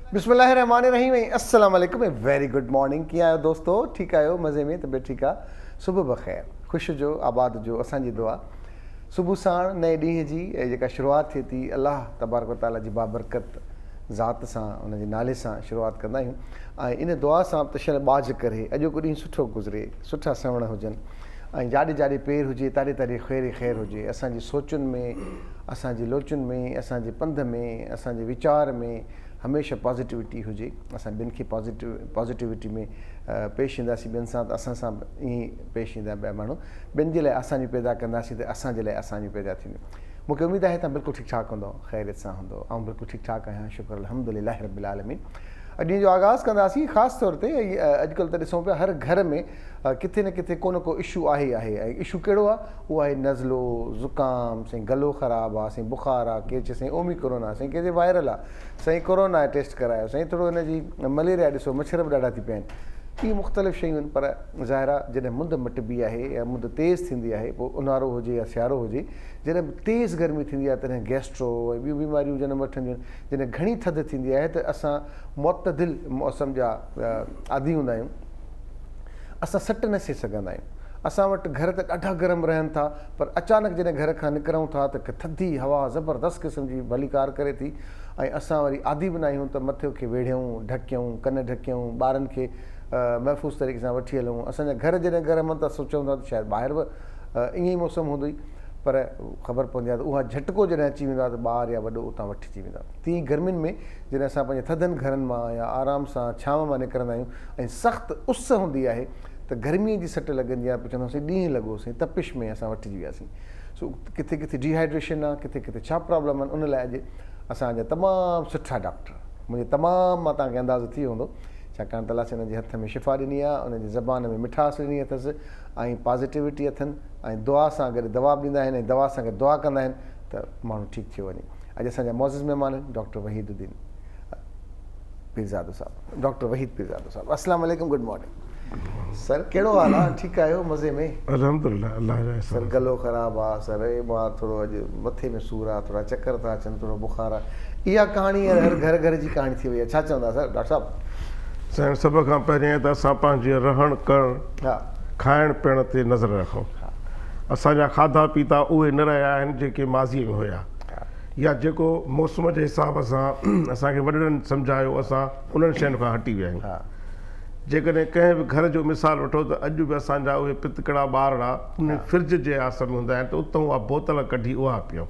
बिस्मिल्लाहिर्रहमानिर्रहीम। अस्सलाम वालेकुम। Very good morning. कीअं आहियो दोस्तो? ठीकु आहियो? मज़े में? तबियत ठीकु आहे? सुबुह बख़ैर, ख़ुशि जो, आबाद जो। असांजी दुआ सुबुह साण नए ॾींहं जी जेका शुरूआति थिए थी, अलाह तबारक व ताला जी बाबरकत ज़ात सां, उनजे नाले सां शुरूआति कंदा आहियूं ऐं इन दुआ सां तशल बाज करे अॼोको ॾींहुं सुठो गुज़रे, सुठा सवण हुजनि ऐं जाॾे जाॾे पेर हुजे, ताॾे ताॾे ख़ैर हुजे। असांजी सोचुनि में, असांजी लोचुनि में, असांजे पंध में, असांजे वीचार में हमेशह पॉज़िटिविटी हुजे। असां ॿियनि खे पॉज़िटिविटी में पेश ईंदासीं, ॿियनि सां त असां सां ईअं पेश ईंदा ॿिया माण्हू। ॿियनि जे लाइ असांजी पैदा कंदासीं त असांजे लाइ असांजी पैदा थींदियूं। मूंखे उमेदु आहे तव्हां बिल्कुलु ठीकु ठाकु हूंदो, ख़ैरियत सां हूंदो। ऐं बिल्कुलु ठीकु ठाकु आहियां, शुक्र अल्हम्दुलिल्लाह रब्बिल आलमीन। अॼु ॾींहं जो आगाज़ कंदासीं ख़ासि तौर ते। अॼुकल्ह त ॾिसूं पिया हर घर में किथे न किथे को न को इशू आहे ई आहे। ऐं इशू कहिड़ो आहे? उहो आहे नज़लो, ज़ुकाम, साईं गलो ख़राबु आहे, साईं बुख़ार आहे, केरु चए साईं ओमिक्रोन आहे, साईं कंहिंजे वायरल आहे, साईं कोरोना आहे टेस्ट करायो, साईं थोरो हिनजी मलेरिया ॾिसो, मच्छर बि ॾाढा थी पिया आहिनि। इहे मुख़्तलिफ़ शयूं आहिनि। पर ज़ाहिर आहे जॾहिं मुंदि मटिबी आहे या मुंदि तेज़ थींदी आहे, पोइ ऊन्हारो हुजे या सियारो हुजे, जॾहिं तेज़ गर्मी थींदी आहे तॾहिं गैस्ट्रो ऐं ॿियूं बीमारियूं जनम वठंदियूं आहिनि। जॾहिं घणी थधि थींदी आहे त असां मुतदिल मौसम जा आदी हूंदा आहियूं। असां सट न सही सघंदा आहियूं। असां वटि घर त ॾाढा गरम रहनि था, पर अचानक जॾहिं घर खां निकिरूं था त थधी हवा ज़बरदस्त क़िस्म जी भलीकार करे थी ऐं असां वरी आदी बि न आहियूं त मथे खे वेढ़ियूं, ढकियूं, कन ढकियूं, ॿारनि खे महफ़ूज़ तरीक़े सां वठी हलूं। असांजा घर जॾहिं गरम था सोचूं था त शायदि ॿाहिरि बि ईअं ई मौसम हूंदो ई, पर ख़बर पवंदी आहे त उहा झटिको जॾहिं अची वेंदो आहे त ॿार या वॾो उतां वठिजी वेंदो आहे। तीअं गर्मियुनि में जॾहिं असां पंहिंजे थधनि घरनि मां या आराम सां छांव मां निकिरंदा आहियूं ऐं सख़्तु उस हूंदी आहे त गर्मीअ जी सट लॻंदी आहे। पोइ चवंदासीं ॾींहुं लॻोसीं, तपिश में असां वठिजी वियासीं। सो किथे किथे डिहाइड्रेशन आहे, किथे किथे छा प्रॉब्लम आहिनि, उन लाइ अॼु असांजा तमामु सुठा डॉक्टर, मुंहिंजे तमामु मां तव्हांखे अंदाज़ो थी वेंदो, छाकाणि त अलाह साईं हुनजे हथ में शिफ़ा ॾिनी आहे, उनजी ज़बान में मिठास ॾिनी अथसि ऐं पॉज़िटिविटी अथनि ऐं दुआ सां गॾु दवा बि ॾींदा आहिनि ऐं दवा सां गॾु दुआ कंदा आहिनि त माण्हू ठीकु थी वञे। अॼु असांजा मौज़िज़ महिमान आहिनि डॉक्टर वहीदुद्दीन पीरज़ादो साहिबु। डॉक्टर वहीद पीरज़ादो साहिबु, अस्सलाम वालेकुम, गुड मॉर्निंग सर। कहिड़ो हाल आहे? ठीकु आहियो? मज़े में? अल्हम्दुलिल्लाह, अल्लाह जा सर गलो ख़राबु आहे सर, मां थोरो अॼु मथे में सूरु आहे, थोरा चकर था अचनि, थोरो बुख़ार आहे। इहा कहाणी हर घर जी कहाणी थी वई आहे। छा चवंदा सर डॉक्टर साहिबु? साईं, सभ खां पहिरियों त असां पंहिंजे रहण करण, खाइण पीअण ते नज़र रखूं। असांजा खाधा पीता उहे न रहिया आहिनि जेके माज़ीअ में हुया, या जेको मौसम जे हिसाब सां असांखे वॾड़नि सम्झायो, असां उन्हनि शयुनि खां हटी विया आहियूं। जेकॾहिं कंहिं बि घर जो मिसाल वठो त अॼु बि असांजा उहे पितकड़ा ॿारड़ा उन फ्रिज जे आसर में हूंदा आहिनि त उतां उहा बोतल कढी उहा पियूं।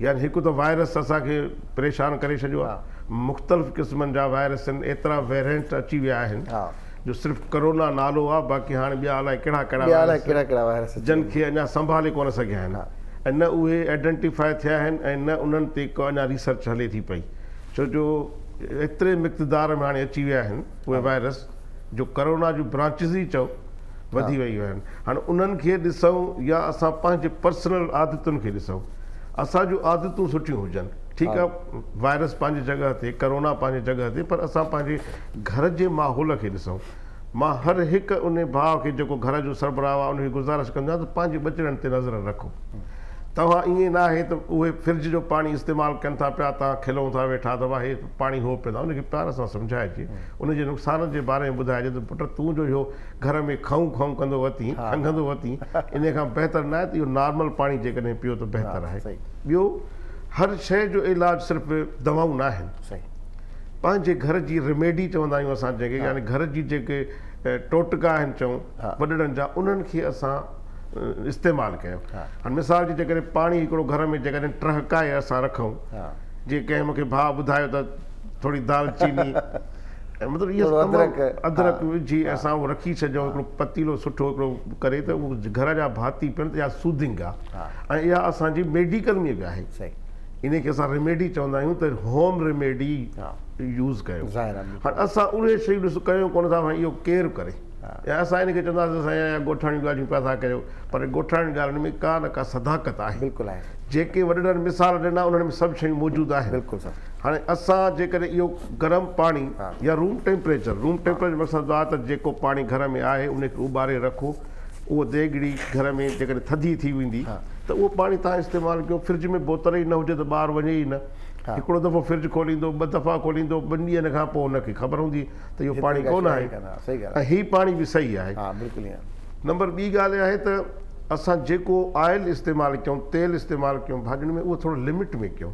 यानी हिकु त वायरस असांखे परेशान करे छॾियो आहे। मुख़्तलिफ़ क़िस्मनि जा वायरस आहिनि, एतिरा वेरिएंट अची विया आहिनि जो सिर्फ़ु करोना नालो आहे, बाक़ी हाणे ॿिया अलाए कहिड़ा कहिड़ा वायरस जिन खे अञा संभाले कोन सघिया आहिनि ऐं न उहे आइडेंटिफाई थिया आहिनि ऐं न उन्हनि ते को अञा रिसर्च हले थी पई, छो जो एतिरे मिक़दार में हाणे अची विया आहिनि उहे वायरस जो करोना जूं ब्रांचिस ई चओ वधी वियूं आहिनि। हाणे उन्हनि खे ॾिसूं या असां पंहिंजे पर्सनल आदतुनि खे ॾिसूं। असां जूं आदतूं सुठियूं हुजनि, ठीकु आहे, वायरस पंहिंजी जॻह ते, करोना पंहिंजी जॻह ते, पर असां पंहिंजे घर जे माहौल खे ॾिसूं। मां हर हिकु उन भाउ खे जेको घर जो सरबराह आहे उनखे गुज़ारिश कंदो आहियां त पंहिंजे बचड़नि ते नज़र रखो। तव्हां ईअं न आहे त उहे फ्रिज जो पाणी इस्तेमालु कनि था पिया, तव्हां खिलूं था वेठा त हे पाणी हो पींदा, उनखे प्यार सां सम्झाइजे, उनजे नुक़सान जे बारे में ॿुधाइजे त पुटु तूं जो इहो घर में खाऊं खाऊं कंदो वरिती, खंघंदो वरिती, इन खां बहितर न आहे त इहो नॉर्मल पाणी जेकॾहिं पियो त बहितर आहे। ॿियो, हर शइ जो इलाजु सिर्फ़ु दवाऊं न आहिनि, पंहिंजे घर जी रेमेडी चवंदा आहियूं असां जंहिंखे, यानी घर जी जेके टोटका आहिनि चऊं वॾड़नि जा, उन्हनि खे असां इस्तेमालु कयूं। हाणे मिसाल जी जेकॾहिं पाणी हिकिड़ो घर में जेकॾहिं टहिकाए असां रखूं, जीअं कंहिं मूंखे भाउ ॿुधायो त थोरी दाल चीनी मतिलबु इहो अदरक विझी असां उहो रखी छॾियूं, हिकिड़ो पतीलो सुठो हिकिड़ो करे त उहो घर जा भाती पियनि त इहा सूदिंग आहे ऐं इहा असांजी मेडिकल में बि आहे। इन खे असां रेमेडी चवंदा आहियूं त होम रेमेडी यूज़ कयूं। हाणे असां उहे शयूं ॾिसो कयूं कोन था, इहो केरु करे, या असां इन खे चवंदासीं असां ॻोठाणियूं ॻाल्हियूं पिया था कयूं, पर ॻोठाणियुनि ॻाल्हियुनि में का न का सदाकत आहे। बिल्कुलु आहे। जेके वॾड़नि मिसाल ॾिना उन्हनि में सभु शयूं मौजूदु आहिनि। बिल्कुलु सर। हाणे असां जेकॾहिं इहो गरम पाणी या रूम टेम्परेचर मक़सदु आहे त जेको पाणी घर में आहे उनखे उॿारे रखो, उहो देगिड़ी घर में जेकॾहिं थधी थी वेंदी त उहो पाणी तव्हां इस्तेमालु कयो। फ्रिज में बोतल ई न हुजे त ॿाहिरि वञे ई न, हिकिड़ो दफ़ो फ्रिज खोलींदो, 2 दफ़ा खोलींदो, 2 ॾींहंनि खां पोइ हुनखे ख़बर हूंदी त इहो पाणी कोन आहे, ऐं हीउ पाणी बि सही आहे। नंबर ॿी ॻाल्हि आहे त असां जेको ऑयल इस्तेमालु कयूं, तेल इस्तेमालु कयूं भाॼियुनि में, उहो थोरो लिमिट में कयूं।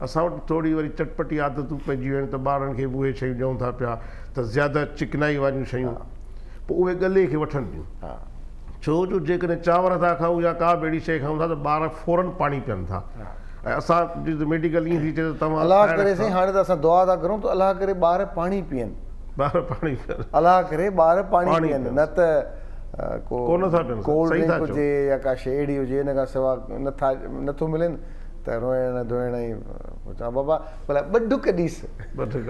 असां वटि थोरी वरी चटपटी आदतूं पइजी वियूं आहिनि त ॿारनि खे बि उहे शयूं ॾियूं था पिया त ज़्यादा चिकनाई वारियूं शयूं, पोइ उहे गले खे वठनि थियूं। छो जो जेकॾहिं चांवर था खाऊं या का बि अहिड़ी शइ खाऊं था त ॿार फौरन पाणी पीअनि था, ऐं असांजी मेडिकल ईअं थी चए त तव्हां अलाह करे साईं हाणे त असां दुआ था करूं त अलाह करे ॿार पाणी पीअनि, ॿार पाणी पीअनि, अलाह करे ॿार पाणी पीअनि, न त कोन था पीअनि, कोल्ड ड्रिंक हुजे या का शइ अहिड़ी हुजे हिन खां सवाइ नथो मिलेनि त रोइण धोइण ई चवां बाबा भला 2 ढुक ॾीस, 2 ढुक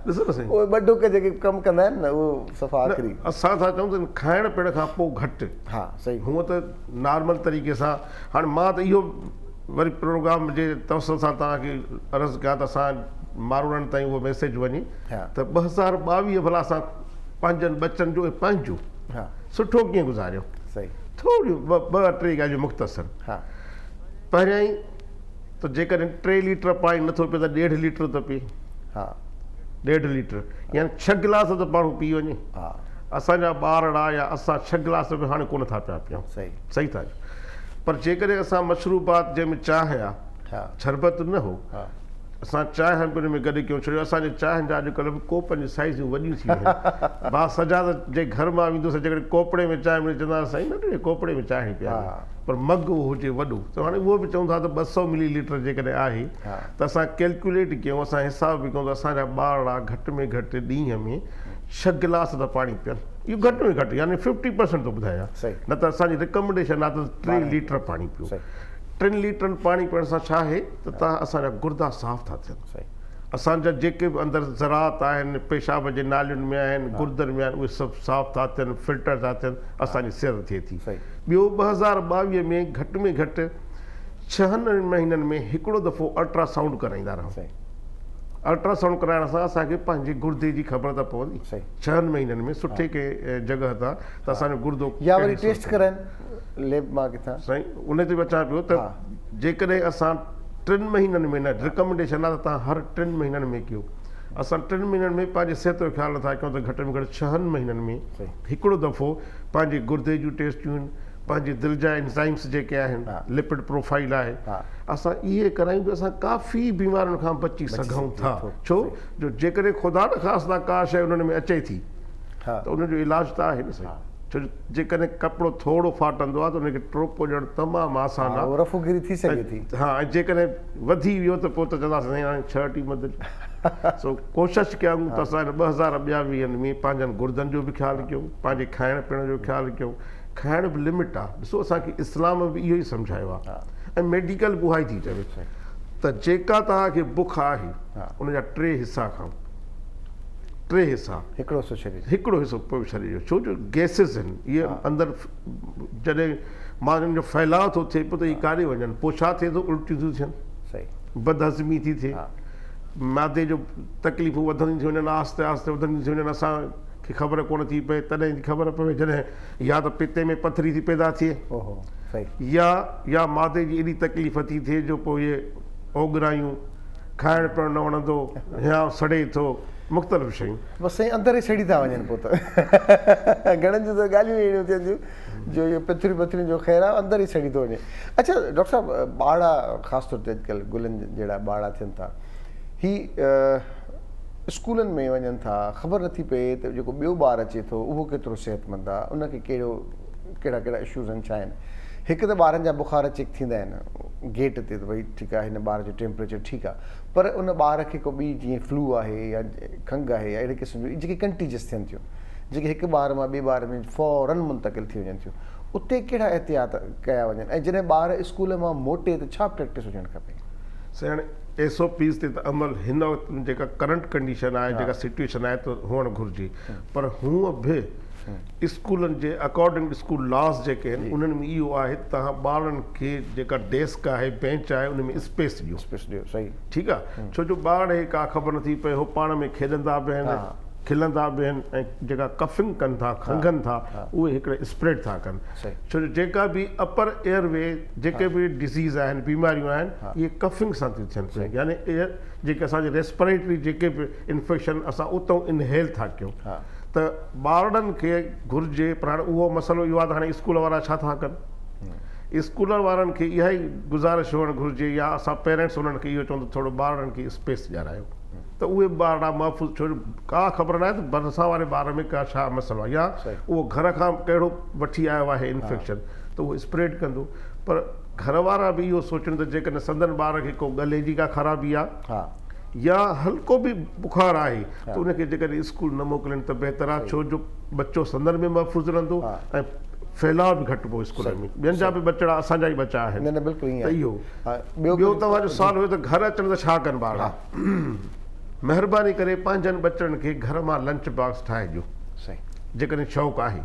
ॾिसो न साईं, उहे 2 ढुक जेके कमु कंदा आहिनि न उहो सफ़ा आख़िरी। असां था चऊं त खाइण पीअण खां पोइ घटि, सही, हूअं त नॉर्मल तरीक़े सां। हाणे मां त इहो वरी प्रोग्राम जे तवसुल सां तव्हांखे अर्ज़ु कयां त असां माण्हुनि ताईं उहो मैसेज वञे त 2022 भला असां पंहिंजनि बचनि जो ऐं पंहिंजो सुठो कीअं गुज़ारियो। सही, थोरियूं 2-3 ॻाल्हियूं मुख़्तसर। पहिरियां ई त जेकॾहिं 3 लीटर पाणी नथो पीए त 1.5 लीटर त पीए, 1.5 लीटर यानी 6 गिलास त माण्हू पी वञे। असांजा ॿारड़ा या असां 6 गिलास बि हाणे कोन था पिया पियूं, सही था। पर जेकॾहिं असां मशरूबात जंहिंमें चांहि आहे, शरबत न हो, असां चांहि हुन में गॾु कयूं, छो जो असांजे चांहि जा अॼुकल्ह बि कोपनि जी साइज़ूं वॾियूं थी वियूं आहिनि। मां सजाद जे घर मां वेंदुसि, जेकॾहिं कोपड़े में चांहि मिले चवंदा साईं न कोपड़े में चांहि पिया, पर मग उहो हुजे वॾो, त हाणे उहो बि चऊं था त 200 मिलीलीटर जेकॾहिं आहे त असां कैलकुलेट कयूं, असां हिसाब बि कयूं त असांजा ॿारड़ा घटि में घटि ॾींहं में 6 गिलास त पाणी पीअनि, इहो घटि में घटि यानी 50% थो ॿुधायां, न त असांजी रिकमेंडेशन आहे त 3 लीटर पाणी पियो। 3 लीटरनि पाणी पीअण सां छा आहे त असांजा गुर्दा साफ़ था थियनि, असांजा जेके बि अंदरि ज़रात आहिनि, पेशाब जे नालियुनि में आहिनि, गुर्दनि में आहिनि, उहे सभु साफ़ था थियनि, फिल्टर था थियनि, असांजी सिहत थिए थी। ॿियो 2022 में घटि में घटि 6 महीननि में हिकिड़ो दफ़ो अल्ट्रासाउंड कराईंदा रहूं। अल्ट्रासाउंड कराइण सां असांखे पंहिंजे गुर्दे जी ख़बर त पवंदी, 6 महीननि में सुठे के जॻह तां त असांजो गुर्दो या वरी टेस्ट कराइनि लैब मां किथां साईं, उन ते बि अचां पियो त जेकॾहिं असां 3 महीननि में, न रिकमेंडेशन आहे त तव्हां हर 3 महीननि में कयो, असां 3 महीननि में पंहिंजे सिहत जो ख़्यालु नथा कयूं त घटि में घटि 6 महीननि में हिकिड़ो दफ़ो पंहिंजे गुर्दे जूं टेस्टियूं आहिनि, पंहिंजे दिलि जा एंजाइम्स जेके आहिनि, लिपिड प्रोफाइल आहे, असां इहे करायूं त असां काफ़ी बीमारियुनि खां बची सघूं था। छो जो जेकॾहिं ख़ुदा न ख़ासिता का शइ उन्हनि में अचे थी त उनजो इलाजु त आहे न साईं, छो जेकॾहिं कपिड़ो थोरो फाटंदो आहे त उनखे टोपो ॾियणु तमामु आसान आहे, रफ़ूगिरी थी सघे थी। ऐं जेकॾहिं वधी वियो त पोइ त चवंदासीं हाणे 6 टी मदद। सो कोशिशि कयूं त असां 2022 में पंहिंजनि गुर्दनि जो बि ख़्यालु कयूं, पंहिंजे खाइण पीअण जो ख़्यालु कयूं। खाइण बि लिमिट आहे, ॾिसो असांखे इस्लाम बि इहो ई सम्झायो आहे, ऐं मेडिकल बि उहा ई थी चवे त जेका तव्हांखे बुख आहे उनजा 3 हिसा खाओ, 3 हिसा, हिकिड़ो हिसो पोइ शरीर जो, छो जो गैसिस आहिनि इहे अंदरि, जॾहिं माण्हुनि जो फैलाव थो थिए पोइ त इहे काॾे वञनि, पोइ छा थिए थो, उल्टियूं थियूं थियनि, बदहज़मी थी थिए, मादे जो तकलीफ़ूं वधंदियूं थी वञनि, आहिस्ते आहिस्ते वधंदियूं थी वञनि, असांखे ख़बर कोन थी पए, तॾहिं ख़बर पवे जॾहिं या त पिते में पथरी थी पैदा थिए, या मादे जी एॾी तकलीफ़ थी थिए जो पोइ इहे ओघरायूं, खाइण पीअण न वणंदो या सड़े थो, मुख़्तलिफ़ शयूं बसि साईं अंदरि ई सड़ी था वञनि। पोइ त घणनि जूं त ॻाल्हियूं अहिड़ियूं थियनि थियूं जो इहो पथरियूं पथरियूं जो ख़ैरु आहे, अंदरि ई सड़ी थो वञे। अच्छा डॉक्टर साहिबु, ॿारड़ा ख़ासि तौर ते अॼुकल्ह गुलनि जहिड़ा ॿारड़ा थियनि था, ही स्कूलनि में वञनि था, ख़बर नथी पए त जेको ॿियो ॿारु अचे थो उहो केतिरो सिहतमंद आहे, उनखे कहिड़ा कहिड़ा इशूज़ आहिनि, छा आहिनि। हिकु त ॿारनि जा बुखार चेक थींदा आहिनि गेट ते त भई ठीकु आहे, हिन ॿार जो टेम्परेचर ठीकु आहे, पर उन ॿार खे को ॿी जीअं फ्लू आहे या खंघि आहे या अहिड़े क़िस्म जूं जेके कंटीजियस थियनि थियूं, जेके हिकु ॿार मां ॿिए ॿार में फ़ौरन मुंतक़िल थी वञनि थियूं, उते कहिड़ा एहतियात कया वञनि, ऐं जॾहिं ॿार स्कूल मां मोटे त छा प्रैक्टिस हुजणु खपे। साईं हाणे SOPs ते त अमल हिन वक़्तु जेका करंट कंडीशन आहे, जेका सिचुएशन आहे त हुअणु घुरिजे, पर हूअं बि स्कूलनि जे अकॉर्डिंग स्कूल लॉस जेके आहिनि उन्हनि में इहो आहे तव्हां ॿारनि खे जेका डेस्क आहे, बेंच आहे, उन में स्पेस ॾियो, सही ठीकु आहे, छो जो ॿार का ख़बर नथी पए, हो पाण में खेॾंदा बि आहिनि, खिलंदा बि आहिनि ऐं जेका कफिंग कनि था खंघनि था उहे हिकिड़े स्प्रेड था कनि छो जो जेका बि अपर एयरवे जेके बि डिज़ीज़ आहिनि बीमारियूं आहिनि इहे कफिंग सां थियूं थियनि पियूं यानी एयर जेके असांजे रेस्पिरेटरी जेके बि इन्फेक्शन असां उतां इनहेल था कयूं त ॿारनि खे घुरिजे पर हाणे उहो मसइलो इहो आहे त हाणे स्कूल वारा छा था कनि स्कूल वारनि खे इहा ई गुज़ारिश हुअणु घुरिजे या असां पेरेंट्स उन्हनि खे इहो चवंदो थोरो ॿारनि खे स्पेस ॾियारायो त उहे ॿार महफ़ूज़ छो का ख़बर न आहे त भरिसां वारे ॿार में का छा मसइलो आहे या उहो घर खां कहिड़ो वठी आयो आहे इन्फेक्शन त उहो स्प्रेड कंदो पर घर वारा बि इहो सोचनि त जेकॾहिं संदन ॿार खे को गले जी का ख़राबी आहे या हल्को बि बुखार आहे त उनखे जेकॾहिं स्कूल न मोकिलनि त बहितर आहे छो जो बच्चो संदन में महफ़ूज़ रहंदो ऐं फैलाव बि घटि पोइ स्कूल में ॿियनि जा बि बचड़ा असांजा ई बचा आहिनि त इहो ॿियो तव्हांजो सुवाल हुयो त घर अचनि त छा कनि ॿार महिरबानी करे पंहिंजनि बचड़नि खे घर मां लंच बॉक्स ठाहे ॾियो जेकॾहिं शौक़ु आहे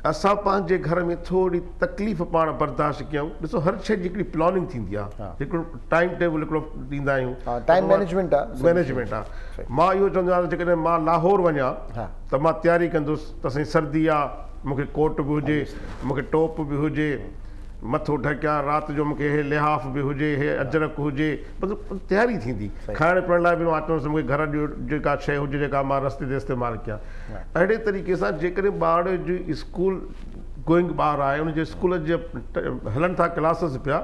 असां पंहिंजे घर में थोरी तकलीफ़ पाण बर्दाश्त कयूं ॾिसो हर शइ जी हिकिड़ी प्लानिंग थींदी आहे हिकिड़ो टाइम टेबल हिकिड़ो ॾींदा आहियूं टाइम मैनेजमेंट आहे मां इहो चवंदो आहियां जेकॾहिं मां लाहौर वञा त मां तयारी कंदुसि त साईं सर्दी आहे मूंखे कोट बि हुजे मूंखे टोप बि हुजे मथो ढकिया राति जो मूंखे हे लिहाफ़ बि हुजे हे अजरक हुजे मतिलबु तयारी थींदी खाइण पीअण लाइ बि मां चवंदुसि मूंखे घर जो जेका शइ हुजे जेका मां रस्ते ते इस्तेमालु कयां अहिड़े तरीक़े सां जेकॾहिं ॿार जी स्कूल गोइंग ॿार आहे उनजे स्कूल जे हलनि था क्लासिस पिया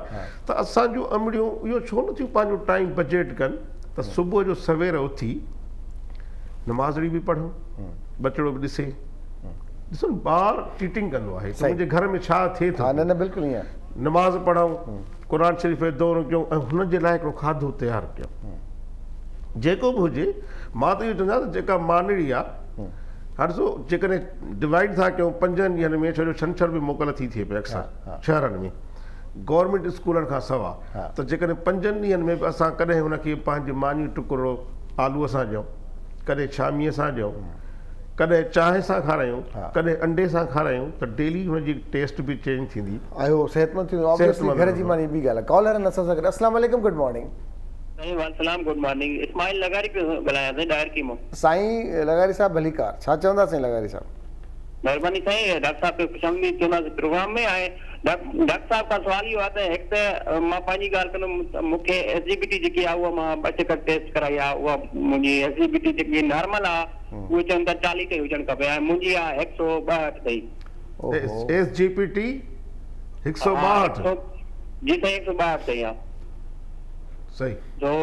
त असांजूं अमड़ियूं इहो छो नथियूं पंहिंजो टाइम बजेट कनि त सुबुह जो सवेर उथी नमाज़ड़ी बि पढ़ूं बचिड़ो बि ॾिसे ॾिसो ॿार चीटिंग कंदो आहे त मुंहिंजे घर में छा थिए थो बिल्कुलु ईअं नमाज़ पढ़ूं क़ुर शरीफ़ जो दौरो कयूं ऐं हुनजे लाइ हिकिड़ो खाधो तयारु कयूं जेको बि हुजे मां त इहो चवंदो आहियां जेका मानड़ी आहे हाणे ॾिसो जेकॾहिं डिवाइड था कयूं 5 ॾींहंनि में छो जो छंछरु बि मोकल थी थिए पई अक्सर शहरनि में गवर्नमेंट स्कूलनि खां सवाइ त जेकॾहिं 5 ॾींहंनि में बि असां कॾहिं हुनखे पंहिंजे मानी टुकड़ो आलूअ सां ॾियूं कॾहिं शामीअ सां ॾियूं कॾहिं चांहि सां खारायूं कॾहिं अंडे सां खारायूं त डेली हुनजी टेस्ट बि चेंज थींदी आयो सेहतमंद थींदो ऑब्वियसली घर जी मानी बि ॻाल्हि आहे कॉलर आहिनि असां सां गॾु अस्सलाम वालेकुम गुड मॉर्निंग वालेकुम गुड मॉर्निंग इस्माइल लगारी पे ॻाल्हायां थो डायर की मो साईं लगारी साहब भलीकार छा चवंदा साईं लगारी साहब महिरबानी साईं डॉक्टर साहब खे खुशामदी चवंदासीं प्रोग्राम में आहे डॉक्टर साहब खां सवाल इहो आहे त हिकु त मां पंहिंजी ॻाल्हि कंदुमि मूंखे एसजीपीटी जेकी आहे उहा मां 2 चकर टेस्ट कराई आहे उहा मुंहिंजी एसजीपीटी जेकी नॉर्मल आहे उहे चवनि था 40 ते हुजणु खपे ऐं मुंहिंजी आहे 162 अथई एसजीपीटी 162 जी साईं 162 अथई सही तो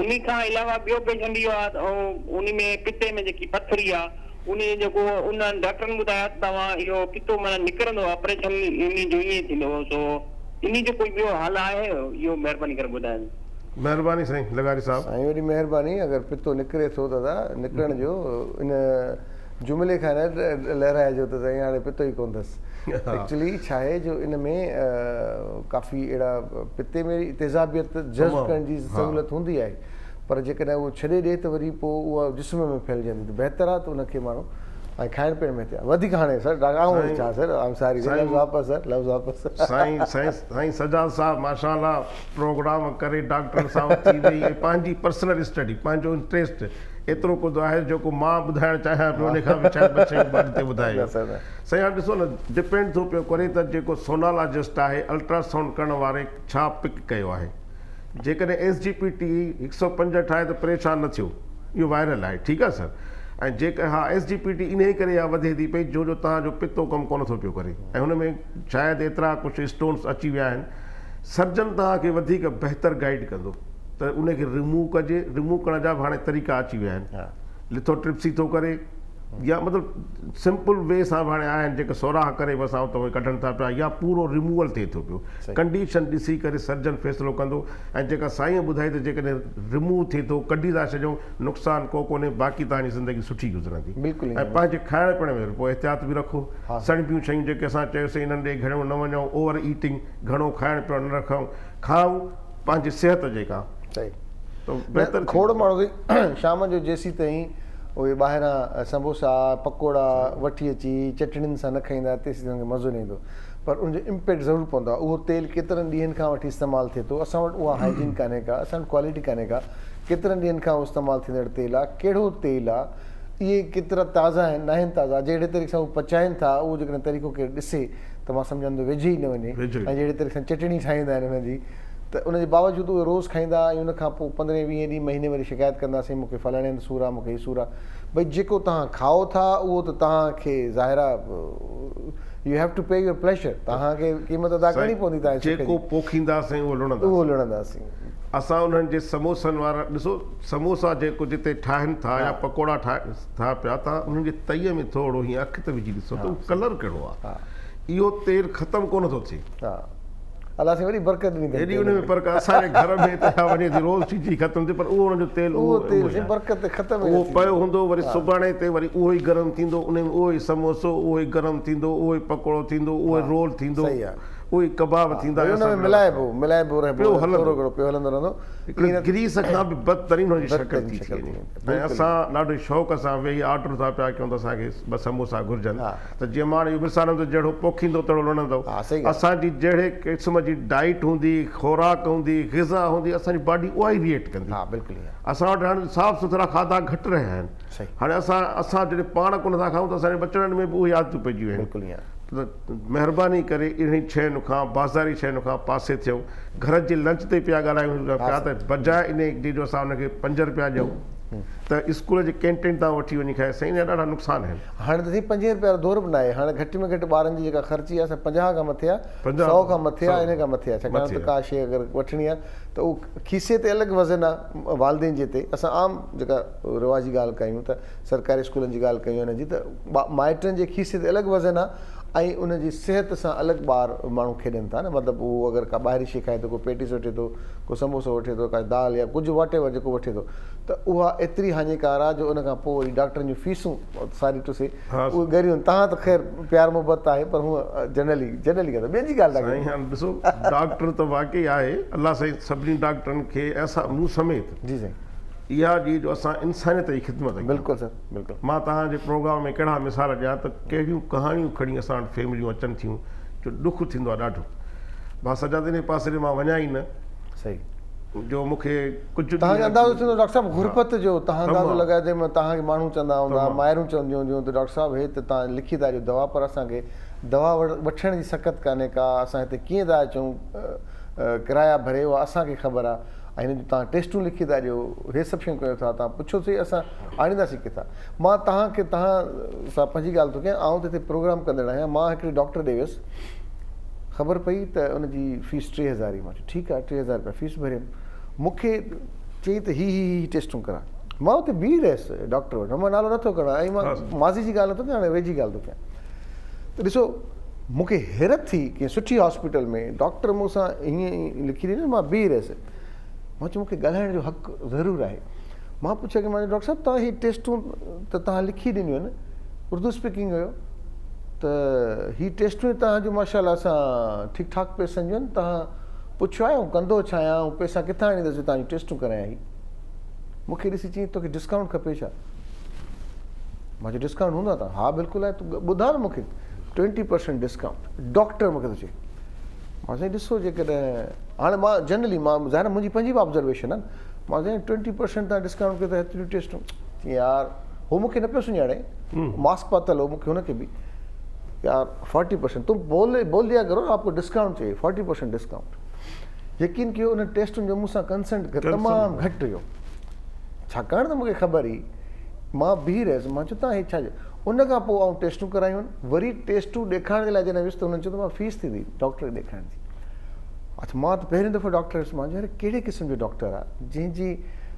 उन खां अलावा ॿियो पेशेंट इहो आहे ऐं उन में पिते में जेकी पथरी आहे उन जेको उन डॉक्टरनि ॿुधाया तव्हां इहो पितो माना निकिरंदो ऑपरेशन इन जो ईअं थींदो सो इन जो कोई ॿियो हाल आहे इहो महिरबानी करे ॿुधायो महिरबानी साईं लगारी साहब साईं वॾी महिरबानी अगरि पितो निकिरे थो दादा निकिरण जो इन जुमिले खां न लहिराइजो त साईं हाणे पितो ई कोन अथसि एक्चुअली छा आहे जो इन में काफ़ी अहिड़ा पिते में तेज़ाबियत जज़्ब करण जी सहूलियत हूंदी आहे पर जेकॾहिं उहो छॾे ॾिए त वरी पोइ उहा जिस्म में फैलिजंदी त बहितर आहे त उनखे माण्हू ऐं खाइण पीअण में थिया वधीक हाणे सर छा सर आम सारी लफ़्ज़ वापसि साईं साईं सजाद साहब माशाअल्लाह प्रोग्राम करे डॉक्टर सां थी वई पंहिंजी पर्सनल स्टडी पंहिंजो इंट्रस्ट एतिरो कुझु आहे जेको मां ॿुधाइणु चाहियां पियो उन खां बि शायदि ॿुधायो साईं हाणे ॾिसो न डिपेंड थो पियो करे त जेको सोनोलॉजिस्ट आहे अल्ट्रासाउंड करण वारे छा पिक कयो आहे जेकॾहिं एसजीपीटी 105 ठाहे त परेशान न थियो इहो वायरल आहे ठीकु आहे सर ऐं जेका हा एसजीपीटी इन ई करे आहे वधे थी पई जो तव्हांजो पितो कमु कोन थो पियो करे ऐं हुन में शायदि एतिरा कुझु स्टोन्स अची विया आहिनि सर्जन तव्हांखे वधीक बहितर गाइड कंदो त उनखे रिमूव कजे रिमूव करण जा बि हाणे तरीक़ा अची विया आहिनि लिथोट्रिप्सी थो करे या मतिलबु सिंपल वे सां बि हाणे आहिनि जेके सोराह करे बि असां उते कढनि था पिया या पूरो रिमूवल थिए थो पियो कंडीशन ॾिसी करे सर्जन फ़ैसिलो कंदो ऐं जेका साईं ॿुधाई त जेकॾहिं रिमूव थिए थो कढी था छॾियूं नुक़सानु को कोन्हे बाक़ी तव्हांजी ज़िंदगी सुठी गुज़रंदी बिल्कुलु ऐं पंहिंजे खाइण पीअण में पोइ एहतियात बि रखो सड़बियूं शयूं जेके असां चयोसीं इन्हनि ॾे घणो न वञूं ओवर ईटिंग घणो खाइण पीअण न रखूं खाऊं पंहिंजी सिहत जेका सही त बहितर खोड़ माण्हू शाम जो जेसीं ताईं उहे ॿाहिरां समोसा पकोड़ा वठी अची चटणियुनि सां न खाईंदा तेसीं ताईं मज़ो न ईंदो पर उनजो इम्पैक्ट ज़रूरु पवंदो आहे उहो तेल केतिरनि ॾींहंनि खां वठी इस्तेमालु थिए थो असां वटि उहा हाइजीन कान्हे का असां वटि क्वालिटी कान्हे का केतिरनि ॾींहंनि खां इस्तेमालु थींदड़ तेल आहे, कहिड़ो तेल आहे, इहे केतिरा ताज़ा आहिनि न आहिनि ताज़ा, जहिड़े तरीक़े सां उहे पचाइनि था उहो जेकॾहिं तरीक़ो केरु ॾिसे त मां सम्झंदो वेझे ई न वञे, ऐं जहिड़े तरीक़े सां चटणी ठाहींदा आहिनि हुनजी, त उनजे बावजूदि उहे रोज़ु खाईंदा, ऐं उनखां पोइ 15-20 ॾींहं महीने वरी शिकायत कंदासीं मूंखे फलाणे हंधि सूरु आहे, मूंखे हीउ सूरु आहे। भई जेको तव्हां खाओ था उहो त तव्हांखे ज़ाहिर आहे you have to pay your pleasure, तव्हांखे क़ीमत अदा करणी पवंदी तव्हां जेको पोखींदासीं उहो लुणंदासीं। असां उन्हनि जे समोसनि वारा ॾिसो, समोसा जेको जिते ठाहिनि था या पकोड़ा ठाहिनि था पिया, तव्हां उन्हनि जे तईअ में थोरो हीअं अखि ते विझी ॾिसो त उहो कलर कहिड़ो आहे, इहो तेल ख़तमु कोन थो थिए। अलाह साईं वरी बरकत ॾिनी हेॾी उन में बरकत, असांजे घर में हितां वञे थी रोज़ चीज़ ख़तमु थिए, पर उहो उनजो तेल बरकत ख़तमु, उहो पियो हूंदो, वरी सुभाणे ते वरी उहो ई गरम थींदो, उन में उहो ई समोसो उहो ई गरम थींदो, उहो ई पकोड़ो थींदो, उहो ई रोल थींदो, उहो ई कबाब थींदा, मिलाइबो रहंदो पियो हलंदो रहंदो, ग्रीस खां बि बदतरीन हुनजी शकल थी थिए। ऐं असां ॾाढे शौक़ सां वेही ऑर्डर था पिया कयूं त असांखे ॿ समोसा घुरिजनि, त जीअं माण्हू इहो मिसाल त जहिड़ो पोखींदो तहिड़ो लुणंदो। असांजी जहिड़े क़िस्म जी डाइट हूंदी, खुराक हूंदी, ग़िज़ा हूंदी, असांजी बॉडी उहा ई रिएक्ट कंदी। असां वटि हाणे साफ़ सुथरा खाधा घटि रहिया आहिनि, हाणे असां जॾहिं पाण कोन था खाऊं त असांजे बचड़नि में बि उहे आदतूं पइजी वियूं आहिनि। त महिरबानी करे इन्ही शयुनि खां, बाज़ारी शयुनि खां पासे थियो, घर जे लंच ते पिया ॻाल्हायूं पिया, त बजाए इन जी जो असां हुनखे 5 रुपया ॾियूं त स्कूल जे कैंटीन तां वठी वञी खाए, साईं ॾाढा नुक़सान आहिनि। हाणे त 5 रुपया दौर बि न आहे, हाणे घटि में घटि ॿारनि जी जेका ख़र्ची आहे 50 खां मथे आहे, 100 खां मथे आहे, इन खां मथे आहे, छाकाणि त का शइ अगरि वठणी आहे त उहो खीसे ते अलॻि वज़न आहे वालदेन जे ते। असां आम जेका रिवाजी ॻाल्हि कयूं त सरकारी स्कूलनि जी ॻाल्हि कयूं हिनजी, त माइटनि जे खीसे ते अलॻि वज़न आहे, ऐं उनजी सिहत सां अलॻि ॿार माण्हू खेॾनि था न, मतिलबु उहो अगरि का ॿाहिरी शइ खाए थो, को पेटिस वठे थो, को समोसो वठे थो, का दाल या कुझु वॉट एवर जेको वठे थो, त उहा एतिरी हानिकार आहे जो उनखां पोइ वरी डॉक्टरनि जूं फीसूं सारी टू से उहे ॻरियूं आहिनि। तव्हां त ख़ैर प्यार मोहबत आहे, पर हूअं जनरली कंदा ॿियनि जी ॻाल्हि आहे। ॾिसो डॉक्टर त वाक़ई आहे, अलाह साईं सभिनी डॉक्टरनि खे ऐसा मूं समेत जी साईं इहा जी जो असां इंसानियत जी ख़िदमत कयूं। बिल्कुलु सर, बिल्कुलु। मां तव्हांजे प्रोग्राम में कहिड़ा मिसाल ॾियां त कहिड़ियूं कहाणियूं खणी असां वटि फैमिलियूं अचनि थियूं जो ॾुखु थींदो आहे ॾाढो। मां सॼा इन पासे मां वञा ई न, सही जो मूंखे कुझु तव्हांखे अंदाज़ो थींदो डॉक्टर साहिबु गुरबत जो, तव्हां अंदाज़ो लॻाए ते तव्हांखे माण्हू चवंदा हूंदा, माइरूं चवंदियूं हूंदियूं त डॉक्टर साहिबु हे त तव्हां लिखी था ॾियो दवा, पर असांखे दवा वठण जी सख़्त कान्हे का, असां हिते कीअं था अचूं, किराया भरे उहा असांखे ख़बर आहे, ऐं हिन जूं तव्हां टेस्टूं लिखी था ॾियो, इहे सभु शयूं कयो था, तव्हां पुछोसीं असां आणींदासीं किथां। मां तव्हांखे तव्हां सां पंहिंजी ॻाल्हि थो कयां, आउं त हिते प्रोग्राम कंदड़ आहियां, मां हिकिड़े डॉक्टर ॾे वियुसि, ख़बर पई त उनजी फीस 3000 ई। मां चयो ठीकु आहे, 3000 रुपया फीस भरियमि। मूंखे चई त ही टेस्टूं करा, मां हुते बीह रहियुसि डॉक्टर वटि, मां नालो नथो कयां, ऐं मां माज़ी जी ॻाल्हि नथो कयां, हाणे वेझी ॻाल्हि थो कयां। त ॾिसो मूंखे हैरत थी की सुठी हॉस्पिटल में डॉक्टर मूंसां हीअं ई लिखी ॾिनी, मां बीह रहियुसि। मां चयो मूंखे ॻाल्हाइण जो हक़ु ज़रूरु आहे। मां पुछियो की मां डॉक्टर साहिबु तव्हां हीअ टेस्टूं त तव्हां लिखी ॾिनियूं आहिनि, उर्दू स्पीकिंग हुयो, त हीअ टेस्टूं तव्हांजूं माशाल्लाह असां ठीकु ठाक पिया सम्झनि, तव्हां पुछियो आहे ऐं कंदो छा आहियां, ऐं पैसा किथां आणींदुसि तव्हांजूं टेस्टूं करायां। ही मूंखे ॾिसी चई तोखे डिस्काउंट खपे छा? मां चयो डिस्काउंट हूंदो आहे? हा बिल्कुलु आहे, तूं ॿुधाए न मूंखे। 20% डिस्काउंट डॉक्टर मूंखे थो चए। मां साईं ॾिसो जेकॾहिं हाणे मां जनरली मां ज़ाहिर मुंहिंजी पंहिंजी बि ऑब्ज़र्वेशन आहे, मां साईं 20% तव्हां डिस्काउंट कयो त हेतिरियूं टेस्टूं। यार हू मूंखे न पियो सुञाणे, मास्क पातल हो, मूंखे हुनखे बि यार 40% तुम बोल दिया करो आपको डिस्काउंट चाहिए, 40% डिस्काउंट। यकीन कयो उन टेस्टुनि जो मूंसां कंसर्न तमामु घटि हुयो, छाकाणि त मूंखे ख़बर हुई। मां बीह रहियुसि, मां चयो तव्हां हे छा, उन खां पोइ आउं टेस्टूं करायूं आहिनि, वरी टेस्टूं ॾेखारण जे लाइ जॾहिं वियुसि त हुननि चयो त मां फीस थींदी डॉक्टर खे ॾेखारण जी। अच्छा मां त पहिरियों दफ़ो डॉक्टर हुयुसि, मां चयो अरे कहिड़े क़िस्म जो डॉक्टर आहे जंहिंजी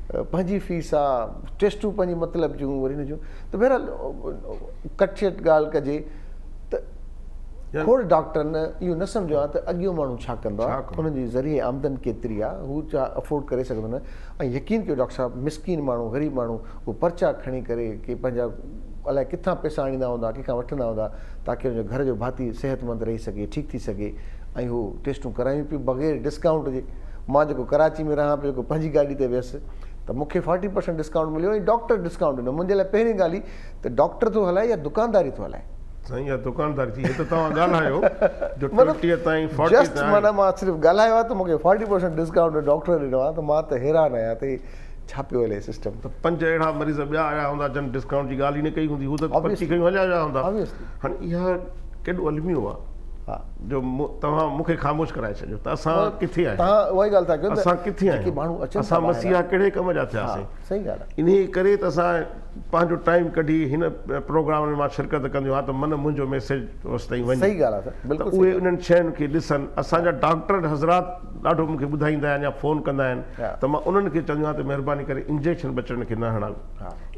पंहिंजी फीस आहे, टेस्टूं पंहिंजी मतिलब जूं, वरी हिन जूं। त बहरहाल कटछेट ॻाल्हि कजे त खोड़ डॉक्टर न इहो न सम्झो आहे त अॻियो माण्हू छा कंदो आहे, हुनजी ज़रिए आमदन केतिरी आहे, हू छा अफोर्ड करे सघंदो न। ऐं यकीन कयो डॉक्टर साहिबु मिसकिन माण्हू, ग़रीब माण्हू, उहो पर्चा खणी करे की पंहिंजा अलाए किथां पैसा आणींदा हूंदा, कंहिंखां वठंदा हूंदा, ताकी हुनजो घर जो भाती सिहतमंद रही सघे, ठीकु थी सघे, ऐं हू टेस्टूं करायूं पियूं बग़ैर डिस्काउंट जे। मां जेको कराची में रहां पियो, जेको पंहिंजी गाॾी ते वियुसि, त मूंखे 40% डिस्काउंट मिलियो, ऐं डॉक्टर डिस्काउंट ॾिनो। मुंहिंजे लाइ पहिरीं ॻाल्हि ई त डॉक्टर थो हलाए या दुकानदारी थो हलाए। साईं इहा दुकानदारी थी, त तव्हां ॻाल्हायो जो 20 ताईं 40 जस्ट माना मां सिर्फ़ु ॻाल्हायो आहे त मूंखे 40% डिस्काउंट डॉक्टर ॾिनो आहे, त मां त हैरान आहियां त छा पियो हले सिस्टम। त 5 अहिड़ा मरीज़ ॿिया आया हूंदा जन डिस्काउंट जी ॻाल्हि ई न कई हूंदी, हू त 25 खयूं हलिया विया हूंदा। हाणे इहा केॾो अलमियो आहे जो तव्हां मूंखे ख़ामोश कराए छॾियो त असां किथे आहियूं। तव्हां उहा ई ॻाल्हि था कयो, असां किथे आहियूं, माण्हू अचनि असां मसीहा कहिड़े कम जा थियासीं। सही ॻाल्हि आहे। इन करे त असां पंहिंजो टाइम कढी हिन प्रोग्राम में मां शिरकत कंदो आहियां त मन मुंहिंजो मैसेज होसि ताईं वञे। सही ॻाल्हि आहे, बिल्कुलु। उहे उन्हनि शयुनि खे ॾिसनि। असांजा डॉक्टर हज़रात ॾाढो मूंखे ॿुधाईंदा आहिनि या फ़ोन कंदा आहिनि त मां उन्हनि खे चवंदो आहियां त महिरबानी करे इंजेक्शन बचड़नि खे न हणायो,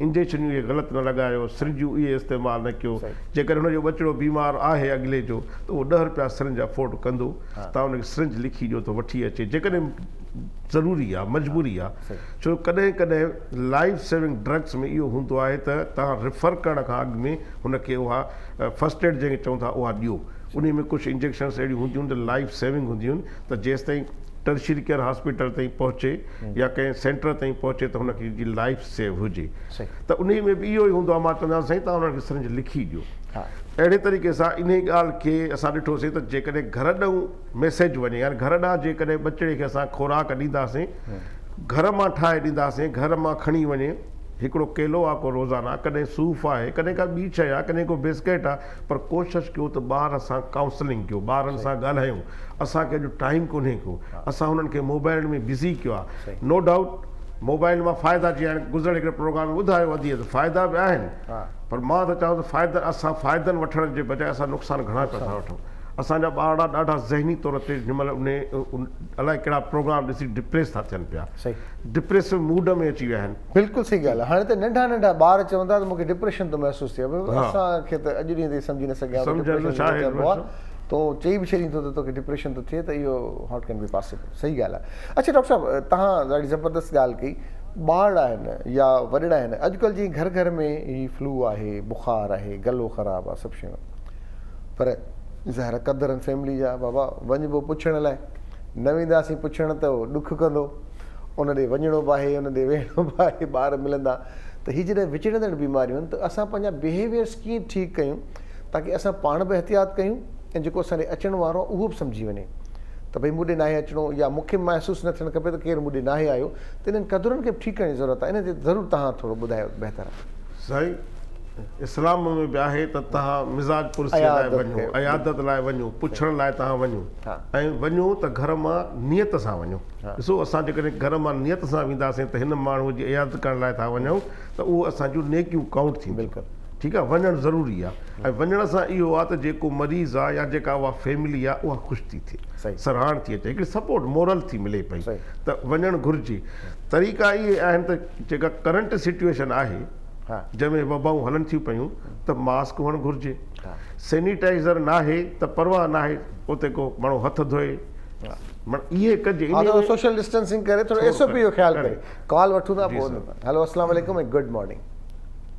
इंजेक्शनूं इहे ग़लति न लॻायो, सिरिंजूं इहे इस्तेमालु न कयो। जेकॾहिं हुनजो बचिड़ो बीमार आहे अॻिले जो त उहो 10 रुपया सिरिंज अफोर्ड कंदो, तव्हां हुनखे सिरिंज लिखी ॾियो त वठी अचे जेकॾहिं ज़रूरी आहे, मजबूरी आहे। छो कॾहिं कॾहिं लाइफ सेविंग ड्रग्स में इहो हूंदो आहे त तव्हां रिफर करण खां अॻु में हुनखे उहा फस्ट एड जंहिंखे चऊं था उहा ॾियो। उन में कुझु इंजेक्शन्स अहिड़ियूं हूंदियूं आहिनि त लाइफ सेविंग हूंदियूं आहिनि त जेसि ताईं टर्शियरी केयर हॉस्पिटल ताईं पहुचे या कंहिं सेंटर ताईं पहुचे त हुनखे जी लाइफ सेव हुजे। त उन में बि इहो ई हूंदो आहे, मां चवंदा साईं तव्हां हुनखे सिरिंज लिखी ॾियो। अहिड़े तरीक़े सां इन ॻाल्हि खे असां ॾिठोसीं त जेकॾहिं घर ॾांहुं मैसेज वञे, यानी घर ॾांहुं जेकॾहिं बचिड़े खे असां खुराक ॾींदासीं, घर मां ठाहे ॾींदासीं, घर मां खणी वञे, हिकिड़ो केलो आहे को रोज़ाना, कॾहिं सूफ़ आहे, कॾहिं का ॿी शइ आहे, कॾहिं को बिस्किट आहे, पर कोशिशि कयो त ॿार सां काउंसलिंग कयो, ॿारनि सां ॻाल्हायूं। असांखे अॼु टाइम कोन्हे को, असां हुननि खे मोबाइल में बिज़ी कयो आहे। नो डाउट मोबाइल मां फ़ाइदा जीअं हाणे गुज़िरियल हिकिड़े प्रोग्राम में ॿुधायो वधीक त फ़ाइदा बि आहिनि, पर मां त चवां त फ़ाइदा असां फ़ाइदनि वठण जे बजाए असां नुक़सान घणा पिया था वठूं। असांजा ॿार ॾाढा ज़हनी तौर ते जंहिंमहिल उन अलाए कहिड़ा प्रोग्राम ॾिसी डिप्रेस था थियनि पिया, डिप्रेसिव मूड में अची विया आहिनि। बिल्कुलु सही ॻाल्हि आहे। हाणे त नंढा नंढा ॿार चवंदा त मूंखे डिप्रेशन थो महसूसु थिए, असांखे त अॼु ॾींहं ताईं सम्झी न सघिया तो चई बि छॾींदो त तोखे डिप्रेशन थो थिए, त इहो हाउ कैन बी पॉसिबल। सही ॻाल्हि आहे। अच्छा डॉक्टर साहिबु, तव्हां ॾाढी ज़बरदस्त ॻाल्हि कई। ॿार आहिनि या वॾड़ा आहिनि, अॼुकल्ह जीअं घर घर में ही फ्लू आहे, बुख़ार आहे, गलो ख़राबु आहे, सभु शयूं, पर ज़ाहिर क़दर आहिनि फैमिली जा। बाबा वञिबो पुछण लाइ, न वेंदासीं पुछण त उहो ॾुख कंदो, उन ॾे वञिणो बि आहे, उन ॾे वेहणो बि आहे, ॿार मिलंदा। त हीअ जॾहिं विचिड़ंदड़ बीमारियूं आहिनि त असां पंहिंजा बिहेवियर्स कीअं ठीकु कयूं ताकी असां पाण बि एहतियात कयूं ऐं जेको असांखे अचण वारो आहे उहो बि सम्झी वञे त भई मूं ॾे नाहे अचिणो, या मूंखे महसूसु न थियणु खपे त केरु मूं ॾे नाहे आयो। त इन्हनि क़दुरुनि खे बि ठीकु करण जी ज़रूरत आहे। इन ते ज़रूरु तव्हां थोरो ॿुधायो बहितर आहे। साईं इस्लाम में बि आहे त तव्हां मिज़ाज पुरसीअ लाइ वञो, अयादत लाइ वञो, पुछण लाइ तव्हां वञो, ऐं वञो त घर मां नियत सां वञो। ॾिसो असां जेकॾहिं घर मां नियत सां वेंदासीं त हिन माण्हूअ जी अयादत करण लाइ था वञूं त उहो असांजूं नेकियूं काउंट थींदियूं। बिल्कुलु ठीकु आहे, वञणु ज़रूरी आहे। ऐं वञण सां इहो आहे त जेको मरीज़ आहे या जेका उहा फैमिली आहे उहा ख़ुशि थी थिए, सराहण थी अचे, हिकिड़ी सपोर्ट मोरल थी मिले पई त वञणु घुरिजे। तरीक़ा इहे आहिनि त जेका करंट सिचुएशन आहे जंहिंमें वबाऊं हलनि थियूं पियूं त मास्क हुअणु घुरिजे, सैनिटाइज़र न आहे त परवाह न आहे, उते को माण्हू हथ धोए, इहे कजे, सोशल डिस्टेंसिंग करे, थोरो SOP जो ख़्यालु करे। कॉल वठूं था पोइ। हेलो अस्सलाम वालेकुम ऐं गुड मॉर्निंग।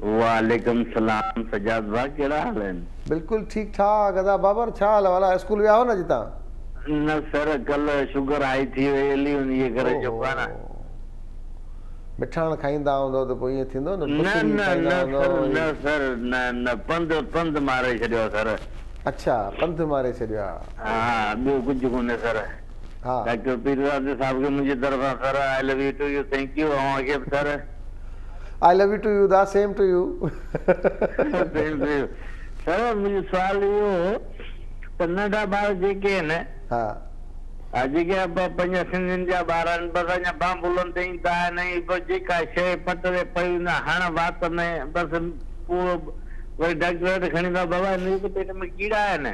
वालेकुम सलाम सजाद भाई, कहिड़ा हाल आहिनि? बिल्कुलु ठीकु ठाक। अदा बाबर छा हाल आहे? स्कूल विया हो न अॼु तव्हां? न सर, कल्ह शुगर हाई थी वई, हली वञी करे जो कान मिठाण खाईंदा हूंदो त पोइ ईअं थींदो न? न सर, न पंध मारे छॾियो सर। अच्छा, पंध मारे छॾियो आहे? हा, ॿियो कुझु कोन्हे सर। हा, डॉक्टर पीरवाज़ साहब खे मुंहिंजी तरफ़ां sir I love you too you, thank you. ऐं sir I love you too you दा, सेम टू यू। सर मुंहिंजो सुवाल इहो त नंढा ॿार जेके आहिनि, जेके पंहिंजा सिंधियुनि जा ॿार आहिनि, बसि अञा बांबुलनि ते ईंदा आहिनि, बसि जेका शइ पट ते पई न हण वात में, बसि पोइ वरी डॉक्टर वटि खणी ईंदा, बाबा हिनजे पेट में कीड़ा आहिनि।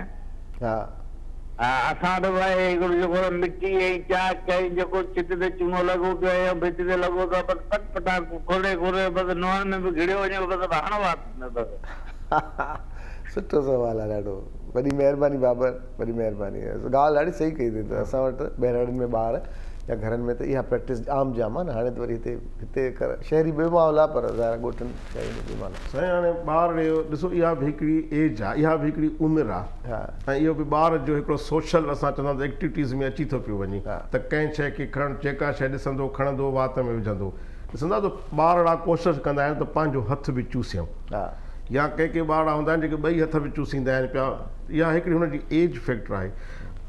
असां वटि भाई हिकिड़ो जेको मिटी ऐं चाक ऐं जेको चित ते चूनो लॻो पियो आहे, भित ते लॻो पियो आहे, बसि पट पटा खोले बसि नोहनि में बि घिड़ियो वञे, बसि हण वात में बसि। सुठो सवाल आहे ॾाढो। वॾी महिरबानी बाबर, वॾी महिरबानी। ॻाल्हि ॾाढी सही कई अथई। त असां वटि बहिराणियुनि में ॿार या घरनि में त इहा प्रैक्टिस आम जाम आहे न। हाणे त वरी हिते कर शहरी ॿियो माहौल आहे, पर ज़ाहिर ॻोठनि शहरी में ॿियो माहौल आहे। साईं हाणे ॿार ॾिसो, इहा बि हिकिड़ी एज आहे, इहा बि हिकिड़ी उमिरि आहे, ऐं इहो बि ॿार जो हिकिड़ो सोशल असां चवंदा एक्टिविटीज़ में अची थो पियो वञे त कंहिं शइ खे खणणु, जेका शइ ॾिसंदो खणंदो वात में विझंदो। ॾिसंदा त ॿार अहिड़ा कोशिशि कंदा आहिनि त पंहिंजो हथ बि चूसियूं, या के ॿार हूंदा आहिनि जेके ॿई हथ बि चूसींदा आहिनि पिया। इहा हिकिड़ी हुनजी एज फैक्टर आहे।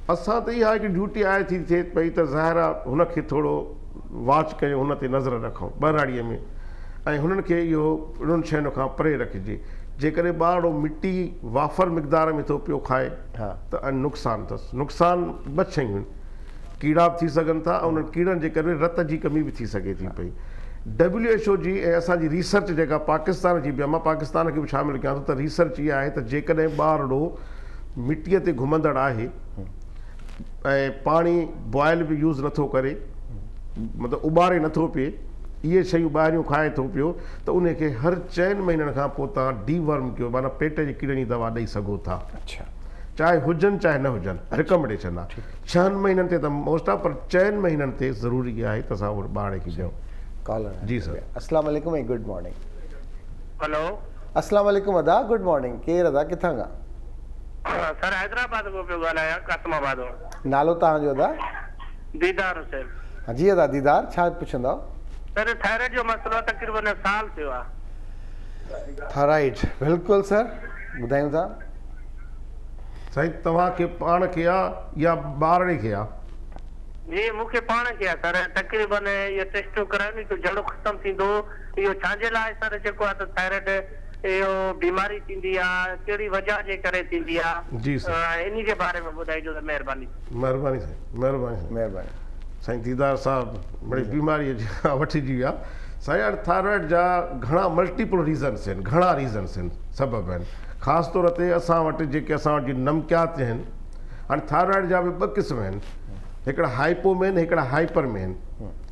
असां त इहा हिकिड़ी ड्यूटी आहे थी थिए पई त ज़ाहिर आहे हुनखे थोरो वॉच कयूं, हुन ते नज़र रखूं ॿराड़ीअ में, ऐं हुननि खे इहो उन्हनि शयुनि खां परे रखिजे। जेकॾहिं ॿारड़ो मिटी वाफर मिक़दार में थो पियो खाए त नुक़सानु अथसि। नुक़सान ॿ शयूं आहिनि, कीड़ा बि थी सघनि था, ऐं उन्हनि कीड़नि जे करे रत जी कमी बि थी सघे थी पई। WHO जी ऐं असांजी रिसर्च जेका पाकिस्तान जी बि आहे, मां पाकिस्तान खे बि शामिलु कयां थो, त रिसर्च इहा आहे त जेकॾहिं ॿारड़ो मिटीअ ते घुमंदड़ आहे ऐं पाणी बॉयल बि यूज़ नथो करे, मतिलबु उॿारे नथो पिए, इहे शयूं ॿाहिरियूं खाए थो पियो, त उनखे हर 4 महीननि खां पोइ तव्हां डीवर्म कयो, माना पेट जी कीड़नि जी दवा ॾेई सघो था। चाहे हुजनि चाहे न हुजनि, रिकमेंडेशन आहे। 6 महीननि ते त मोस्ट ऑफ, पर 4 महीननि ते ज़रूरी आहे त असां ॿार खे ॾियूं। कॉलर जी सर, अस्सलाम वालेकुम ऐं गुड मॉर्निंग। हेलो, अस्सलाम वालेकुम अदा, गुड मॉर्निंग। केरु अदा, किथां खां? सर हैदराबाद को पियो ॻाल्हायां, कासमाबाद। नालो तव्हांजो अदा? दीदार हुसैन। हाँ जी अदा, दीदार छा पुछंदा? सर थायराइड जो मसलो तकरीबन साल थियो आहे। थायराइड, बिल्कुलु सर, ॿुधायूं था। साईं तव्हांखे पाण खे आहे या ॿारड़े खे आहे? जी मूंखे पाण खे आहे सर, तकरीबन इहो टेस्टूं कराइणी त जड़ो ख़तम थींदो। इहो छाजे लाइ सर जेको आहे त थायराइड इहो बीमारी थींदी आहे, कहिड़ी वजह जे करे थींदी आहे? जी सर, इन जे बारे में ॿुधाइजो त महिरबानी। महिरबानी साईं, महिरबानी महिरबानी। साईं दीदार साहब बड़ी बीमारी वठिजी विया। साईं हाणे थायराइड जा घणा मल्टीपल रीज़न्स आहिनि, घणा रीज़न्स आहिनि, सबब आहिनि। ख़ासि तौर ते असां वटि जेके असां वटि नमकियात आहिनि, हाणे थायराइड जा बि 2 क़िस्म आहिनि, हिकिड़ा हाइपो में आहिनि, हिकिड़ा हाइपर में आहिनि।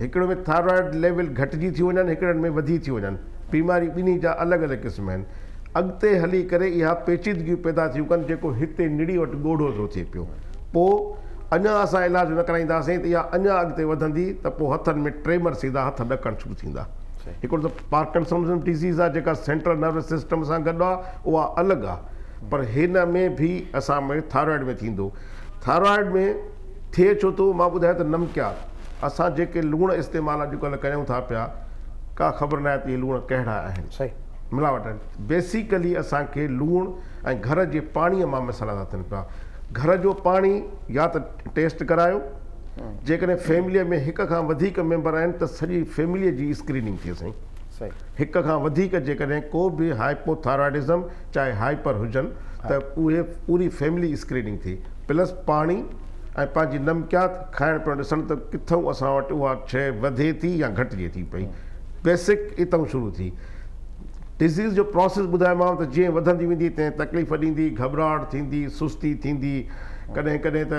हिकिड़े में थायराइड लेवल घटिजी थी वञनि, हिकिड़नि में वधी थी वञनि। बीमारी ॿिन्ही जा अलॻि अलॻि क़िस्म आहिनि। अॻिते हली करे इहा पेचीदगियूं पैदा थियूं कनि, जेको हिते निड़ी वटि ॻोढ़ो थो थिए पियो। पोइ अञा असां इलाजु न कराईंदासीं त इहा अञा अॻिते वधंदी, त पोइ हथनि में ट्रेमर्स ईंदा, हथ ॾकणु शुरू थींदा। हिकिड़ो त पार्किंसंस डिज़ीज़ आहे, जेका सेंट्रल नर्वस सिस्टम सां गॾु आहे, उहा अलॻि आहे। पर हिन में बि असां में थायराइड में थींदो। थायराइड में थिए छो थो, मां ॿुधायो त नमकियात, असां जेके लूण इस्तेमालु अॼुकल्ह कयूं था पिया, का ख़बर न आहे त इहे लूण कहिड़ा आहिनि। सही, मिलावट आहिनि। बेसिकली असांखे लूणु ऐं घर जे पाणीअ मां मसाला था थियनि पिया। घर जो पाणी या त टेस्ट करायो, जेकॾहिं फैमिलीअ में 1 खां वधीक मेंबर आहिनि त सॼी फैमिलीअ जी स्क्रीनिंग थिए। साईं सही, 1 खां वधीक जेकॾहिं को बि हाइपोथायराइडिज़म चाहे हाइपर हुजनि त उहे पूरी फैमिली स्क्रीनिंग थी, प्लस पाणी ऐं पंहिंजी नमकियात खाइण पीअण ॾिसण त किथां असां वटि उहा शइ वधे थी या घटिजे थी पई। बेसिक हितां शुरू थी। डिज़ीज़ जो प्रोसेस ॿुधायोमांव त जीअं वधंदी वेंदी तीअं तकलीफ़ ॾींदी, घबराहट थींदी, सुस्ती थींदी, कॾहिं कॾहिं त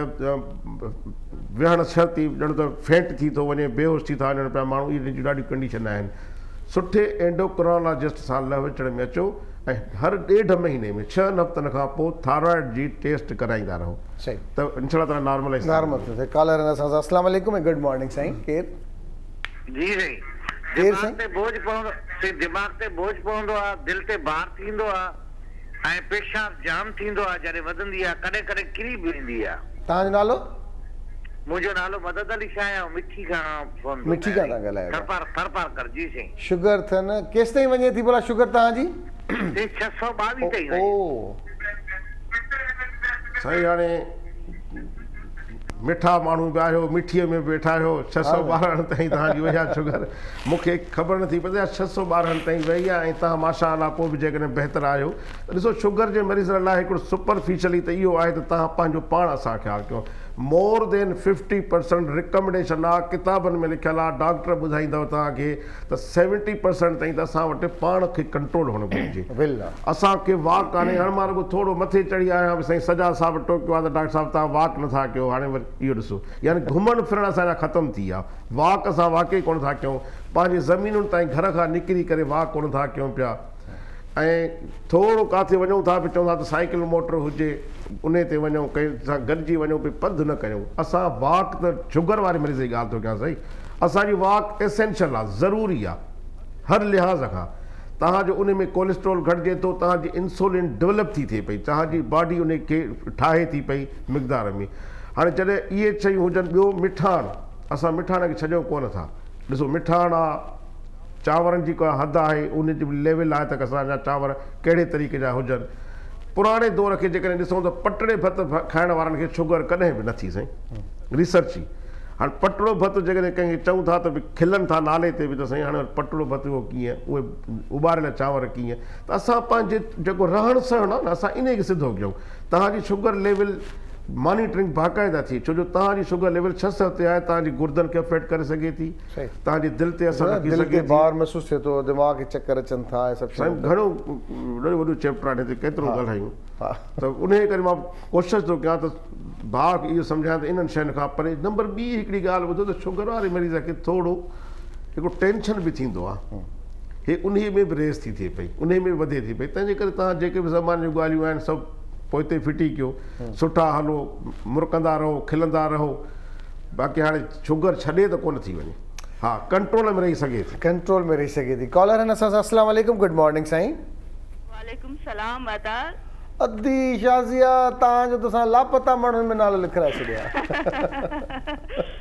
विहण छती, ॼण त फेंट थी थो वञे, बेहोश थी था वञनि पिया माण्हू। इहे ॾाढी कंडीशन आहिनि। सुठे एंडोक्रोनोलॉजिस्ट सां लहचड़ में अचो ऐं हर 1.5 महीने में 6 हफ़्तनि खां पोइ थायराइड जी टेस्ट कराईंदा रहो। सही, त इंशाअल्लाह ताला नॉर्मल नॉर्मल। कॉलर आहिनि असां सां। अस्सलाम वालेकुम ऐं गुड मॉर्निंग साईं। केरु? जी साईं, दिमाग ते बोझ पवंदो, दिमाग ते बोझ पवंदो आहे, दिलि ते भार थींदो आहे ऐं पेशाब जाम थींदो आहे जॾहिं वधंदी आहे, कॾहिं कॾहिं किरी बि वेंदी आहे। तव्हांजो नालो? मुंहिंजो नालो मदद अली शाह आहे, मिठी खां फोन मिठी खां था ॻाल्हायो? थरपार कर। जी साईं। शुगर अथनि, केसि ताईं वञे थी भला शुगर तव्हांजी? 622 ताईं। ओ साईं हाणे मिठा माण्हू बि आहियो, मिठीअ में बि वेठा आहियो, 612 ताईं तव्हांजी वई आहे शुगर। मूंखे ख़बर नथी पए 612 ताईं वई आहे ऐं तव्हां माशा अल्लाह पोइ बि जेकॾहिं बहितरु आहियो त ॾिसो, शुगर जे मरीज़ लाइ हिकिड़ो सुपरफिशियली त इहो आहे त तव्हां पंहिंजो पाण असां ख़्यालु कयो। मोर देन 50% रिकमेंडेशन आहे, किताबनि में लिखियलु आहे, डॉक्टर ॿुधाईंदव तव्हांखे त 70% ताईं त असां वटि पाण खे कंट्रोल हुअणु घुरिजे। असांखे वॉक हाणे मां रुॻो थोरो मथे चढ़ी आहियां, साईं सजा साहिबु टोकियो आहे त डॉक्टर साहिबु तव्हां वॉक नथा कयो। हाणे वरी इहो ॾिसो, यानी घुमणु फिरणु असांजा ख़तमु थी विया। वॉक असां वाक़ई कोन था कयूं, पंहिंजी ज़मीनुनि ताईं घर खां निकिरी करे वॉक कोन था कयूं पिया। ऐं थोरो किथे वञूं था बि चऊं था त साइकिल मोटर हुजे, उन ते वञूं, कंहिं सां गॾिजी वञूं, बि पंधु न कयूं। असां वॉक त शुगर वारे मरीज़ जी ॻाल्हि थो कयां साईं, असांजी वॉक एसेंशियल आहे, ज़रूरी आहे हर लिहाज़ खां। तव्हांजो उन में कोलेस्ट्रोल घटिजे थो, तव्हांजी इंसुलिन डेवलप थी थिए पई, तव्हांजी बॉडी उन खे ठाहे थी पई मिक़दार में। हाणे जॾहिं इहे शयूं हुजनि, ॿियो मिठाण, असां मिठाण खे छॾियूं कोन था। ॾिसो मिठाण आहे, चांवरनि जी का हद आहे, उन जी लेवल आहे त असांजा चांवर कहिड़े तरीक़े जा हुजनि। पुराणे दौर खे जेकॾहिं ॾिसूं त पटड़े भत खाइण वारनि खे शुगर कॾहिं बि न थी साईं, रिसर्च ई। हाणे पटड़ो भत जेकॾहिं कंहिंखे चऊं था त खिलनि था नाले ते बि त साईं हाणे पटड़ो भत उहो कीअं, उहे उॿारियल चांवर कीअं, त असां पंहिंजे जेको रहण सहण आहे न असां इन खे सिधो कयूं। तव्हांजी शुगर लेवल मॉनिटरिंग बाक़ाइदा थी, छो जो तव्हांजी शुगर लेवल 600 ते आहे, तव्हांजी गुर्दनि खे अफेक्ट करे सघे थी, तव्हांजी दिलि ते असर रखी सघे थी, ॿार महसूस थिए थो, दिमाग़ खे चकर अचनि था, साईं घणो ॾाढो वॾो चैप्टर आहे हिते केतिरो ॻाल्हायूं। त उन करे मां कोशिशि थो कयां त भाउ खे इहो सम्झायां त इन्हनि शयुनि खां परे। नंबर ॿी हिकिड़ी ॻाल्हि ॿुधो त शुगर वारे मरीज़ खे थोरो हिकिड़ो टेंशन बि थींदो आहे, हे उन में बि रेस थी थिए पई, उन में बि वधे थी पई, तंहिंजे करे तव्हां जेके बि ज़माने जूं ॻाल्हियूं आहिनि सभु पोइ फिटी कयो, सुठा हलो, मुरकंदा रहो, खिलंदा रहो, बाक़ी हाणे शुगर छॾे त कोन थी वञे, हा कंट्रोल में रही सघे थी, कंट्रोल में रही सघे थी। कॉलर आहिनि असां सां। अस्सलाम वालेकुम, गुड मॉर्निंग साईं। वालेकुम सलाम आदाब। अदी शाज़िया, तव्हांजो त असां लापता माण्हुनि में नालो लिखाए छॾिया।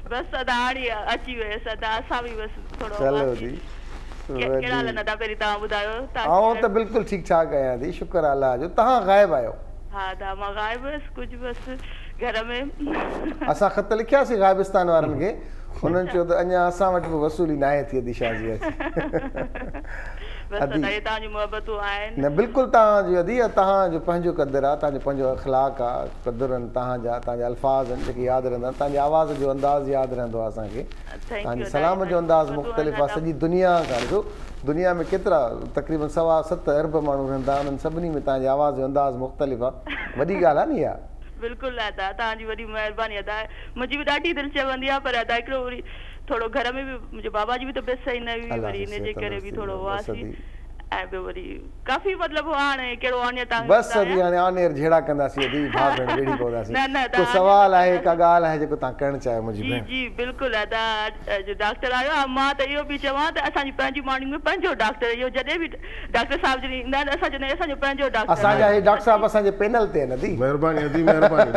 बस अदा हाणे अची वियसि, अदा असां बि बस थोरो चलो जी, कहिड़ा हाल अदा पहिरीं तव्हां ॿुधायो? आउं त बिल्कुलु ठीकु ठाक आहियां दी, शुक्र अल्लाह जो। तव्हां गाइब आहियो? हा दा मां गाइब हुयसि कुझु बसि घर में। असां ख़त लिखियासीं गाइबिस्तान वारनि खे, हुननि चयो त अञा असां वटि बि वसूली न आहे थी अदी शाज़िया जी। न बिल्कुलु तव्हांजी अदी, तव्हांजो पंहिंजो क़दुरु आहे, तव्हांजो पंहिंजो अख़लाक आहे, क़दुरु आहिनि तव्हांजा, तव्हांजा अल्फाज़ आहिनि जेके यादि रहंदा, तव्हांजी आवाज़ जो अंदाज़ यादि रहंदो आहे असांखे, तव्हांजे सलाम जो अंदाज़ मुख़्तलिफ़ आहे। सॼी दुनिया खां ॾिसो, दुनिया में केतिरा तक़रीबन 7.25 अरब माण्हू रहंदा, उन्हनि सभिनी में तव्हांजी आवाज़ जो अंदाज़ मुख़्तलिफ़ आहे, वॾी ॻाल्हि आहे न इहा। बिल्कुलु अदा, तव्हांजी वॾी महिरबानी अदा, मुंहिंजी बि ॾाढी दिलि चवंदी आहे, पर अदा हिकिड़ो वरी थोरो घर में बि मुंहिंजे बाबा जी बि तबियत सही न हुई, वरी इनजे करे बि थोरो हुआसीं, ऐं ॿियो वरी काफ़ी मतिलबु हाणे कहिड़ो हाणे तव्हां बसि अदी हाणे ऑन-एयर झेड़ा कंदासीं अदी, भाउ भेण वेड़ी पवंदासीं। को सवाल आहे, का ॻाल्हि आहे जेको तव्हां करणु चाहियो मुंहिंजी भेण? जी बिल्कुलु अदा, डॉक्टर आयो आहे, मां त इहो बि चवां त असांजी पंहिंजी मॉर्निंग में पंहिंजो डॉक्टर, इहो जॾहिं बि डॉक्टर साहिब जॾहिं ईंदा आहिनि असां चवंदा आहियूं असांजो पंहिंजो डॉक्टर। असांजा हे डॉक्टर साहिब असांजे पैनल ते आहिनि अदी, महिरबानी अदी, महिरबानी।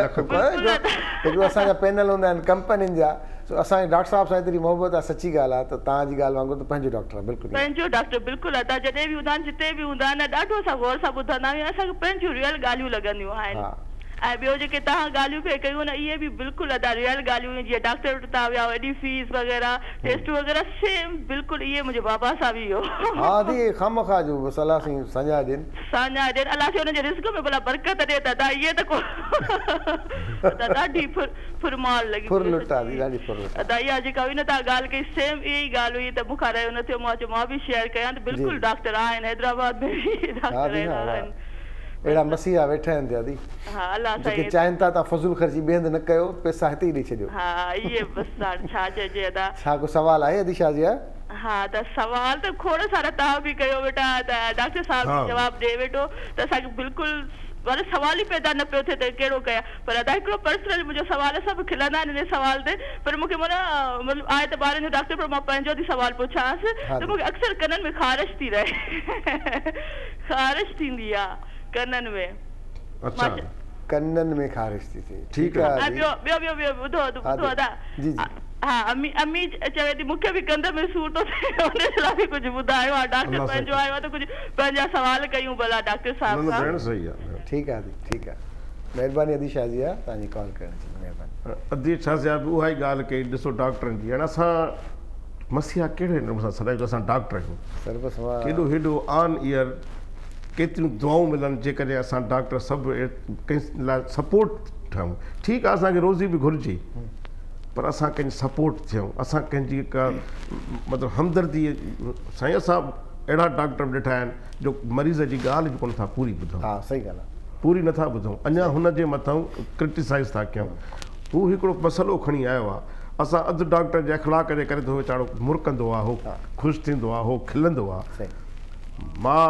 हिकिड़ो असांजा पैनल हूंदा आहिनि कंपनियुनि जा, असांजे डॉक्टर साहिब सां एतिरी मोहबत आहे, सची ॻाल्हि आहे, त तव्हांजी ॻाल्हि वांगुरु त पंहिंजो डॉक्टर आहे, बिल्कुलु पंहिंजो डॉक्टर, बिल्कुलु अदा, जॾहिं बि हूंदा आहिनि जिते बि हूंदा आहिनि ॾाढो असां गौर सां ॿुधंदा आहियूं, असांखे पंहिंजियूं रियल ॻाल्हियूं लॻंदियूं आहिनि। ऐं ॿियो जेके तव्हां ॻाल्हियूं पिया कयूं न, इहे बि बिल्कुलु अदा रियल ॻाल्हियूं, जीअं डॉक्टर वटि तव्हां विया एॾी फीस वग़ैरह, टेस्ट वग़ैरह, सेम बिल्कुलु इहे मुंहिंजे बाबा सां बि इहो। हा दी, खामखा जो सलाह साईं संजा ॾियनि, संजा ॾियनि, अलाह खे हुनजे रिस्क में भला बरकत ॾिए, त इहे त को ॾाढी फुरमाल लॻी, फुरलुट आहे ॾाढी फुरलुट। अदा इहा जेका हुई न तव्हां ॻाल्हि कई, सेम इहा ई ॻाल्हि हुई, त मूंखां रहियो न थियो, मां चयो मां बि शेयर कयां, त बिल्कुलु डॉक्टर आहिनि हैदराबाद में बि डॉक्टर आहिनि, अहिड़ा मसीहा वेठा आहिनि दादी, जेके चाहिनि था तव्हां फज़ूल ख़र्ची ॿियंदि न कयो, पैसा हिते ई ॾेई छॾियो। हा इहे बसि हाणे छा चइजे अदा। छा को सवाल आहे अदी शाज़िया? हा त सवाल त खोड़ सारा तव्हां बि कयो वेठा, त डॉक्टर साहिब बि जवाबु ॾिए वेठो, त असांखे बिल्कुलु वरी सवाल ई पैदा न पियो थिए त कहिड़ो कयां, पर अदा हिकिड़ो पर्सनल मुंहिंजो सवाल, सभु खिलंदा आहिनि हिन सवाल ते, पर मूंखे मतिलबु आहे त ॿारनि जो डॉक्टर, पर मां पंहिंजो थी सवाल पुछांसि, त मूंखे अक्सर कननि में ख़ारिश थी रहे, ख़ारिश थींदी आहे कननि में। अच्छा, कननि में ख़ारिश थी थिए, ठीकु आहे। ॿियो ॿुधो अदा, हा अम्मी चवे थी मूंखे बि कंध में सूर थो थिए, हुन लाइ बि कुझु ॿुधायो आहे, डॉक्टर पंहिंजो आयो आहे त कुझु पंहिंजा सवाल कयूं भला डॉक्टर साहिब सां। सही आहे, ठीकु आहे ठीकु आहे, महिरबानी अदी शाज़िया तव्हांजी कॉल करण जी, महिरबानी। अदी शाज़िया बि उहा ई ॻाल्हि कई, ॾिसो डॉक्टरनि जी, हाणे असां मसीहा कहिड़े नमूने सां सदाईं असां डॉक्टर आहियूं, केॾो हेॾो ऑन ईयर केतिरियूं दुआऊं मिलनि, जेकॾहिं असां डॉक्टर सभु कंहिं लाइ सपोर्ट ठहूं, ठीकु आहे असांखे रोज़ी बि घुरिजे, पर असां कंहिंजी सपोर्ट थियूं, असां कंहिंजी का मतिलबु हमदर्दी साईं, असां अहिड़ा डॉक्टर ॾिठा आहिनि जो मरीज़ जी ॻाल्हि बि कोन था पूरी ॿुधूं, हा सही ॻाल्हि आहे, पूरी नथा ॿुधूं, अञा हुनजे मथां क्रिटिसाइज़ था कयूं। हू हिकिड़ो मसइलो खणी आयो आहे, असां अधु डॉक्टर जे अख़लाक जे करे त वीचारो मुरकंदो आहे, हो ख़ुशि थींदो आहे, हो खिलंदो आहे। मां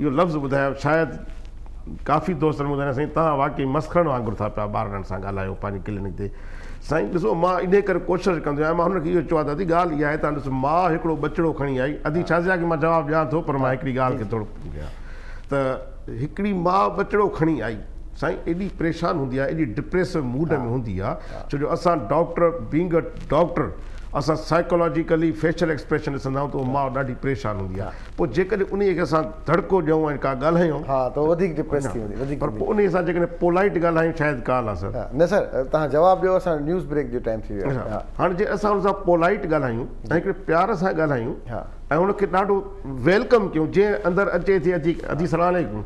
इहो लफ़्ज़ ॿुधायो, शायदि काफ़ी दोस्तनि ॿुधाया साईं तव्हां वाक़ई मस्खण वांगुरु था पिया ॿारनि सां ॻाल्हायो पंहिंजी क्लिनिक ते, साईं ॾिसो मां इन करे कोशिशि कंदो आहियां, मां हुनखे इहो चवां दादी ॻाल्हि इहा आहे, तव्हां ॾिसो मां हिकिड़ो बचिड़ो खणी आई, अदी शाज़िया खे मां जवाबु ॾियां थो, पर मां हिकिड़ी ॻाल्हि खे थोरो ॾियां त हिकिड़ी माउ बचिड़ो खणी आई, साईं एॾी परेशान हूंदी आहे, एॾी डिप्रेसिव मूड में हूंदी आहे, छो जो असां डॉक्टर बीइंग अ डॉक्टर असां साइकोलॉजिकली फेशियल एक्सप्रेशन ॾिसंदा आहियूं त उहा माउ ॾाढी परेशान हूंदी आहे पोइ जेकॾहिं उन खे असां धड़को ॾियूं ऐं का ॻाल्हायूं हा त वधीक डिप्रेस थी वेंदी वधीक पर पोइ उन सां जेकॾहिं पोलाइट ॻाल्हायूं शायदि ॻाल्हि आहे सर न सर तव्हां जवाबु ॾियो असां न्यूज़ ब्रेक जो टाइम थी वियो आहे हाणे जे असां हुन सां पोलाइट ॻाल्हायूं ऐं हिकिड़े प्यार सां ॻाल्हायूं ऐं हुनखे ॾाढो वेलकम कयूं जीअं अंदरि अचे थी अजी सलाम अलैकुम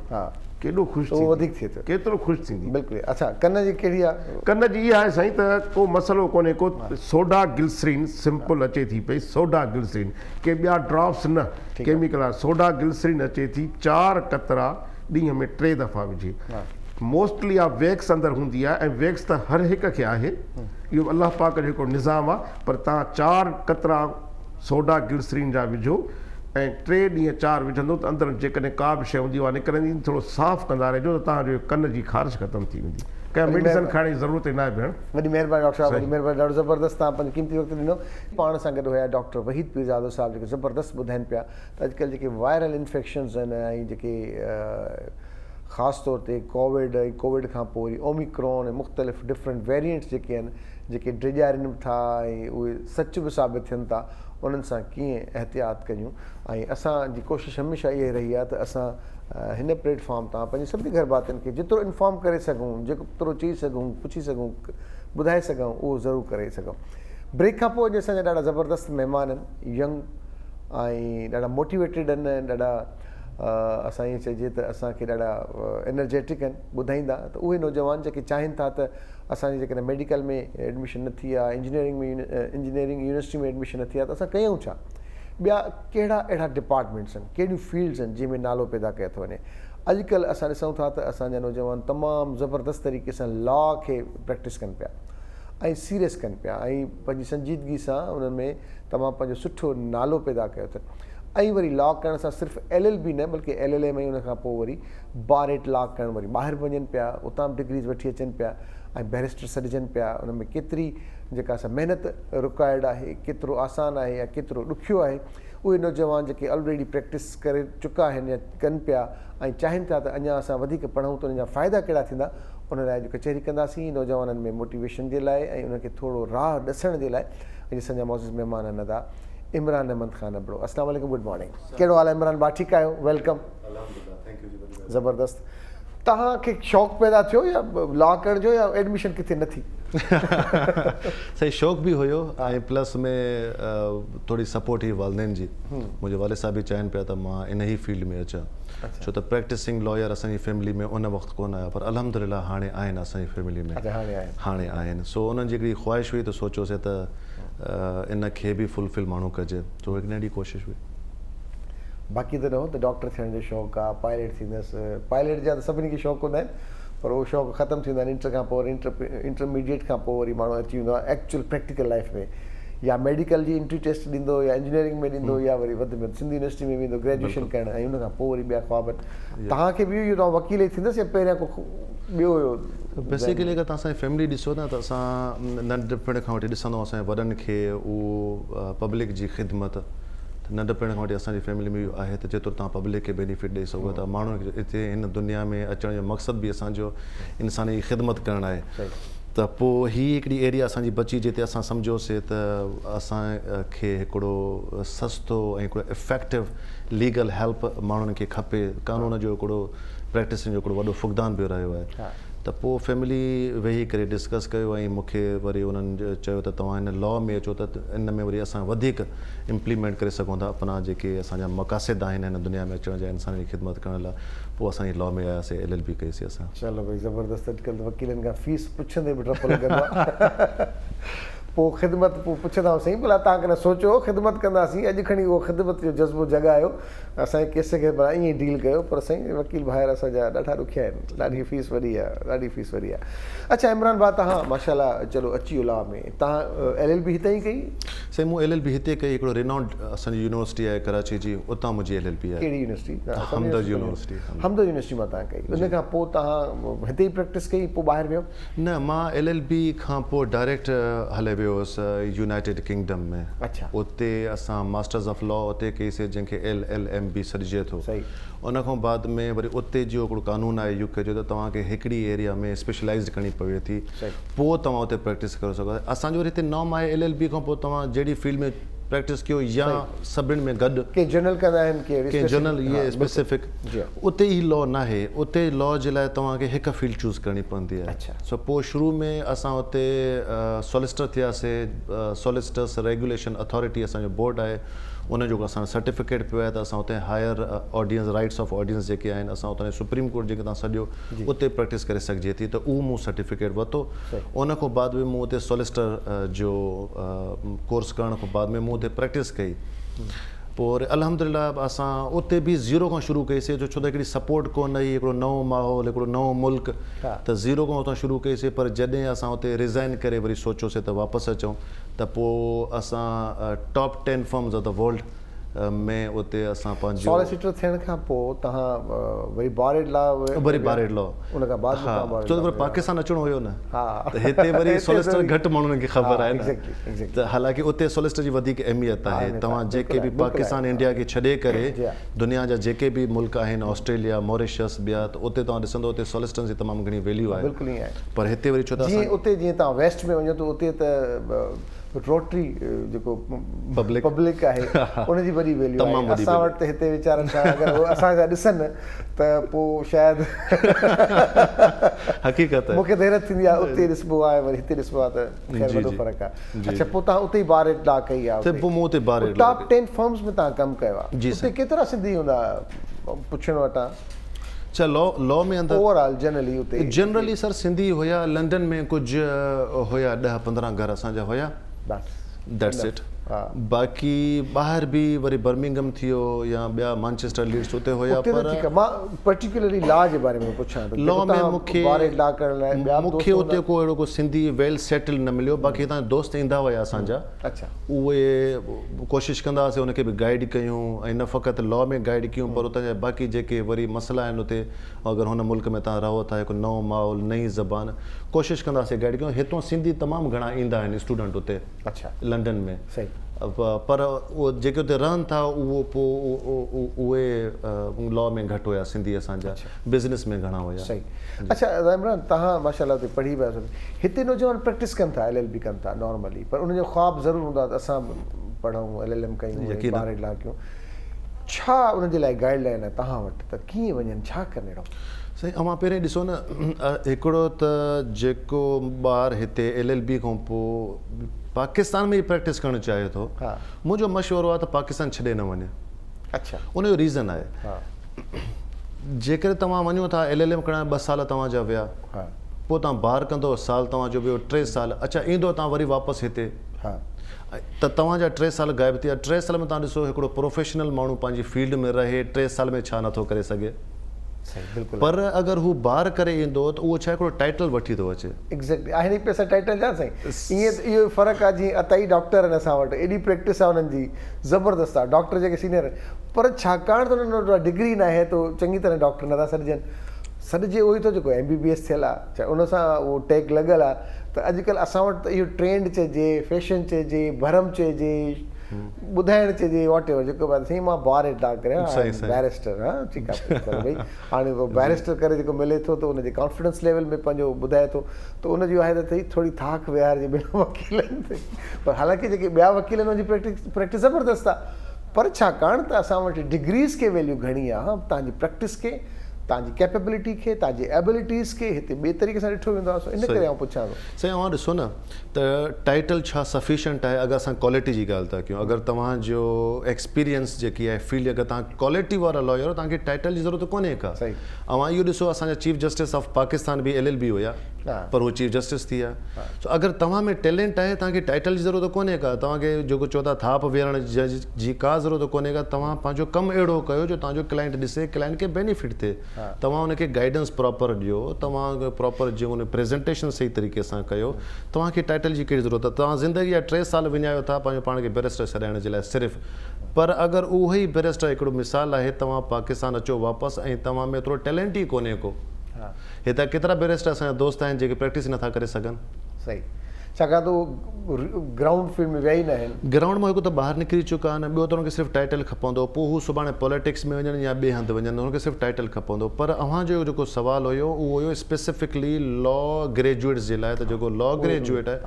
केॾो ख़ुशि उहो वधीक थिए थो केतिरो ख़ुशि थींदी बिल्कुलु अच्छा कन जी कहिड़ी आहे कन जी इहा आहे साईं त को मसइलो कोन्हे को सोडा ग्लिसरीन सिंपल अचे थी पई सोडा ग्लिसरीन के ॿिया ड्रॉप्स न केमिकल आहे सोडा ग्लिसरीन अचे थी 4 कतरा ॾींहं में 3 दफ़ा विझी मोस्टली आहे वैक्स अंदरि हूंदी आहे ऐं वैक्स त हर हिक खे आहे इहो अलाह पाक जो हिकिड़ो निज़ाम आहे पर तव्हां 4 कतरा सोडा ग्लिसरीन जा विझो ऐं 3 ॾींहं 4 विझंदो त अंदरि जेकॾहिं का बि शइ हूंदी उहा निकिरंदी थोरो साफ़ु कंदा रहिजो त तव्हांजो कन जी ख़ारिश ख़तमु थी वेंदी कंहिं मेडिसिन खाइण जी ज़रूरत ई न आहे भेण वॾी महिरबानी डॉक्टर साहिबु वॾी महिरबानी ॾाढो ज़बरदस्तु तव्हां पंहिंजो क़ीमती वक़्तु ॾिनो पाण सां गॾु हुया डॉक्टर वहीद पीरज़ादो साहिबु जेके ज़बरदस्तु ॿुधाइनि पिया त अॼुकल्ह जेके वायरल इंफेक्शन्स आहिनि ऐं जेके ख़ासि तौर ते कोविड खां पोइ वरी ओमिक्रॉन ऐं मुख़्तलिफ़ डिफरेंट वेरिएंट्स जेके आहिनि जेके डिॼारनि था ऐं उहे सच बि साबित थियनि था उन्हनि सां कीअं एहतियात कयूं ऐं असांजी कोशिशि हमेशह इहा रही आहे त असां हिन प्लेटफॉर्म तां पंहिंजे सभिनी घर भातियुनि खे जेतिरो इंफॉर्म करे सघूं जेतिरो चई सघूं पुछी सघूं ॿुधाए सघूं उहो ज़रूरु करे सघूं ब्रेक खां पोइ अॼु असांजा ॾाढा ज़बरदस्त महिमान आहिनि यंग ऐं ॾाढा मोटिवेटेड आहिनि ॾाढा असां ईअं चइजे त असांखे ॾाढा एनर्जेटिक आहिनि ॿुधाईंदा त उहे नौजवान जेके चाहिनि था त असांजी जेकॾहिं मेडिकल में एडमिशन न थी आहे इंजीनियरिंग यूनिवर्सिटी में एडमिशन न थी आहे त असां कयूं छा ॿिया कहिड़ा अहिड़ा डिपार्टमेंट्स आहिनि कहिड़ियूं फील्ड्स आहिनि जंहिंमें नालो पैदा कयो थो वञे अॼुकल्ह असां ॾिसूं था त असांजा नौजवान तमामु ज़बरदस्त तरीक़े सां लॉ खे प्रैक्टिस कनि पिया ऐं सीरियस कनि पिया ऐं पंहिंजी संजीदगी सां उन्हनि में तमामु पंहिंजो सुठो नालो पैदा कयो अथनि ऐं वरी लॉ करण सां सिर्फ़ु LLB न बल्कि LLM ऐं उनखां पोइ वरी बार एट लॉ करणु वरी ॿाहिरि वञनि पिया उतां बि डिग्रीज़ वठी अचनि पिया ऐं बैरिस्टर सॾिजनि पिया उन में केतिरी जेका असां महिनत रिक्वायर्ड आहे केतिरो आसानु आहे या केतिरो ॾुखियो आहे उहे नौजवान जेके ऑलरेडी प्रैक्टिस करे चुका आहिनि या कनि पिया ऐं चाहिनि था त अञा असां वधीक पढ़ूं त उनजा फ़ाइदा कहिड़ा थींदा उन लाइ अॼु कचहरी कंदासीं नौजवाननि में मोटिवेशन जे लाइ ऐं उनखे थोरो राह ॾसण जे लाइ अॼु असांजा मौजूद महिमान आहिनि अदा इमरान अहमद ख़ान अबड़ो अस्सलाम वालेकुम गुड मॉर्निंग कहिड़ो हाल आहे इमरान भाउ ठीकु आहियो वेलकम ज़बरदस्त तव्हांखे शौक़ु पैदा थियो या लॉ करण जो या एडमिशन किथे न थी सही शौक़ु बि हुयो ऐं प्लस में थोरी सपोर्ट हुई वालदेन जी मुंहिंजे वालिद साहिब बि चाहिनि पिया त मां इन ई फील्ड में अचां छो त प्रैक्टिसिंग लॉयर असांजी फैमिली में उन वक़्तु कोन आया पर अल्हम्दुलिल्लाह हाणे आहिनि असांजी फैमिली में हाणे आहिनि सो उन्हनि जी हिकिड़ी ख़्वाहिश हुई त सोचियोसीं त इन खे बि फुलफिल माण्हू कजे तो हिकु नंढी कोशिशि हुई बाक़ी त न हो त डॉक्टर थियण जो शौक़ु आहे पायलट थींदसि पायलट जा त सभिनी खे शौक़ु हूंदा आहिनि पर उहो शौक़ु ख़तमु थींदा आहिनि इंटर खां पोइ इंटरमीडिएट खां पोइ वरी माण्हू अची वेंदो आहे एक्चुअल प्रैक्टिकल लाइफ में या मेडिकल जी एंट्री टेस्ट ॾींदो या इंजीनियरिंग में ॾींदो या वरी वधि में सिंधी यूनिवर्सिटी में वेंदो ग्रेजुएशन करणु ऐं उनखां पोइ वरी ॿिया ख्वाब तव्हांखे बि इहो तव्हां वकील ई थींदसि या पहिरियां को ॿियो हुयो बेसिकली अगरि तव्हां असांजी फैमिली ॾिसो न त असां नंढपण खां वठी ॾिसंदो असांजे वॾनि खे उहो पब्लिक जी ख़िदमत नंढपण खां वठी असांजी फैमिली में इहो आहे त जेतिरो तव्हां पब्लिक खे बेनिफिट ॾेई सघो था माण्हुनि खे हिते हिन दुनिया में अचण जो मक़सदु बि असांजो इंसान जी ख़िदमत करणु आहे त पोइ हीअ हिकिड़ी एरिया असांजी बची जिते असां सम्झोसीं त असांखे हिकिड़ो सस्तो ऐं हिकिड़ो इफेक्टिव लीगल हेल्प माण्हुनि खे खपे कानून जो हिकिड़ो प्रैक्टिसिंग जो हिकिड़ो वॾो फुक़दान बि रहियो आहे त पोइ फैमिली वेही करे डिस्कस कयो ऐं मूंखे वरी उन्हनि चयो त तव्हां हिन लॉ में अचो त इन में वरी असां वधीक इम्प्लीमेंट करे सघूं था अपना जेके असांजा मक़ासिद आहिनि हिन दुनिया में अचण जा इंसान जी ख़िदमत करण लाइ पोइ असांजी लॉ में आयासीं LLB कईसीं असां चलो भई ज़बरदस्त अॼुकल्ह वकीलनि खां फीस पुछंदे बि डपु लॻंदो आहे पोइ ख़िदमत पोइ पुछंदा हुआ साईं भला तव्हां कॾहिं सोचियो ख़िदमत कंदासीं अॼु खणी उहो ख़िदमत जो जज़्बो जॻायो असांजे केस खे भला ईअं ई डील कयो पर साईं वकील भाइर असांजा ॾाढा ॾुखिया आहिनि ॾाढी फीस वॾी आहे ॾाढी फीस वॾी आहे अच्छा इमरान भाउ तव्हां माशाल्लाह चलो अची वियो लॉ में तव्हां LLB हिते ई कई साईं मूं LLB हिते कई हिकिड़ो रिनाउंड असांजी यूनिवर्सिटी आहे कराची जी उतां मुंहिंजी LLB आहे कहिड़ी यूनिवर्सिटी हमदर्द यूनिवर्सिटी हमदर्द यूनिवर्सिटी मां तव्हां कई उन खां पोइ तव्हां हिते ई प्रैक्टिस कई पोइ ॿाहिरि वियो न मां LLB खां पोइ डायरेक्ट हले वियो हुयुसि यूनाइटेड किंगडम में। अच्छा। उते असां मास्टर्स ऑफ लॉ उते कईसीं जंहिंखे LLM सॾिजे थो। सही। उन खां बाद में वरी उते जो हिकिड़ो कानून आहे UK जो, त तव्हांखे हिकिड़ी एरिया में स्पेशलाइज़ करणी पवे थी, पोइ तव्हां उते प्रैक्टिस करे सघो। असांजो वरी हिते नॉर्म आहे LLB खां पोइ तव्हां जहिड़ी फील्ड में प्रैक्टिस कयो या सभिनी में गॾु के जनरल कंदा आहिनि के जनरल ये स्पेसिफिक, उते ई लॉ न आहे। उते लॉ जे लाइ तव्हांखे हिकु फील्ड चूज़ करणी पवंदी आहे। अच्छा। सो पोइ शुरू में असां उते सॉलिसिटर थियासीं। सॉलिसिटर्स रेगुलेशन अथॉरिटी असांजो बोर्ड आहे, उनजो असां सर्टिफिकेट पियो आहे, त असां उते higher audience rights of audience जेके आहिनि असां उते सुप्रीम कोर्ट जेके तव्हां सॼो उते प्रैक्टिस करे सघिजे थी, त उहो मूं सर्टिफिकेट वरितो। उन खां बाद में मूं उते सॉलिसिटर जो कोर्स करण खां बाद में मूं उते प्रैक्टिस कई। पोइ वरी अल्हम्दुलिल्लाह असां उते बि ज़ीरो खां शुरू कईसीं, छो त हिकिड़ी सपोर्ट कोन हुई, हिकिड़ो नओं माहौल, हिकिड़ो नओं मुल्क, त ज़ीरो खां उतां शुरू कईसीं। पर जॾहिं असां उते रिज़ाइन करे वरी सोचियोसीं त वापसि अचूं, त पोइ असां top 10 firms of the world में उते असां पंहिंजो सॉलिसिटर थियण खां पोइ तव्हां वरी बारेड लॉ वरी बारेड लॉ उन खां बाद हा, छो त वरी पाकिस्तान अचिणो हुयो न, त हिते वरी सॉलिसिटर घटि माण्हुनि खे ख़बर आहे न। त हालांकि उते सॉलिसिटर जी वधीक अहमियत आहे। तव्हां जेके बि पाकिस्तान इंडिया खे छॾे करे दुनिया जा जेके बि मुल्क आहिनि, ऑस्ट्रेलिया, मॉरिशस, ॿिया, त उते तव्हां ॾिसंदो उते सॉलिसिटर्स जी तमामु घणी वैल्यू आहे। बिल्कुलु ईअं आहे। पर हिते वरी छो त जीअं उते जीअं तव्हां वेस्ट में वञो त उते त रोटरी जेको पब्लिक आहे उनजी वॾी वैल्यू आहे। असां वटि त हिते वीचारनि सां अगरि असां था ॾिसनि त पोइ शायदि हक़ीक़त मूंखे त हैरत थींदी आहे, उते ॾिसबो आहे वरी हिते ॾिसबो आहे, त ख़ैर वॾो फ़र्क़ु आहे। अच्छा, पोइ तव्हां उते ई बारेड लॉ कई आहे? पोइ मूं उते बारेड टॉप 10 फर्म्स में तव्हां कमु कयो आहे। उते केतिरा सिंधी हूंदा पुछणु वटां? अच्छा, लॉ में अंदरि ओवरऑल जनरली उते जनरली सर सिंधी हुया। लंडन में कुझु हुया 10-15 घर असांजा हुया, दैट्स इट। बाक़ी ॿाहिरि बि वरी बर्मिंगम थियो या ॿिया मैनचेस्टर, लीड्स उते हुया। पर मां पर्टिकुलरली लॉ जे बारे में पुछां थो। लॉ में मूंखे उते को अहिड़ो को सिंधी वेल सेटल न मिलियो। बाक़ी हितां दोस्त ईंदा हुया असांजा। अच्छा। उहे कोशिशि कंदा हुआसीं उनखे बि गाइड कयूं, ऐं न फ़क़ति लॉ में गाइड कयूं, पर उतां जा बाक़ी जेके वरी मसइला आहिनि उते, अगरि हुन मुल्क में तव्हां रहो था, हिकु नओं माहौल, नई ज़बान, कोशिशि कंदासीं गाइड कयूं। हितां सिंधी तमामु घणा ईंदा आहिनि स्टूडेंट उते। अच्छा। लंडन में। सही। पर उहो जेके उते रहनि था उहो पोइ उहे लॉ में घटि हुया सिंधी असांजा। बिज़नेस में घणा हुया। सही। अच्छा इमरान, तव्हां माशाल्लाह उते पढ़ी विया आहियो। हिते नौजवान प्रैक्टिस कनि था, LLB कनि था नॉर्मली, पर उनजो ख़्वाबु ज़रूरु हूंदो आहे त असां पढ़ूं, LLM कयूं, बारेड लॉ कयूं। छा उनजे लाइ गाइडलाइन आहे तव्हां वटि, त कीअं वञनि, छा कनि अहिड़ो? साईं, अवां पहिरें ॾिसो न, हिकिड़ो त जेको ॿारु हिते LLB खां पोइ पाकिस्तान में ई प्रैक्टिस करणु चाहे थो, मुंहिंजो मशवरो आहे त पाकिस्तान छॾे न वञे। अच्छा। उनजो रीज़न आहे, जेकर तव्हां वञो था LLM करणु 2 साल तव्हांजा विया, पोइ तव्हां ॿाहिरि कंदो, साल तव्हांजो वियो, 3 साल, अच्छा ईंदो तव्हां वरी वापसि हिते, त तव्हांजा 3 साल गाइब थी विया। 3 साल में तव्हां ॾिसो हिकिड़ो प्रोफेशनल माण्हू पंहिंजी फील्ड में रहे, 3 साल में छा नथो करे सघे। पर अगरि हू ॿाहिरि करे ईंदो त उहो छा हिकिड़ो टाइटल वठी थो अचे। एग्ज़ैक्टली, आहे नी पैसा टाइटल जा साईं। ईअं इहो फ़र्क़ु आहे, जीअं अतई डॉक्टर आहिनि असां वटि, एॾी प्रैक्टिस आहे उन्हनि जी ज़बरदस्त आहे, डॉक्टर जेके सीनियर आहिनि, पर छाकाणि त उन्हनि वटि डिग्री न आहे त चङी तरह डॉक्टर नथा सॾिजनि। सॾिजे उहो ई थो जेको MBBS थियल आहे, चाहे उन सां उहो टैग लॻियल आहे। त अॼुकल्ह असां वटि त इहो ट्रेंड चइजे, फैशन चइजे, भरम चइजे, ॿुधाइणु चइजे, वॉट एवर जेको बि साईं मां बारेड लॉ करियां, बैरिस्टर। हा, ठीकु आहे भई। हाणे उहो बैरिस्टर करे जेको मिले थो त उनजे कॉन्फिडेंस लेवल में पंहिंजो ॿुधाए थो, त उनजी आहे त थोरी थाक विहार जे ॿिनि वकीलनि ते। पर हालांकि जेके ॿिया वकील आहिनि उनजी प्रैक्टिस ज़बरदस्त आहे, पर छाकाणि त असां वटि डिग्रीज़ खे वैल्यू घणी आहे, तव्हांजी प्रैक्टिस खे, तव्हांजी कैपेबिलिटी खे, तव्हांजी एबिलिटीज़ खे हिते ॿिए तरीक़े सां ॾिठो वेंदो आहे। इन करे आउं पुछां थो साईं, अवां ॾिसो न त टाइटल छा सफिशिएंट आहे। अगरि असां क्वालिटी जी ॻाल्हि था कयूं, अगरि तव्हांजो एक्सपीरियंस जेकी आहे फील्ड, अगरि तव्हां क्वालिटी वारा लॉयर, तव्हांखे टाइटल जी ज़रूरत कोन्हे का। अवां इहो ॾिसो, असांजा चीफ जस्टिस ऑफ पाकिस्तान बि LLB हुया, पर उहो चीफ जस्टिस थी विया। सो अगरि तव्हां में टैलेंट आहे, तव्हांखे टाइटल जी ज़रूरत कोन्हे का, तव्हांखे जेको चओ था थाप वेहण जी का ज़रूरत कोन्हे का। तव्हां पंहिंजो कमु अहिड़ो कयो जो तव्हांजो क्लाइंट ॾिसे, क्लाइंट खे बेनिफिट थिए। तव्हां हुनखे गाइडेंस प्रॉपर ॾियो, तव्हां प्रॉपर जीअं उन प्रेज़ेंटेशन सही तरीक़े सां कयो, तव्हांखे टाइटल जी कहिड़ी ज़रूरत आहे। तव्हां ज़िंदगी जा 3 साल विञायो था पंहिंजो पाण खे बैरिस्टर छॾाइण जे लाइ सिर्फ़ु, पर अगरि उहो ई बैरिस्टर, हिकिड़ो मिसाल आहे, तव्हां पाकिस्तान अचो वापसि ऐं तव्हां में एतिरो टैलेंट ई कोन्हे को। हितां केतिरा बैरिस्टर असांजा दोस्त आहिनि जेके प्रैक्टिस नथा करे सघनि। सही। छाकाणि त उहो ग्राउंड फील्ड में विया ई न आहिनि। ग्राउंड मां हिकु त ॿाहिरि निकिरी चुका आहिनि, ॿियो त हुनखे सिर्फ़ु टाइटल खपंदो, पोइ हू सुभाणे पॉलिटिक्स में वञनि या ॿिए हंधि वञनि, हुनखे सिर्फ़ु टाइटल खपंदो। पर अव्हांजो जेको सुवालु हुयो उहो हुयो स्पेसिफिकली लॉ ग्रेजुएट्स जे लाइ, त जेको लॉ ग्रेजुएट आहे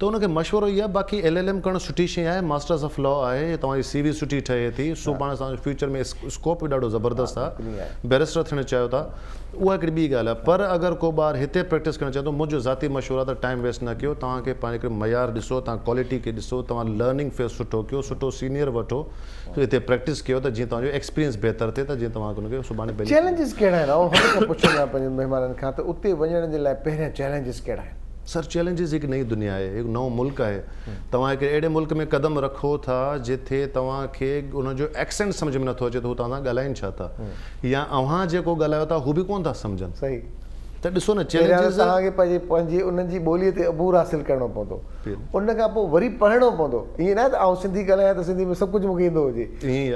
त हुनखे मशवरो इहा आहे। बाक़ी LLM करणु सुठी शइ आहे, मास्टर्स ऑफ लॉ आहे, तव्हांजी CV सुठी ठहे थी, सुभाणे असांजो फ्यूचर में स्कोप बि ॾाढो ज़बरदस्तु आहे, बैरिस्टर थियणु चाहियो था, उहा हिकिड़ी ॿी ॻाल्हि आहे। पर अगरि को ॿारु हिते प्रैक्टिस करणु चाहे थो, मुंहिंजो ज़ाती मशवरो आहे त टाइम वेस्ट न कयो, तव्हांखे पंहिंजे मयार ॾिसो, तव्हां क्वालिटी खे ॾिसो, तव्हां लर्निंग फेस सुठो कयो, सुठो सीनियर वठो, हिते प्रैक्टिस कयो त जीअं तव्हांजो एक्सपीरियंस बहितर थिए, त जीअं तव्हांखे हुनखे सुभाणे चैलेंजिस कहिड़ा आहिनि? ऐं हुन खां पुछंदो आहियां पंहिंजे महिमाननि खां त उते वञण जे लाइ पहिरियां चैलेंजिस कहिड़ा आहिनि? सर चैलेंजिस हिकु नई दुनिया आहे, हिकु नओं मुल्क आहे, तव्हां हिकु अहिड़े मुल्क में क़दम रखो था जिथे तव्हांखे उनजो एक्सेंट सम्झ में नथो अचे त हू तव्हां सां ॻाल्हाइनि छा था, या अव्हां जेको ॻाल्हायो था हू बि कोन था सम्झनि। सही। त ॾिसो न चैलेंजिस तव्हांखे पंहिंजी उन्हनि जी ॿोलीअ ते अबूर हासिलु करिणो पवंदो, उन खां पोइ वरी पढ़णो पवंदो। ईअं न त आउं सिंधी ॻाल्हायां त सिंधी में सभु कुझु मूंखे ईंदो हुजे,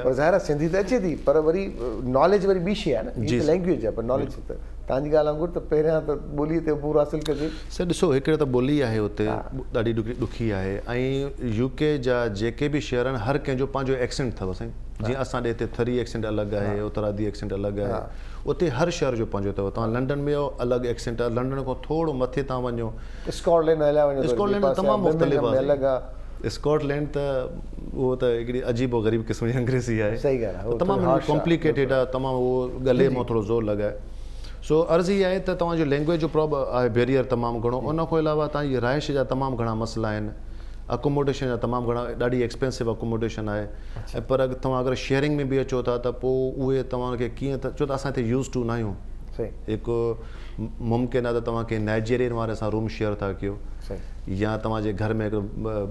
पर ज़ाहिर आहे सिंधी त अचे थी, पर वरी नॉलेज वरी ॿी शइ आहे न, हीअ लैंग्वेज आहे, पर नॉलेज त तव्हांजी ॻाल्हि वांगुरु त पहिरियां त ॿोलीअ ते अबूर हासिलु कजे। सर ॾिसो हिकिड़े त ॿोली आहे हुते ॾाढी ॾुखी आहे, ऐं UK जा जेके बि शहर आहिनि हर कंहिंजो पंहिंजो एक्सेंट अथव साईं। जीअं असां ॾे हिते थरी एक्सेंट अलॻि आहे, उत्तरादी एक्सेंट अलॻि आहे, उते हर शहर जो पंहिंजो अथव। तव्हां लंडन में अलॻि एक्सेंट आहे, लंडन खां थोरो मथे तव्हां वञो, स्कॉटलैंड हलिया वञो, स्कॉटलैंड तमामु मुख़्तलिफ़ अलॻि आहे। स्कॉटलैंड त उहो त हिकिड़ी अजीबो ग़रीब क़िस्म जी अंग्रेज़ी आहे, सही ॻाल्हि आहे, तमामु कॉम्प्लिकेटेड आहे, तमामु उहो गले मां थोरो ज़ोर लॻाए। सो अर्ज़ु इहा आहे त तव्हांजो लैंग्वेज जो आहे बैरियर तमामु घणो, उन खां अलावा तव्हांजी रिहाइश जा तमामु घणा मसइला आहिनि, अकोमोडेशन जा तमामु घणा, ॾाढी एक्सपेंसिव अकोमोडेशन आहे। ऐं पर तव्हां अगरि शेयरिंग में बि अचो था त पोइ उहे तव्हांखे कीअं त छो त असां हिते यूज़ टू न आहियूं, हिकु मुमकिन आहे त तव्हां कंहिं नाइजीरियन वारे सां रूम शेयर था कयो, या तव्हांजे घर में हिकिड़ो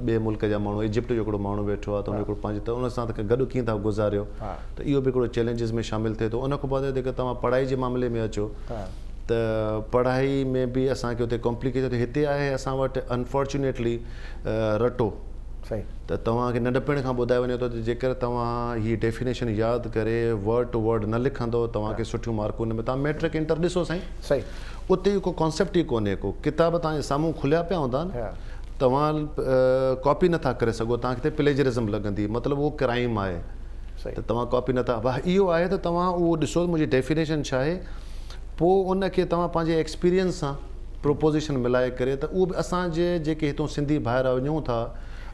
ॿिए मुल्क जा माण्हू, इजिप्ट जो हिकिड़ो माण्हू वेठो आहे, त उन हिकिड़ो पंहिंजे त उन सां गॾु कीअं था गुज़ारियो, त इहो बि हिकिड़ो चैलेंजिस में शामिलु थिए थो। उन खां पोइ जेके तव्हां पढ़ाई जे मामले में अचो त पढ़ाई में बि असांखे हुते कॉम्प्लिकेशन हिते आहे, असां वटि अनफॉर्चुनेटली रटो त तव्हांखे नंढपण खां ॿुधायो वञे थो त जेकर तव्हां हीअ डेफिनेशन यादि करे वर्ड टू वर्ड न लिखंदो तव्हांखे सुठियूं मार्कूं न में। तव्हां मैट्रिक इंटर ॾिसो साईं, सही, उते को कॉन्सेप्ट ई कोन्हे, को किताब तव्हांजे साम्हूं खुलिया पिया हूंदा आहिनि, तव्हां कॉपी नथा करे सघो, तव्हांखे प्लेजरिज़म लॻंदी, मतिलबु उहो क्राइम आहे, त तव्हां कॉपी नथा। इहो आहे त तव्हां उहो ॾिसो मुंहिंजी डेफिनेशन छा आहे, पोइ उनखे तव्हां पंहिंजे एक्सपीरियंस सां प्रोपोज़िशन मिलाए करे, त उहो बि असांजे जेके हितां सिंधी ॿाहिरि वञूं था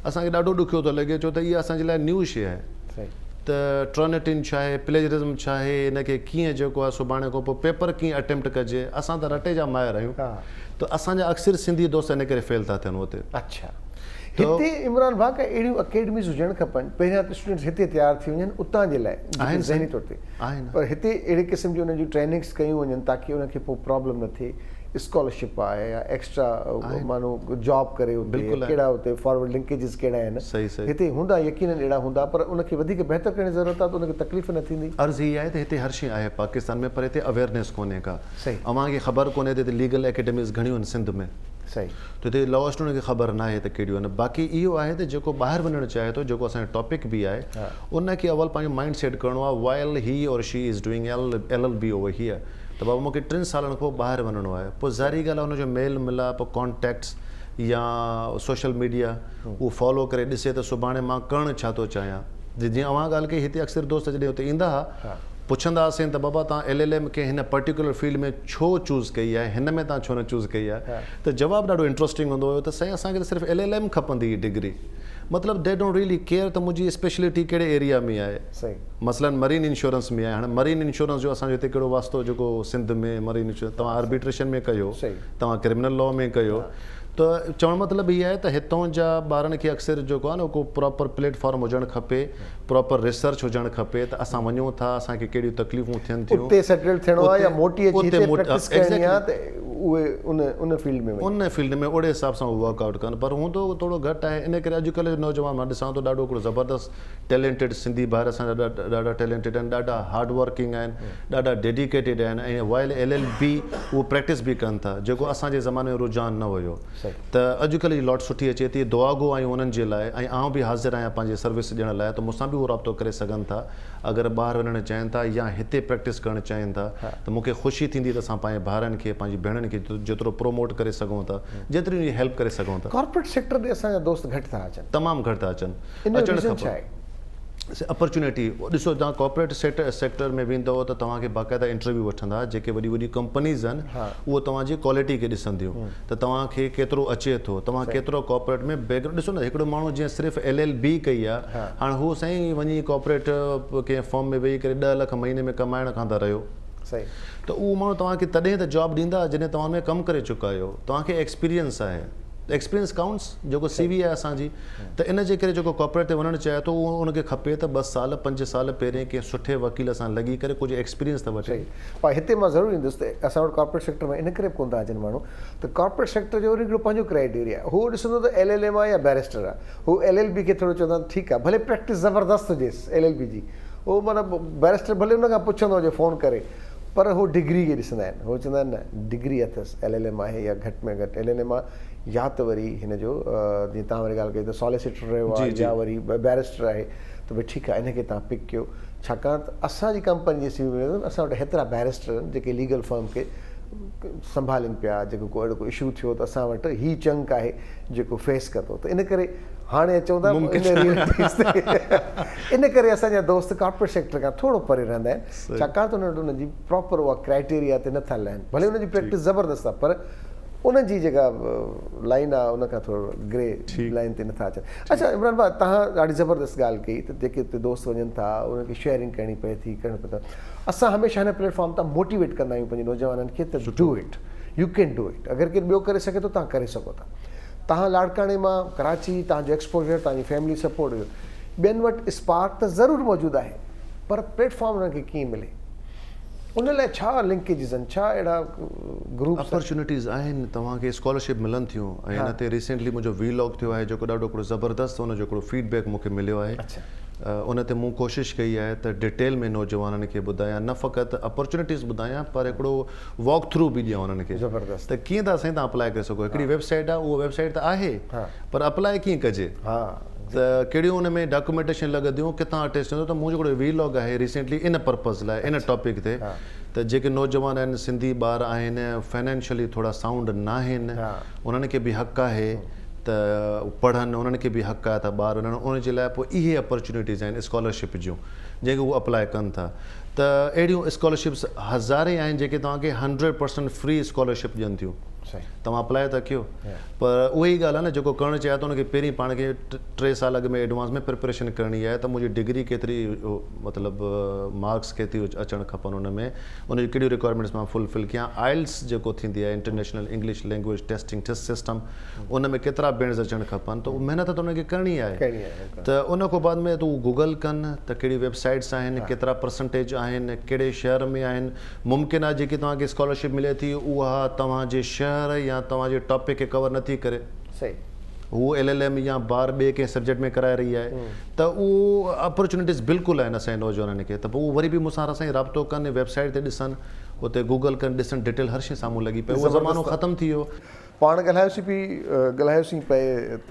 असांखे ॾाढो ॾुखियो थो लॻे, छो त इहा असांजे लाइ न्यू शइ आहे त ट्रॉनेटिन छा आहे, प्लेजरिज़म छा आहे, हिनखे कीअं जेको आहे सुभाणे खां पोइ पेपर कीअं अटैम्प्ट कजे, असां त रटे जा माहिर आहियूं, त असांजा अक्सर सिंधी दोस्त इन करे फेल था थियनि हुते। अच्छा, हिते इमरान भाउ का अहिड़ियूं अकेडमीज़ हुजणु खपनि, पहिरियां त स्टूडेंट्स हिते तयारु थी वञनि उतां जे लाइ ज़हनी तौर ते, पर हिते अहिड़े क़िस्म जी उन्हनि जूं ट्रेनिंग्स कयूं वञनि ताकी उनखे पोइ प्रॉब्लम न थिए, स्कॉलरशिप आहे या एक्स्ट्रा माण्हू जॉब करे उते, कहिड़ा उते फॉरवर्ड लिंकेजिस कहिड़ा आहिनि, हिते हूंदा यकीनन अहिड़ा हूंदा, पर उनखे वधीक बहितर करण जी ज़रूरत आहे त उनखे तकलीफ़ न थींदी। अर्ज़ु इहा आहे त हिते हर शइ आहे पाकिस्तान में, पर हिते अवेयरनेस कोन्हे का, अव्हांखे ख़बर कोन्हे त हिते लीगल एकेडमीज़ घणियूं आहिनि सिंध में, सही, त हिते लॉ स्टूडेंट खे ख़बर न आहे त कहिड़ियूं आहिनि। बाक़ी इहो आहे त जेको ॿाहिरि वञणु चाहे थो, जेको असांजो टॉपिक बि आहे, उनखे अवल पंहिंजो माइंड सेट करिणो आहे, वाइल ही और she is doing LLB over here, त बाबा मूंखे 3 सालनि खां ॿाहिरि वञिणो आहे, पोइ ज़ाहिरी ॻाल्हि आहे हुनजो मेल मिलाप, कॉन्टेक्ट्स या सोशल मीडिया उहो फॉलो करे ॾिसे त सुभाणे मां करणु छा थो चाहियां। जीअं अव्हां ॻाल्हि कई, हिते अक्सर दोस्त जॾहिं हुते ईंदा हुआ पुछंदा हुआसीं त बाबा तव्हां LLM खे हिन पर्टिकुलर फील्ड में छो चूज़ कई आहे, हिन में तव्हां छो न चूज़ कई आहे, त जवाबु ॾाढो इंट्रस्टिंग हूंदो हुयो त साईं असांखे त सिर्फ़ु LLM खपंदी हुई डिग्री, मतिलबु दे डोंट रियली केयर त मुंहिंजी स्पेशलिटी कहिड़े एरिया में आहे, मसलन मरीन इंश्योरेंस में आहे। हाणे मरीन इंश्योरेंस जो असांजो हिते कहिड़ो वास्तो जेको सिंध में मरीन इंश्योरेंस, तव्हां आर्बिट्रेशन में कयो, तव्हां क्रिमिनल लॉ में कयो, त चवणु मतिलबु इहा आहे त हितां जा ॿारनि खे अक्सर जेको आहे न को प्रॉपर प्लेटफॉर्म हुजणु खपे, प्रॉपर रिसर्च हुजणु खपे, त असां वञूं था असांखे कहिड़ियूं तकलीफ़ूं थियनि थियूं, उते सेटल थियणो आहे या मोटी अची हिते प्रैक्टिस करणी आहे, त उहे उन फील्ड में ओड़े हिसाब सां वर्कआउट कनि। पर हूंदो थोरो घटि आहे, इन करे अॼुकल्ह जो नौजवान मां ॾिसां थो ॾाढो हिकिड़ो ज़बरदस्त टैलेंटेड सिंधी ॿार असांजा ॾाढा टैलेंटेड आहिनि, ॾाढा हार्ड वर्किंग आहिनि, ॾाढा डेडिकेटेड आहिनि, ऐं वाइल LLB उहो प्रैक्टिस बि कनि था, जेको असांजे ज़माने में रुझान न हुयो। त अॼुकल्ह जी लॉट सुठी अचे थी, दुआ गो आहियूं उन्हनि जे लाइ, ऐं आउं बि हाज़िर आहियां पंहिंजी सर्विस ॾियण लाइ, त मूंसां बि उहो राब्तो करे सघनि था। अगरि ॿार वञणु चाहिनि था या हिते प्रैक्टिस करणु चाहिनि था त मूंखे ख़ुशी थींदी त असां पंहिंजे ॿारनि खे पंहिंजी भेणनि खे जेतिरो प्रोमोट करे सघूं था जेतिरी हेल्प करे सघूं था। कॉर्पोरेट सेक्टर ते असांजा दोस्त घटि था अचनि, तमामु घटि था अचनि। अचणु खपे अपॉर्चुनिटी ॾिसो, तव्हां कॉर्पोरेट सेक्टर में वेंदव त तव्हांखे बाक़ाइदा इंटरव्यू वठंदा, जेके वॾी वॾी कंपनीज़ आहिनि उहो तव्हांजी क्वालिटी खे ॾिसंदियूं त तव्हांखे केतिरो अचे थो, तव्हां केतिरो कॉर्पोरेट में बैकग्राउंड। ॾिसो न, हिकिड़ो माण्हू जीअं सिर्फ़ु LLB कई आहे, हाणे हू साईं वञी कॉर्पोरेट कंहिं फॉर्म में वेही करे 10 लाख महीने में कमाइण खां त रहियो। सही, त उहो माण्हू तव्हांखे तॾहिं त जॉब ॾींदा जॾहिं तव्हां में कमु करे चुका आहियो, तव्हांखे एक्सपीरियंस आहे। एक्सपीरियंस काउंट्स, जेको CV आहे असांजी। त इन जे करे जेको कॉर्पोरेट ते वञणु चाहे थो उहो उनखे खपे त 2 साल 5 साल पहिरें कंहिं सुठे वकील सां लॻी करे कुझु एक्सपीरियंस त वठे। पर हिते मां ज़रूरु ईंदुसि त असां वटि कॉर्पोरेट सेक्टर में इन करे बि कोन था अचनि माण्हू त कॉर्पोरेट सेक्टर जो वरी हिकिड़ो पंहिंजो क्राइटेरिया, हू ॾिसंदो त LLM आहे या बैरिस्टर आहे, हू LLB खे थोरो चवंदा ठीकु आहे, भले प्रैक्टिस ज़बरदस्त हुजेसि LLB जी, उहो माना बैरिस्टर भले हुन खां पुछंदो हुजे फ़ोन करे, पर हू डिग्री खे ॾिसंदा आहिनि। हू चवंदा आहिनि न डिग्री अथसि, LLM आहे या घटि में घटि LLM आहे, या त वरी हिन जो जीअं तव्हां वरी ॻाल्हि कई त सॉलिसिटर रहियो आहे या वरी बैरिस्टर आहे, त भई ठीकु आहे, इनखे तव्हां पिक कयो। छाकाणि त असांजी कंपनी जे CV में असां वटि हेतिरा बैरिस्टर आहिनि जेके लीगल फर्म खे संभालनि पिया, जेको को अहिड़ो को इशू थियो त असां वटि ही चंक आहे जेको फेस कंदो। त इन करे हाणे चवंदा इन करे असांजा दोस्त कॉर्पोरेट सेक्टर खां थोरो परे रहंदा आहिनि, छाकाणि त उनजी प्रॉपर उहा क्राइटेरिया ते नथा लहनि। भले उनजी प्रैक्टिस ज़बरदस्त आहे, पर उनजी जेका लाइन आहे उन खां थोरो ग्रे लाइन ते नथा अचनि। अच्छा इमरान भाउ, तव्हां ॾाढी ज़बरदस्त ॻाल्हि कई त जेके हिते दोस्त वञनि था उनखे शेयरिंग करणी पए थी, करणु पए थो। असां हमेशह हिन प्लेटफॉर्म तां मोटिवेट कंदा आहियूं पंहिंजे नौजवाननि खे त do it, U can do it. अगरि केरु ॿियो करे सघे थो तव्हां करे सघो था। तव्हां लाड़काणे मां कराची, तव्हांजो एक्सपोजर, तव्हांजी फैमिली सपोर्ट हुयो, ॿियनि वटि स्पार्क त ज़रूरु मौजूदु आहे, पर प्लेटफॉर्म उनखे कीअं मिले, उन लाइ छा लिंकेजिस आहिनि, छा अहिड़ा ग्रुप अपॉर्चुनिटीज़ आहिनि? तव्हांखे स्कॉलरशिप मिलनि थियूं ऐं हिन ते रिसेंटली मुंहिंजो वीलॉग थियो आहे जेको ॾाढो हिकिड़ो ज़बरदस्त हुनजो हिकिड़ो फीडबैक मूंखे मिलियो आहे। उन ते मूं कोशिशि कई आहे त डिटेल में नौजवाननि खे ॿुधायां, न फ़क़ति अपॉर्चुनिटीज़ ॿुधायां पर हिकिड़ो वॉक थ्रू बि ॾियां उन्हनि खे। ज़बरदस्त। त कीअं था साईं तव्हां अप्लाई करे सघो। हिकिड़ी वेबसाइट आहे, उहा वेबसाइट त आहे, पर अप्लाई कीअं कजे, त कहिड़ियूं उन में डॉक्यूमेंटेशन लॻंदियूं, किथां अटैच थींदो। त मुंहिंजो हिकिड़ो वीलॉग आहे रिसेंटली इन पर्पज़ लाइ, इन टॉपिक ते, त जेके नौजवान आहिनि, सिंधी ॿार आहिनि, फाइनेंशियली थोरा साउंड न आहिनि, उन्हनि खे बि हक़ु आहे त पढ़नि, उन्हनि खे बि हक़ु आहे त ॿार वञनि। उन जे लाइ पोइ इहे अपॉर्चुनिटीज़ आहिनि स्कॉलरशिप जूं जेके उहे अप्लाई कनि था। त अहिड़ियूं स्कॉलरशिप्स हज़ारे आहिनि जेके तव्हांखे 100% फ्री स्कॉलरशिप ॾियनि थियूं, तव्हां अप्लाई था कयो। पर उहा ई ॻाल्हि आहे न, जेको करणु चाहे थो उनखे पहिरीं पाण खे 3 साल अॻु में एडवांस में प्रिपरेशन करणी आहे त मुंहिंजी डिग्री केतिरी, मतिलबु मार्क्स केतिरी अचणु खपनि, उन में उनजी कहिड़ियूं रिक्वायरमेंट्स मां फुलफिल कयां। आइल्स जेको थींदी आहे international English language testing test system, उन में केतिरा बैंड्स अचणु खपनि, त उहा महिनत त उनखे करणी आहे। त उन खां बाद में तूं गूगल कनि त कहिड़ी वेबसाइट्स आहिनि, केतिरा परसेंटेज आहिनि, कहिड़े शहर में आहिनि। मुमकिन आहे जेकी तव्हांखे स्कॉलरशिप मिले थी उहा तव्हांजे शहर या तव्हांजे टॉपिक खे कवर नथी करे, सही, हू LLM या ॿार ॿिए कंहिं सब्जेक्ट में कराए रही आहे, त उहो अपॉर्चुनिटीज़ बिल्कुलु आहिनि असांजे नौजवाननि खे। त पोइ उहो वरी बि मूंसां असांजी राब्तो कनि, वेबसाइट ते ॾिसनि, उते गूगल कनि, ॾिसनि, डिटेल हर शइ साम्हूं लॻी पए। उहो ज़मानो ख़तमु थी वियो। पाण ॻाल्हायोसीं पए त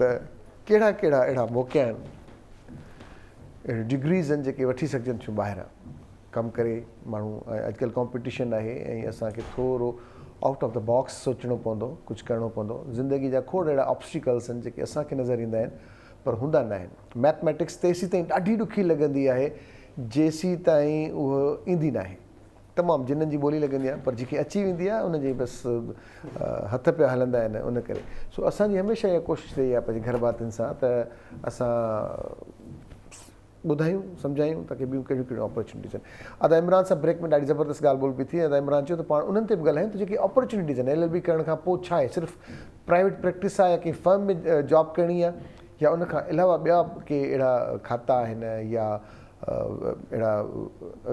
कहिड़ा कहिड़ा अहिड़ा मौक़ा आहिनि, अहिड़ी डिग्रीज़ आहिनि जेके वठी सघजनि थियूं ॿाहिरां कमु करे माण्हू। अॼुकल्ह कॉम्पिटिशन आहे ऐं असांखे थोरो आउट ऑफ द बॉक्स सोचणो पवंदो, कुझु करिणो पवंदो। ज़िंदगी जा खोड़ अहिड़ा ऑब्स्टिकल्स आहिनि जेके असांखे नज़र ईंदा आहिनि पर हूंदा न आहिनि। मैथमेटिक्स तेसीं ताईं ॾाढी ॾुखी लॻंदी आहे जेसीं ताईं उहो ईंदी न आहे, तमामु जिन्हनि जी ॿोली लॻंदी आहे, पर जेकी अची वेंदी आहे उनजी बसि हथ पिया हलंदा आहिनि उन करे। सो असांजी हमेशह इहा कोशिशि रही आहे पंहिंजे घर भातियुनि सां त असां ॿुधायूं, सम्झायूं ताकी ॿियूं कहिड़ियूं कहिड़ियूं अपॉर्चुनिटीज़ आहिनि। अदा इमरान सां ब्रेक में ॾाढी ज़बरदस्त ॻाल्हि ॿोल पई थी। अदा इमरान चयो त पाण उन्हनि ते बि ॻाल्हायूं त जेकी अपॉर्चुनिटीज़ आहिनि LLB करण खां पोइ छा आहे, सिर्फ़ु प्राइवेट प्रैक्टिस आहे या कंहिं फर्म में जॉब करणी आहे, या उन खां अलावा ॿिया के अहिड़ा खाता आहिनि या अहिड़ा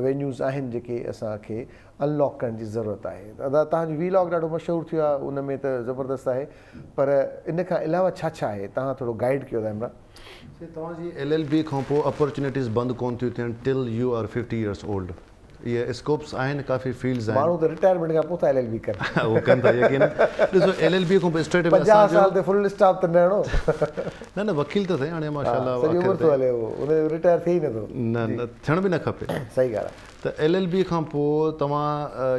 वेन्यूज़ आहिनि जेके असांखे अनलॉक करण जी ज़रूरत आहे। अदा तव्हांजो वीलॉग ॾाढो मशहूरु थियो आहे, उन में त ज़बरदस्त आहे, पर इन खां अलावा छा छा आहे, तव्हां थोरो गाइड कयो था इमरान। तव्हांजी LLB खां पोइ अपॉर्चुनिटीज़ बंदि कोन थियूं थियनि till you are 50 years old। इहे स्कोप्स आहिनि, काफ़ी फील्ड्स आहिनि। माण्हू त रिटायरमेंट खां पोइ था LLB कनि, उहो कनि था यकीन। ॾिसो LLB खां पोइ स्ट्रेट 50 साल ते फुल स्टाफ त न न वकील त थिए हाणे माशाल्लाह, सॼी उमिरि थो हले, उन रिटायर थिए ई नथो, न थियण बि न खपे। सही ॻाल्हि आहे। त LLB खां पोइ तव्हां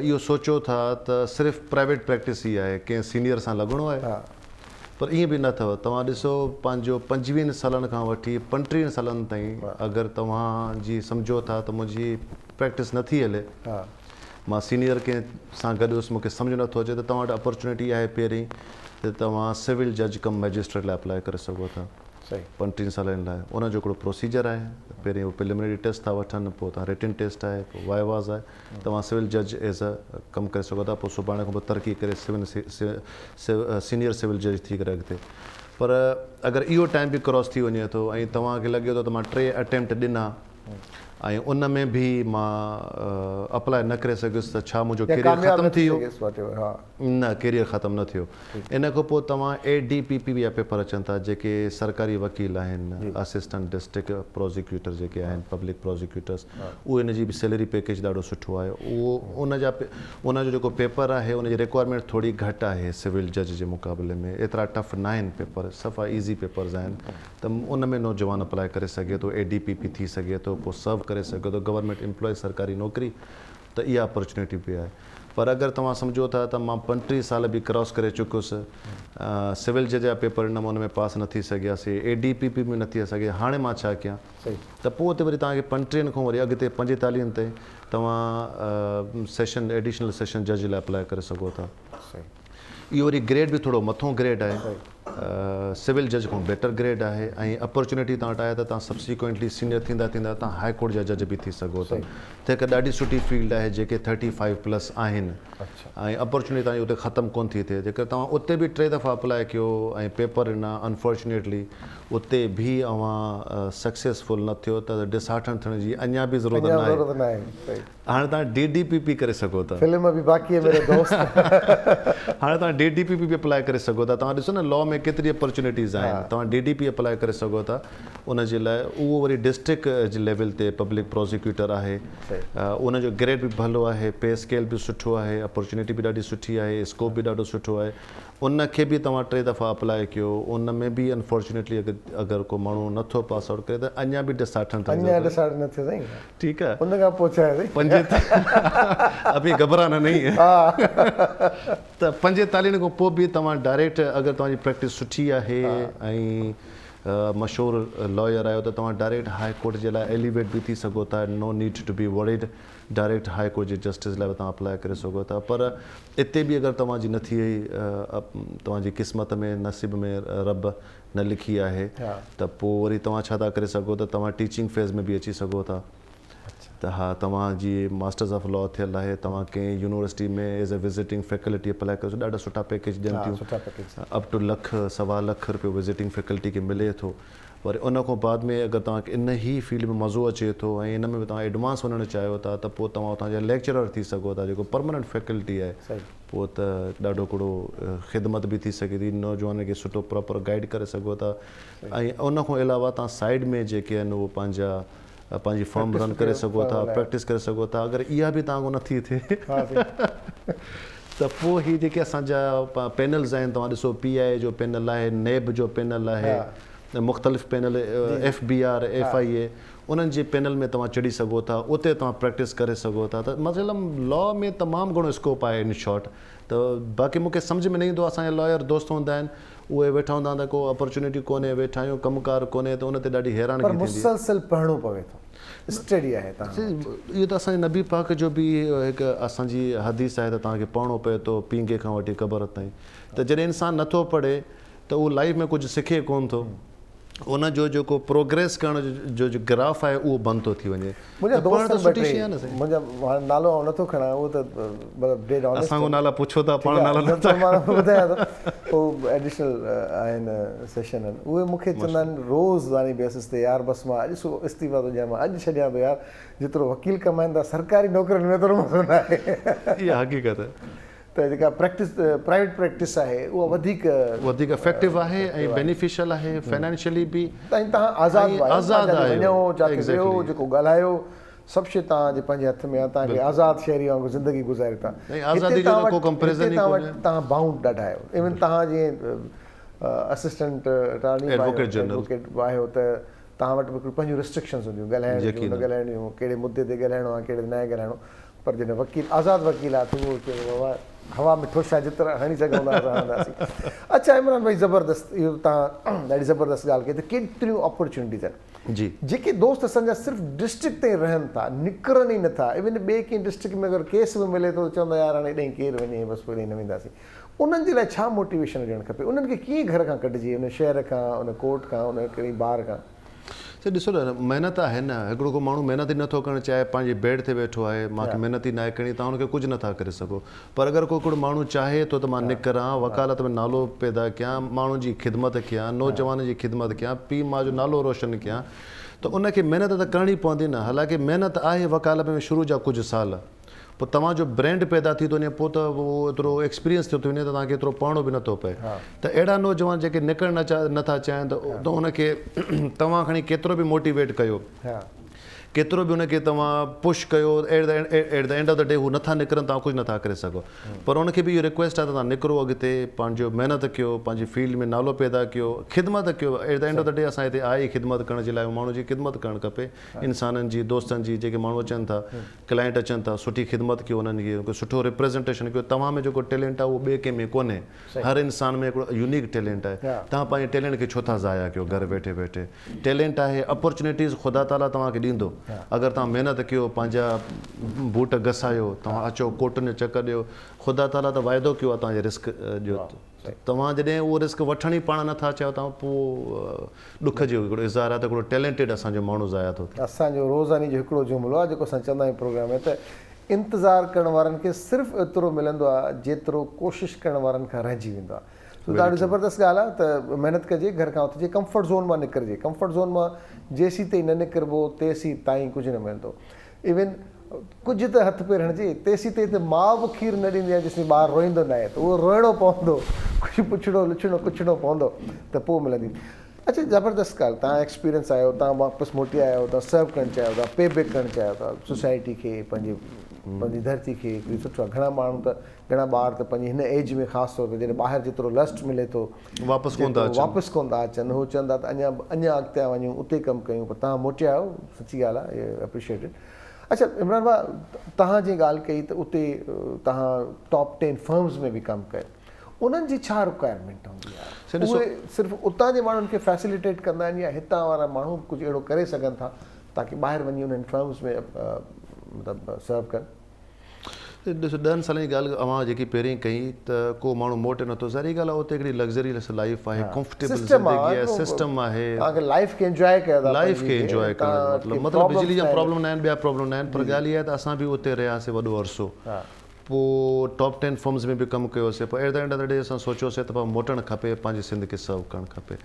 इहो सोचो था त सिर्फ़ु प्राइवेट प्रैक्टिस ई आहे, कंहिं सीनियर सां लॻणो आहे, पर ईअं बि न अथव। तव्हां ॾिसो पंहिंजो 25 सालनि खां वठी 35 सालनि ताईं अगरि तव्हांजी सम्झो था त मुंहिंजी प्रैक्टिस नथी हले, मां सीनियर कंहिं सां गॾु हुउसि, मूंखे सम्झ नथो अचे, त तव्हां वटि अपॉर्चुनिटी आहे पहिरीं त तव्हां सिविल जज कम मैजिस्ट्रेट लाइ अप्लाई करे सघो था 35 सालनि लाइ। उनजो हिकिड़ो प्रोसीजर आहे, पहिरीं उहो प्रिलिमिनरी टेस्ट था वठनि, पोइ तव्हां रिटन टेस्ट आहे, पोइ वाइवाज़ आहे, तव्हां सिविल जज एज़ अ कमु करे सघो था, पोइ सुभाणे खां पोइ तरक़ी करे सीनियर सिविल जज थी करे अॻिते। पर अगरि इहो टाइम बि क्रॉस थी वञे थो ऐं तव्हांखे लॻे थो त मां 3 अटैम्प्ट ॾिना ऐं उन में बि मां अप्लाई न करे सघियुसि, त छा मुंहिंजो कैरियर ख़तमु थी वियो? न, कैरियर ख़तमु न थियो। इन खां पोइ तव्हां ADPP जा पेपर अचनि था, जेके सरकारी वकील आहिनि, असिस्टेंट डिस्ट्रिक्ट प्रोसिक्यूटर जेके आहिनि, पब्लिक प्रोसिक्यूटर्स, उहे इन जी बि सैलरी पैकेज ॾाढो सुठो आहे। उनजो जेको पेपर आहे उनजी रिक्वायरमेंट थोरी घटि आहे सिविल जज जे मुक़ाबले में, एतिरा टफ न आहिनि पेपर, सफ़ा ईज़ी पेपर्स आहिनि, त उन में नौजवान अप्लाई करे सघे थो, ADPP थी सघे थो, पोइ सर्व करे सघे थो, गवर्नमेंट एम्प्लॉय सरकारी नौकिरी, त इहा अपॉर्चुनिटी बि आहे। पर अगरि तव्हां सम्झो था त मां 35 साल बि क्रॉस करे चुकियुसि, सिविल जज जा पेपर ॾिनमि, उन में पास न थी सघियासीं, ADPP में न थी सघे, हाणे मां छा कयां? त पोइ उते वरी तव्हांखे 35 खां वरी अॻिते 45 ताईं तव्हां सेशन एडिशनल सेशन जज लाइ अप्लाई करे सघो था। इहो वरी ग्रेड बि थोरो मथों ग्रेड आहे, सिविल जज खां बेटर ग्रेड आहे, ऐं अपॉर्चुनिटी तव्हां वटि आहे त तव्हां सब्सिक्वेंटली सीनियर थींदा थींदा तव्हां हाई कोर्ट जा जज बि थी सघो था। त हिकु ॾाढी सुठी फील्ड आहे जेके 35+ आहिनि, ऐं अपॉर्चुनिटी तव्हांजी उते ख़तमु कोन थी थिए। जेकर तव्हां उते बि 3 दफ़ा अप्लाई कयो ऐं पेपर ॾिना, अनफॉर्चुनेटली उते बि अवां सक्सेसफुल न थियो, त डिसहार्टन थियण जी अञा बि ज़रूरत न आहे। हाणे तव्हां DDPP करे सघो था, फिल्म बि बाक़ी आहे मेरे दोस्त। हाणे तव्हां DDPP बि अप्लाई करे सघो था। तव्हां ॾिसो न लॉ में केतिरी अपॉर्चुनिटीज़ आहिनि, तव्हां DDP अप्लाई करे सघो था। उनजे लाइ उहो वरी डिस्ट्रिक्ट जे लेवल ते पब्लिक प्रोसिक्यूटर आहे, उनजो ग्रेड बि भलो आहे, पे स्केल बि सुठो आहे, अपॉर्चुनिटी बि ॾाढी सुठी आहे, स्कोप बि ॾाढो सुठो आहे। उनखे बि तव्हां 3 दफ़ा अप्लाई कयो, उन में बि अनफॉर्चुनेटली अगरि को माण्हू नथो पास आउट करे त अञा बि डिसहार्टन थिए। ठीकु आहे, उन खां पोइ छा अभी घबराना नहीं है। त 45 खां पोइ बि तव्हां डायरेक्ट अगरि तव्हांजी प्रैक्टिस सुठी आहे ऐं मशहूरु लॉयर आहियो त तव्हां डायरेक्ट हाई कोर्ट जे लाइ एलिवेट बि थी सघो था। No need to be worried, direct high court जे जस्टिस लाइ तव्हां अप्लाई करे सघो था। पर हिते बि अगरि तव्हांजी नथी तव्हांजी क़िस्मत में नसीब में रब न लिखी आहे त पोइ वरी तव्हां छा था करे सघो त तव्हां टीचिंग फेज़ में बि अची सघो था। त हा, तव्हांजी मास्टर्स ऑफ लॉ थियल आहे, तव्हां कंहिं यूनिवर्सिटी में as a visiting faculty apply कयो, ॾाढा सुठा पैकेज ॾियनि थियूं, अप टू ₹1.25 विज़िटिंग फैकल्टी खे मिले थो। वरी उन खां बाद में अगरि तव्हांखे इन ई फील्ड में मज़ो अचे थो ऐं इन में बि तव्हां एडवांस वञणु चाहियो था, त पोइ तव्हां उतां जा लेक्चरर थी सघो था, जेको परमानेंट फैकल्टी आहे। पोइ त ॾाढो हिकिड़ो ख़िदमत बि थी सघे थी, नौजवान खे सुठो प्रॉपर गाइड करे सघो था। ऐं उन खां अलावा तव्हां साइड में जेके आहिनि उहो पंहिंजी फर्म रन करे सघो था, प्रैक्टिस करे सघो था। अगरि इहा बि तव्हां खां नथी थिए त पोइ हीअ जेके असांजा पैनल्स आहिनि, तव्हां ॾिसो PI जो पैनल आहे, NAB जो पैनल आहे, मुख़्तलिफ़ पैनल FBR FIA, उन्हनि जे पैनल में तव्हां चढ़ी सघो था, उते तव्हां प्रैक्टिस करे सघो था। त मतिलबु लॉ में तमामु घणो स्कोप आहे इन शॉर्ट। त बाक़ी मूंखे सम्झ में न ईंदो, असांजा लॉयर दोस्त हूंदा आहिनि, उहे वेठा हूंदा त को अपॉर्चुनिटी कोन्हे, वेठा आहियूं कमुकारु कोन्हे, त उन ते ॾाढी हैरानगी थींदी आहे। मुसलसल पढ़णो पवे थो, स्टडी आहे। इहो त असांजे नबी पाक जो बि हिकु असांजी हदीस आहे त तव्हांखे पढ़णो पए थो पींगे खां वठी क़बर ताईं। त जॾहिं इंसानु नथो पढ़े त उहो लाइफ में कुझु सिखे कोन थो, उनजो जेको प्रोग्रेस करण जो ग्राफ आहे उहो बंदि थो थी वञे। मुंहिंजा नालो नथो खणां, उहो त असांजो नाला पुछो था, पाण नाला ॿुधायां थो। पोइ एडिशनल आहिनि सेशन आहिनि, उहे मूंखे चवंदा आहिनि रोज़ानी बेसिस ते, यार बसि मां अॼु सुबुह इस्तीफ़ा थो ॾियां, मां अॼु छॾियां थो यार, जेतिरो वकील कमाइनि था सरकारी नौकरियुनि में एतिरो मज़ो न आहे। इहा हक़ीक़त आहे। त जेका प्रैक्टिस प्राइवेट प्रैक्टिस आहे उहा वधीक इफेक्टिव आहे ऐं बेनिफिशियल आहे, फाइनेंशियली बि। तव्हां आज़ादु वञो, जाके वियो, जेको ॻाल्हायो, सभु शइ तव्हांजे पंहिंजे हथ में आहे, तव्हांखे आज़ादु शहरी वांगुरु ज़िंदगी गुज़ारे था। तव्हां बाउंड ॾाढा आहियो। इवन तव्हां जीअं असिस्टेंट अटॉर्नी एडवोकेट आहियो त तव्हां वटि बि पंहिंजूं रिस्ट्रिक्शन्स हूंदियूं, ॻाल्हाइण जूं, न ॻाल्हाइणियूं, कहिड़े मुदे ते ॻाल्हाइणो आहे, कहिड़े न ॻाल्हाइणो। पर जॾहिं वकील आज़ादु वकील आहे त उहो चयो हवा में ठोशा जेतिरा हणी सघूं था हणंदासीं। अच्छा इमरान भाई, ज़बरदस्त, इहो तव्हां ॾाढी ज़बरदस्त ॻाल्हि कई त केतिरियूं अपॉर्चुनिटीज़ आहिनि जी, जेके दोस्त असांजा सिर्फ़ु डिस्ट्रिक्ट ताईं रहनि था, निकिरनि ई नथा। इवन ॿिए कंहिं डिस्ट्रिक्ट में अगरि केस बि मिले थो त चवंदा यार हाणे ॾेई केरु वञे, बसि पोइ ॾेई न वेंदासीं। उन्हनि जे लाइ छा मोटिवेशन ॾियणु खपे? उन्हनि खे कीअं घर खां कढिजे, उन शहर खां, उन कोर्ट खां, उन कहिड़ी बार खां? त ॾिसो न, महिनत आहे न, हिकिड़ो को माण्हू महिनत ई नथो करणु चाहे, पंहिंजे बेड ते वेठो आहे, मूंखे महिनत ई न आहे करणी, तव्हां हुनखे कुझु नथा करे सघो। पर अगरि को हिकिड़ो माण्हू चाहे थो त मां निकिरां, वकालत में नालो पैदा कयां, माण्हुनि जी ख़िदमत कयां, नौजवान जी ख़िदमत कयां, पीउ माउ जो नालो रोशन कयां, त उनखे महिनत त करणी पवंदी न। हालांकि महिनत आहे वकालत में शुरू जा कुझु साल, पोइ तव्हांजो ब्रांड पैदा थी थो वञे, पोइ त उहो एतिरो एक्सपीरियंस थियो थो वञे त तव्हांखे एतिरो पढ़णो बि नथो पए। त अहिड़ा नौजवान जेके निकिरणु नथा चाहिनि त उनखे तव्हां खणी केतिरो बि मोटिवेट कयो, केतिरो बि उनखे तव्हां पुश कयो, at the end of the day हू नथा निकिरनि, तव्हां कुझु नथा करे सघो। पर उनखे बि इहो रिक्वेस्ट आहे त तव्हां निकिरो अॻिते, पंहिंजो महिनत कयो, पंहिंजी फील्ड में नालो पैदा कयो, ख़िदमत कयो। At the end of the day असां हिते आहे ई ख़िदमत करण जे लाइ, माण्हू जी ख़िदमत करणु खपे, इंसाननि जी, दोस्तनि जी, जेके माण्हू अचनि था, क्लाइंट अचनि था, सुठी ख़िदमत कयो, उन्हनि खे सुठो रिप्रेज़ेंटेशन कयो। तव्हां में जेको टैलेंट आहे उहो ॿिए कंहिं में कोन्हे, हर इंसान में हिकिड़ो यूनिक टैलेंट आहे। तव्हां पंहिंजे टैलेंट खे छो था ज़ाया कयो घर वेठे वेठे? टैलेंट आहे, अपॉर्चुनिटीज़ ख़ुदा ताला तव्हांखे ॾींदो। अगरि तव्हां महिनत कयो, पंहिंजा बूट घसायो, तव्हां अचो कोर्टुनि जो चकर ॾियो, ख़ुदा ताला त वाइदो कयो आहे तव्हांजे रिस्क जो। तव्हां जॾहिं उहो रिस्क वठण ई पाण नथा चाहियो, तव्हां पोइ ॾुख जो हिकिड़ो इज़हार आहे त हिकिड़ो टैलेंटेड असांजो माण्हू ज़ाया थो थिए। असांजो रोज़ानी जो हिकिड़ो जुमिलो आहे जेको असां चवंदा आहियूं प्रोग्राम में, त इंतज़ारु करण वारनि खे सिर्फ़ु एतिरो मिलंदो आहे जेतिरो कोशिशि करण वारनि खां रहिजी वेंदो आहे। त ॾाढी ज़बरदस्त ॻाल्हि आहे त महिनत कजे, घर खां उथिजे, कंफर्ट ज़ोन मां निकिरिजे। कंफर्ट ज़ोन मां जेसीं ताईं न निकिरबो तेसीं ताईं कुझु न मिलंदो। इवन कुझु त हथ पेर हणिजे, तेसीं ताईं त माउ बि खीरु न ॾींदी आहे जेसीं ॿारु रोईंदो न आहे, त उहो रोइणो पवंदो, कुझु पुछणो लिछणो कुझणो पवंदो त पोइ मिलंदी। अच्छा ज़बरदस्त ॻाल्हि, तव्हां एक्सपीरियंस आहियो, तव्हां वापसि मोटी आया आहियो, तव्हां सर्व करणु चाहियो था, पे बैक करणु चाहियो था सोसाइटी खे, पंहिंजी धरती खे। हिकिड़ी सुठो आहे, घणा माण्हू त, घणा ॿार त पंहिंजी हिन एज में ख़ासि तौर ते जॾहिं ॿाहिरि जेतिरो लस्ट मिले थो वापसि कोन था अचनि। उहो चवंदा त अञा अॻिते वञूं, उते कमु कयूं, पर तव्हां मोटिया आहियो, सची ॻाल्हि आहे, इहे एप्रिशिएटेड। अच्छा इमरान भाउ, तव्हां जीअं ॻाल्हि कई त उते तव्हां टॉप 10 फर्म्स में बि कमु कयो, उन्हनि जी छा रिक्वायरमेंट हूंदी आहे? उहे सिर्फ़ु उतां जे माण्हुनि खे फैसिलिटेट कंदा आहिनि या हितां वारा माण्हू कुझु अहिड़ो करे सघनि था ताकी ॿाहिरि वञी उन्हनि फर्म्स में मतिलबु सर्व कनि? ॾिसो, 10 सालनि जी ॻाल्हि अवां जेकी पहिरीं कई त को माण्हू मोटे नथो, ज़ाहिरी ॻाल्हि आहे उते हिकिड़ी लग्ज़रीलेस लाइफ आहे, कंफर्टेबल ज़िंदगी आहे, सिस्टम आहे, तव्हांखे लाइफ खे एंजॉय कयो, लाइफ खे एंजॉय करणु मतिलबु बिजली जा प्रॉब्लम न आहिनि, ॿिया प्रॉब्लम न आहिनि। पर ॻाल्हि इहा आहे त असां बि उते रहियासीं वॾो अरसो, पोइ टॉप 10 फर्म्स में बि कमु कयोसीं, पोइ at the end of the day असां सोचियोसीं त पोइ मोटणु खपे, पंहिंजी सिंध खे सर्व करणु खपे।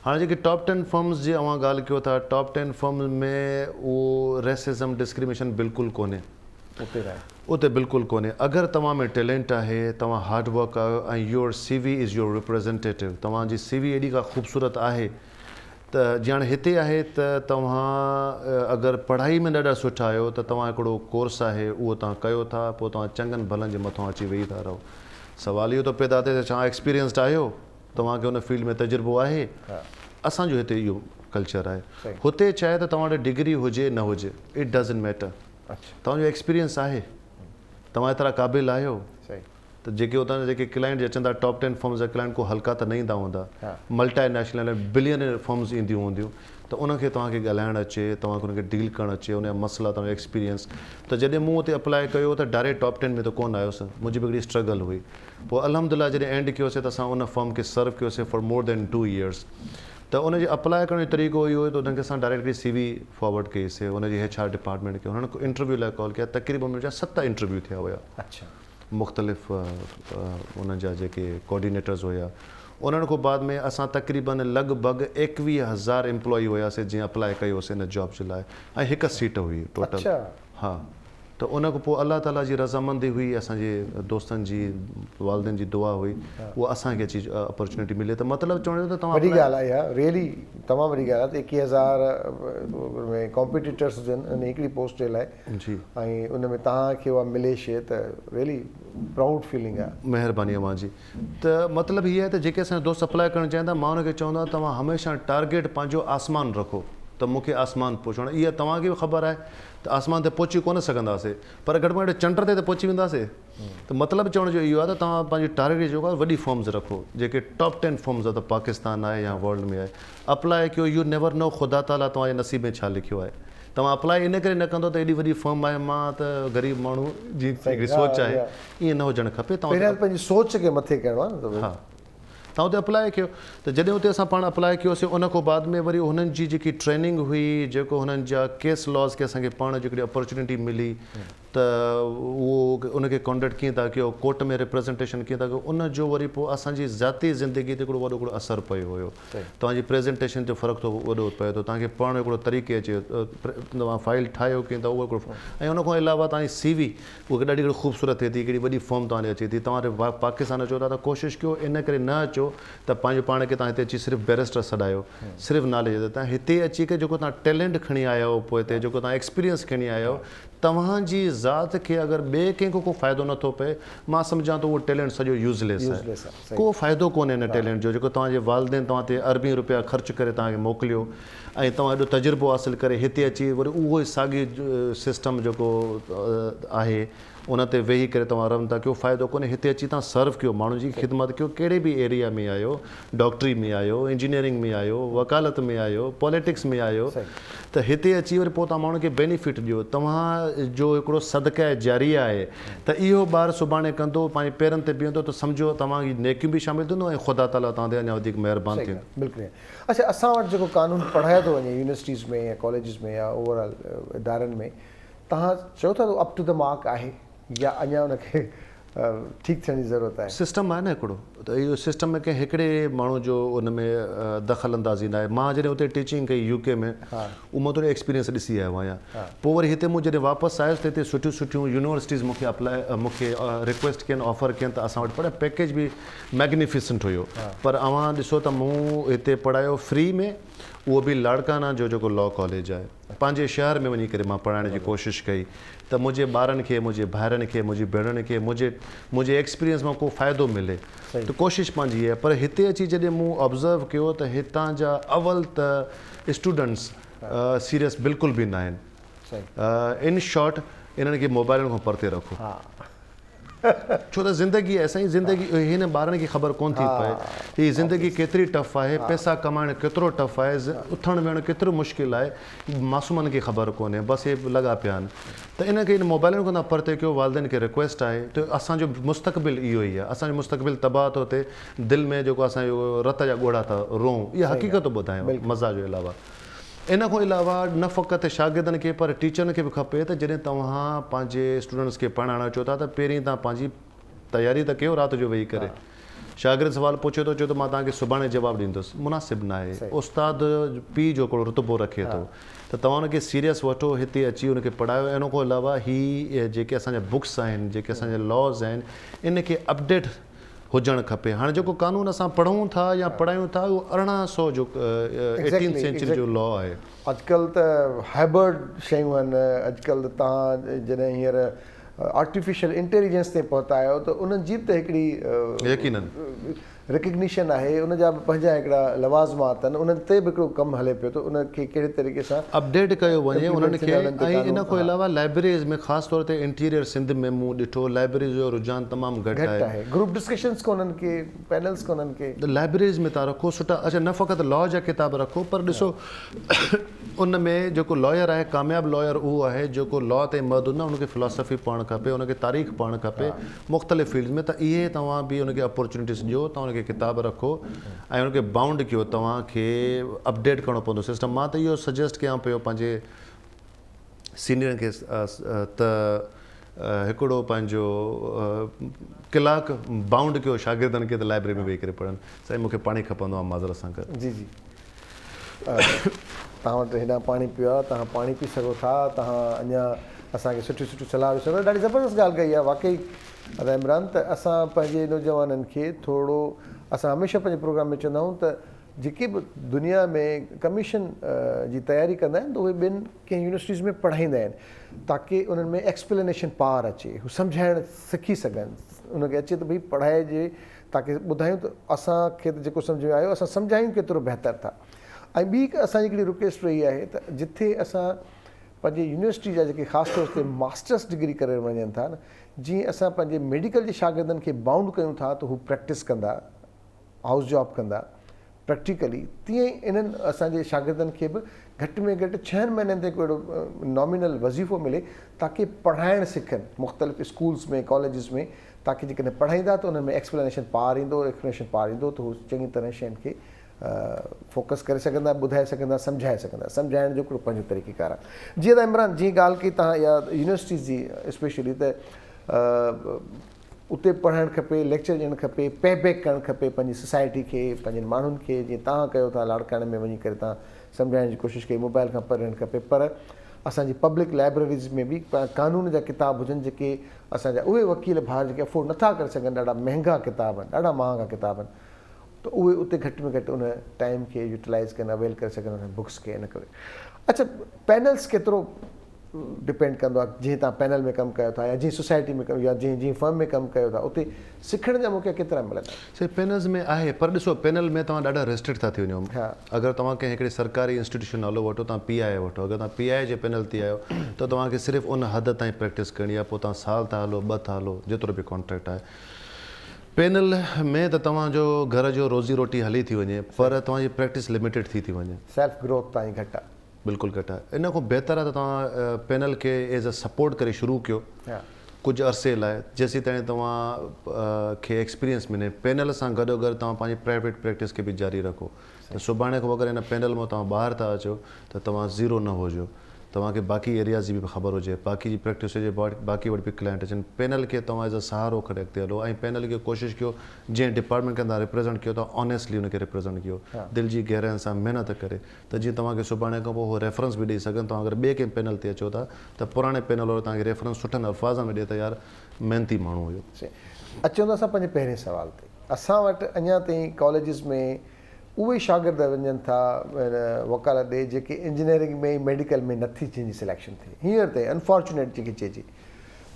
हाणे जेकी टॉप 10 फर्म्स जी अवां ॻाल्हि कयो था, टॉप 10 फर्म्स में उहो रेसिज़म डिस्क्रिमिनेशन बिल्कुलु कोन्हे, उते बिल्कुलु कोन्हे। अगरि तव्हां में टैलेंट आहे, तव्हां हार्डवर्क आहियो ऐं your CV is your representative, तव्हांजी CV एॾी का ख़ूबसूरत आहे त जीअं हाणे हिते आहे त तव्हां अगरि पढ़ाई में ॾाढा सुठा आहियो त तव्हां हिकिड़ो कोर्स आहे उहो तव्हां कयो था, पोइ तव्हां चङनि भलनि जे मथां अची वेही था रहो। सवाल इहो थो पैदा थिए त छा एक्सपीरियंस्ड आहियो, तव्हांखे हुन फील्ड में तजुर्बो आहे? असांजो हिते इहो कल्चर आहे। हुते चाहे त तव्हां वटि डिग्री हुजे न हुजे, इट डज़ंट मैटर, तव्हांजो एक्सपीरियंस आहे, तव्हां एतिरा क़ाबिल आहियो त जेके उतां जा जेके क्लाइंट अचनि था, टॉप 10 फर्म्स जा क्लाइंट को हल्का त न ईंदा हूंदा, मल्टानेशनल बिलियन फर्म्स ईंदियूं हूंदियूं, त उनखे तव्हांखे ॻाल्हाइणु अचे, तव्हांखे उनखे डील करणु अचे, उनजा मसइला, तव्हांजो एक्सपीरियंस। त जॾहिं मूं उते अप्लाई कयो त डायरेक्ट टॉप 10 में त कोन आयोसीं, मुंहिंजी बि हिकिड़ी स्ट्रगल हुई। पोइ अल्हम्दुलिल्लाह जॾहिं एंड कयोसीं त असां उन फर्म खे सर्व कयोसीं फॉर मोर देन 2 years। त उनजे अप्लाई करण जो तरीक़ो इहो हुयो त उन्हनि खे असां डायरेक्टली CV फॉर्वर्ड कईसीं, उनजी HR डिपार्टमेंट खे, हुननि इंटरव्यू लाइ कॉल कया, तक़रीबन मुंहिंजा 7 इंटरव्यू थिया हुया। अच्छा, मुख़्तलिफ़ उन्हनि जा जेके कोऑर्डिनेटर्स हुया, उन्हनि खां बाद में असां तक़रीबन लॻभॻि 21,000 एम्प्लॉई हुयासीं जीअं अप्लाई कयोसीं हिन जॉब जे लाइ, ऐं 1 सीट हुई टोटल। हा, त त उन खां पोइ अलाह ताला जी रज़ामंदी हुई, असांजे दोस्तनि जी वालिदनि जी दुआ हुई, उहा असांखे अची अपॉर्चुनिटी मिले। त मतिलबु चवण जो त तव्हां वॾी ॻाल्हि आहे इहा, रियली तमामु वॾी ॻाल्हि आहे त 21,000 में कॉम्पिटिटर्स हुजनि इन हिकिड़ी पोस्ट जे लाइ जी, ऐं उन में तव्हांखे उहा मिले शइ त रियली प्राउड फीलिंग आहे। महिरबानी अव्हां जी। त मतिलबु हीअ आहे त जेके असांजा दोस्त अप्लाई करणु चाहिनि था, मां हुनखे चवंदो आहियां तव्हां हमेशह टारगेट पंहिंजो आसमान रखो, त मूंखे आसमान पहुचणो। इहा तव्हांखे बि ख़बर आहे त आसमान ते पहुची कोन सघंदासीं, पर घटि में घटि चंड ते त पहुची वेंदासीं। त मतिलबु चवण जो इहो आहे त तव्हां पंहिंजी टारगेट जेको आहे वॾी फॉर्म्स रखो, जेके टॉप 10 फॉर्म्स आहे, त पाकिस्तान आहे या वर्ल्ड में आहे, अप्लाई कयो। यू नेवर नो ख़ुदा ताला तव्हांजे नसीब में छा लिखियो आहे। तव्हां अप्लाई इन करे न कंदो त एॾी वॾी फर्म आहे, मां त ग़रीब माण्हू जी हिकिड़ी सोच आहे, ईअं न हुजणु खपे। तव्हां पंहिंजी सोच खे मथे करिणो आहे न। हा, तव्हां हुते अप्लाई कयो। त जॾहिं हुते असां पाण अप्लाई कयोसीं, उन खां बाद में वरी हुननि जी जेकी ट्रेनिंग हुई, जेको हुननि जा केस लॉस खे असांखे पाण जो हिकिड़ी अपॉर्चुनिटी मिली, त उहो उनखे कॉन्डक्ट कीअं था कयो, कोर्ट में रिप्रेज़ेंटेशन कीअं था कयो, उन जो वरी पोइ असांजी ज़ाती ज़िंदगी ते हिकिड़ो वॾो हिकिड़ो असरु पियो हुयो। तव्हांजी प्रेज़ेंटेशन जो फ़र्क़ु थो वॾो पिए थो, तव्हांखे पढ़णु हिकिड़ो तरीक़े अचे, तव्हां फाइल ठाहियो कीअं त उहो हिकिड़ो, ऐं उनखां अलावा तव्हांजी CV उहा ॾाढी हिकिड़ी ख़ूबसूरत थिए थी, हिकिड़ी वॾी फॉर्म तव्हांखे अचे थी। तव्हां पाकिस्तान अचो था त कोशिशि कयो इन करे न अचो त पंहिंजो पाण खे तव्हां हिते अची सिर्फ़ु बैरिस्टर सॾायो, सिर्फ़ु नॉलेज ते। तव्हां हिते अची करे जेको तव्हां टैलेंट खणी आया आहियो, पोइ हिते जेको तव्हां एक्सपीरियंस खणी आया आहियो, तव्हांजी ज़ात खे अगरि ॿिए कंहिंखो को फ़ाइदो नथो पए, मां सम्झां थो उहो टैलेंट सॼो यूज़लेस आहे। को फ़ाइदो कोन्हे हिन टैलेंट जो, जेको तव्हांजे वालिदेन तव्हां ते अरबी रुपया ख़र्चु करे तव्हांखे मोकिलियो ऐं तव्हां एॾो तजुर्बो हासिलु करे हिते अची वरी उहो ई साॻी सिस्टम जेको आहे उन ते वेही करे तव्हां रहनि था, कयो फ़ाइदो कोन्हे। हिते अची तव्हां सर्व कयो, माण्हुनि जी ख़िदमत कयो, कहिड़े बि एरिया में आहियो, डॉक्टरी में आहियो, इंजीनियरिंग में आहियो, वकालत में आहियो, पॉलिटिक्स में आहियो, त हिते अची वरी पोइ तव्हां माण्हुनि खे बेनिफिट ॾियो। तव्हांजो हिकिड़ो सदका जारिया आहे, त इहो ॿार सुभाणे कंदो, पंहिंजे पेरनि ते बीहंदो, त सम्झो तव्हांजी नेकियूं बि शामिलु थींदो ऐं ख़ुदा ताला तव्हां ते अञा वधीक महिरबानी थींदो। बिल्कुलु। अच्छा, असां वटि जेको कानून पढ़ायो थो वञे यूनिवर्सिटीज़ में या कॉलेजिस में या ओवरऑल इदारनि में, तव्हां चओ था अप टू द मार्क आहे या अञा उनखे ठीकु थियण जी ज़रूरत आहे? सिस्टम आहे न हिकिड़ो, त इहो सिस्टम में कंहिं हिकिड़े माण्हू जो उन में दख़ल अंदाज़ी न आहे। मां जॾहिं हुते टीचिंग कई UK में, उहो मां थोरो एक्सपीरियंस ॾिसी आयो आहियां। पोइ वरी हिते मूं जॾहिं वापसि आयुसि त हिते सुठियूं सुठियूं यूनिवर्सिटीज़ मूंखे रिक्वेस्ट कयनि, ऑफर कयनि, त असां वटि पर पैकेज बि मैग्निफिसेंट हुयो। पर अव्हां ॾिसो त मूं हिते पढ़ायो फ्री में, उहो बि लाड़काना जो जेको लॉ कॉलेज आहे, पंहिंजे शहर में वञी करे मां पढ़ाइण जी कोशिशि कई, त मुंहिंजे ॿारनि खे, मुंहिंजे भाइरनि खे, मुंहिंजी भेणनि खे मुंहिंजे एक्सपीरियंस मां को फ़ाइदो मिले, त कोशिशि पंहिंजी आहे। पर हिते अची जॾहिं मूं ऑब्ज़र्व कयो त हितां जा अवल त स्टूडेंट्स सीरियस बिल्कुलु बि न आहिनि। इन शॉर्ट, इन्हनि खे मोबाइलनि खां परते रखो, छो त ज़िंदगी आहे असांजी ज़िंदगी, हिन ॿारनि खे ख़बर कोन थी पए हीअ ज़िंदगी केतिरी टफ आहे, पैसा कमाइण केतिरो टफ आहे, उथणु वेहणु केतिरो मुश्किल आहे, मासूमनि खे ख़बर कोन्हे, बसि हे लॻा पिया आहिनि। त इन खे इन मोबाइलनि खां तव्हां परते कयो। वालिदेन खे रिक्वेस्ट आहे त असांजो मुस्तक़बिल इहो ई आहे, असांजो मुस्तक़बिल तबाह थो थिए, दिलि में जेको असांजो रत जा ॻोढ़ा था रोऊं, इहा हक़ीक़त ॿुधायूं मज़ा जो अलावा। इन खां अलावा न फ़क़ति शागिर्दनि खे पर टीचरनि खे बि खपे त जॾहिं तव्हां पंहिंजे स्टूडेंट्स खे पढ़ाइणु अचो था, त पहिरीं तव्हां पंहिंजी तयारी त कयो राति जो वेही करे। शागिर्द सुवाल पुछे थो, चयो त मां तव्हांखे सुभाणे जवाबु ॾींदुसि, मुनासिबु न आहे। उस्ताद पीउ जो हिकिड़ो रुतबो रखे थो, त तव्हां हुनखे सीरियस वठो, हिते अची हुनखे पढ़ायो। इन खां अलावा ही जेके असांजा बुक्स आहिनि, जेके असांजा लॉज़ आहिनि, इनखे अपडेट हुजणु खपे। हाणे जेको कानून असां पढ़ूं था या पढ़ायूं था, उहो 1800 जो 18th सेंचुरी जो लॉ आहे। अॼुकल्ह त हाइब्रिड शयूं आहिनि। अॼुकल्ह तव्हां जॾहिं हींअर आर्टिफिशियल इंटेलिजेंस ते पहुता आहियो, त उन्हनि जी बि त हिकिड़ी यकीनन रिकग्निशन आहे, उन जा बि पंहिंजा हिकिड़ा लवाज़मात आहिनि, उन्हनि ते बि हिकिड़ो कमु हले पियो, त उनखे कहिड़े तरीक़े सां अपडेट कयो वञे उन्हनि खे। ऐं इन खां अलावा लाइब्रेरीज़ में ख़ासि तौर ते इंटीरियर सिंध में मूं ॾिठो लाइब्रेरी जो रुझान तमामु घटि आहे। ग्रुप डिस्कशन्स कोन्हनि के, पैनल्स कोन्हनि के, लाइब्रेरीज़ में तव्हां रखो सुठा। अच्छा, न फ़क़ति लॉ जा किताब रखो, पर ॾिसो उन में जेको लॉयर आहे, कामयाबु लॉयर उहो आहे जेको लॉ ते महदूद न, उनखे फ़िलासफ़ी पढ़णु खपे, उनखे तारीख़ पढ़णु खपे, मुख़्तलिफ़ फील्ड में। त इहे तव्हां बि उनखे अपॉर्चुनिटीज़ ॾियो, तव्हां उनखे किताब रखो ऐं उनखे बाउंड कयो। तव्हांखे अपडेट करिणो पवंदो सिस्टम। मां त इहो सजेस्ट कयां पियो पंहिंजे सीनियरनि खे त हिकिड़ो पंहिंजो कलाकु बाउंड कयो शागिर्दनि खे त लाइब्रेरी में वेही करे पढ़नि। साईं मूंखे पाणी खपंदो आहे, माज़रत सां गॾु। जी जी, तव्हां वटि हेॾां पाणी पियो आहे, तव्हां पाणी पी सघो था। तव्हां अञा असांखे सुठी सुठी सलाह ॾिसो ॾाढी ज़बरदस्त ॻाल्हि कई आहे वाक़ई अदा इमरान त असां पंहिंजे नौजवाननि खे थोरो असां हमेशह पंहिंजे प्रोग्राम में चवंदा आहियूं त जेके बि दुनिया में कमीशन जी तयारी कंदा आहिनि त उहे ॿियनि कंहिं यूनिवर्सिटीज़ में पढ़ाईंदा आहिनि ताकी उन्हनि में एक्सप्लेनेशन पावर अचे हू सम्झाइणु सिखी सघनि उनखे अचे त भई पढ़ाइजे ताकी ॿुधायूं त असांखे त जेको सम्झ में आयो असां सम्झायूं केतिरो बहितरु था ऐं ॿी असांजी हिकिड़ी रिक्वेस्ट रही आहे त जिथे असां पंहिंजे यूनिवर्सिटी जा जेके ख़ासि तौर ते मास्टर्स डिग्री करे वञनि था न जीअं असां पंहिंजे मेडिकल जे शागिर्दनि खे बाउंड कयूं था त हू प्रैक्टिस कंदा हाउस जॉब कंदा प्रैक्टिकली तीअं ई इन्हनि असांजे शागिर्दनि खे बि घटि में घटि 6 महीननि ते को अहिड़ो नॉमिनल वज़ीफ़ो मिले ताकी पढ़ाइणु सिखनि मुख़्तलिफ़ स्कूल्स में कॉलेजिस में ताकी जेकॾहिं पढ़ाईंदा त उन्हनि में एक्सप्लेनेशन पावर ईंदो एक्सप्लेनेशन पावर ईंदो त हू चङी तरह शयुनि खे फोकस करे सघंदा ॿुधाए सघंदा सम्झाए सघंदा सम्झाइण जो हिकिड़ो पंहिंजो तरीक़ेकार आहे जीअं त इमरान जीअं ॻाल्हि कई तव्हां या यूनिवर्सिटीज़ जी स्पेशली त उते पढ़णु खपे लेक्चर ॾियणु खपे पे बैक करणु खपे पंहिंजी सोसाइटी खे पंहिंजनि माण्हुनि खे जीअं तव्हां कयो था लाड़काणे में वञी करे तव्हां सम्झाइण जी कोशिशि कई मोबाइल खां पढ़णु खपे पर असांजी पब्लिक लाइब्रेरीज़ में बि कानून जा किताब हुजनि जेके असांजा उहे वकील भाउ जेके अफोर्ड नथा करे सघनि ॾाढा महांगा किताब आहिनि ॾाढा महांगा किताब आहिनि त उहे उते घटि में घटि उन टाइम खे यूटिलाइज़ कनि अवेल करे सघनि उन बुक्स खे इन करे अच्छा पैनल्स केतिरो डिपेंड कंदो आहे जीअं तव्हां पैनल में कमु कयो था या जीअं सोसाइटी में कमु या जीअं फर्म में कमु कयो था उते सिखण जा मौक़ा केतिरा मिलंदा सही पैनल्स में आहे पर ॾिसो पैनल में तव्हां ॾाढा रेस्ट्रिक्ट था थी वञो अगरि तव्हां कंहिं हिकिड़े सरकारी इंस्टीट्यूशन नालो वठो तव्हां PI वठो अगरि तव्हां PI जे पैनल ते आहियो त तव्हांखे सिर्फ़ु उन हद ताईं प्रैक्टिस करणी आहे पोइ तव्हां साल था हलो 2 था हलो जेतिरो बि कॉन्ट्रैक्ट आहे पैनल में त तव्हांजो घर जो रोज़ी रोटी हली थी वञे पर तव्हांजी प्रैक्टिस लिमिटेड थी वञे सेल्फ ग्रोथ ताईं घटि आहे बिल्कुलु घटि आहे इन खां बहितर आहे त तव्हां पैनल खे एज़ अ सपोर्ट करे शुरू कयो कुझु अरसे लाइ जेसीं ताईं तव्हां खे एक्सपीरियंस मिले पैनल सां गॾोगॾु तव्हां पंहिंजी प्राइवेट प्रैक्टिस खे बि जारी रखो त सुभाणे खां अगरि हिन पैनल मां तव्हां ॿाहिरि था अचो त तव्हां ज़ीरो न हुजो तव्हांखे बाक़ी एरियाज़ जी बि ख़बर हुजे बाक़ी जी प्रैक्टिस हुजे बाक़ी वटि बि क्लाइंट अचनि पैनल खे तव्हां एज़ अ सहारो खणी अॻिते हलो ऐं पैनल खे कोशिशि कयो जंहिं डिपार्टमेंट खे तव्हां रिप्रेज़ेंट कयो था ऑनेस्टली हुनखे रिप्रेज़ेंट कयो दिलि जी गहराइनि सां महिनत करे त जीअं तव्हांखे सुभाणे खां पोइ उहो रेफरेंस बि ॾेई सघनि तव्हां अगरि ॿिए कंहिं पैनल ते अचो था त पुराणे पैनल वारो तव्हांखे रेफरेंस सुठनि अल्फाज़नि में ॾिए त यार महिनती माण्हू हुयो अचूं था असां पंहिंजे पहिरें सुवाल ते असां वटि अञा ताईं कॉलेजिस में उहे शागिर्द वञनि था वकालत ॾे जेके इंजीनियरिंग में मेडिकल में नथी जंहिंजी सिलेक्शन थिए हींअर ताईं अनफॉर्चुनेट जेकी चइजे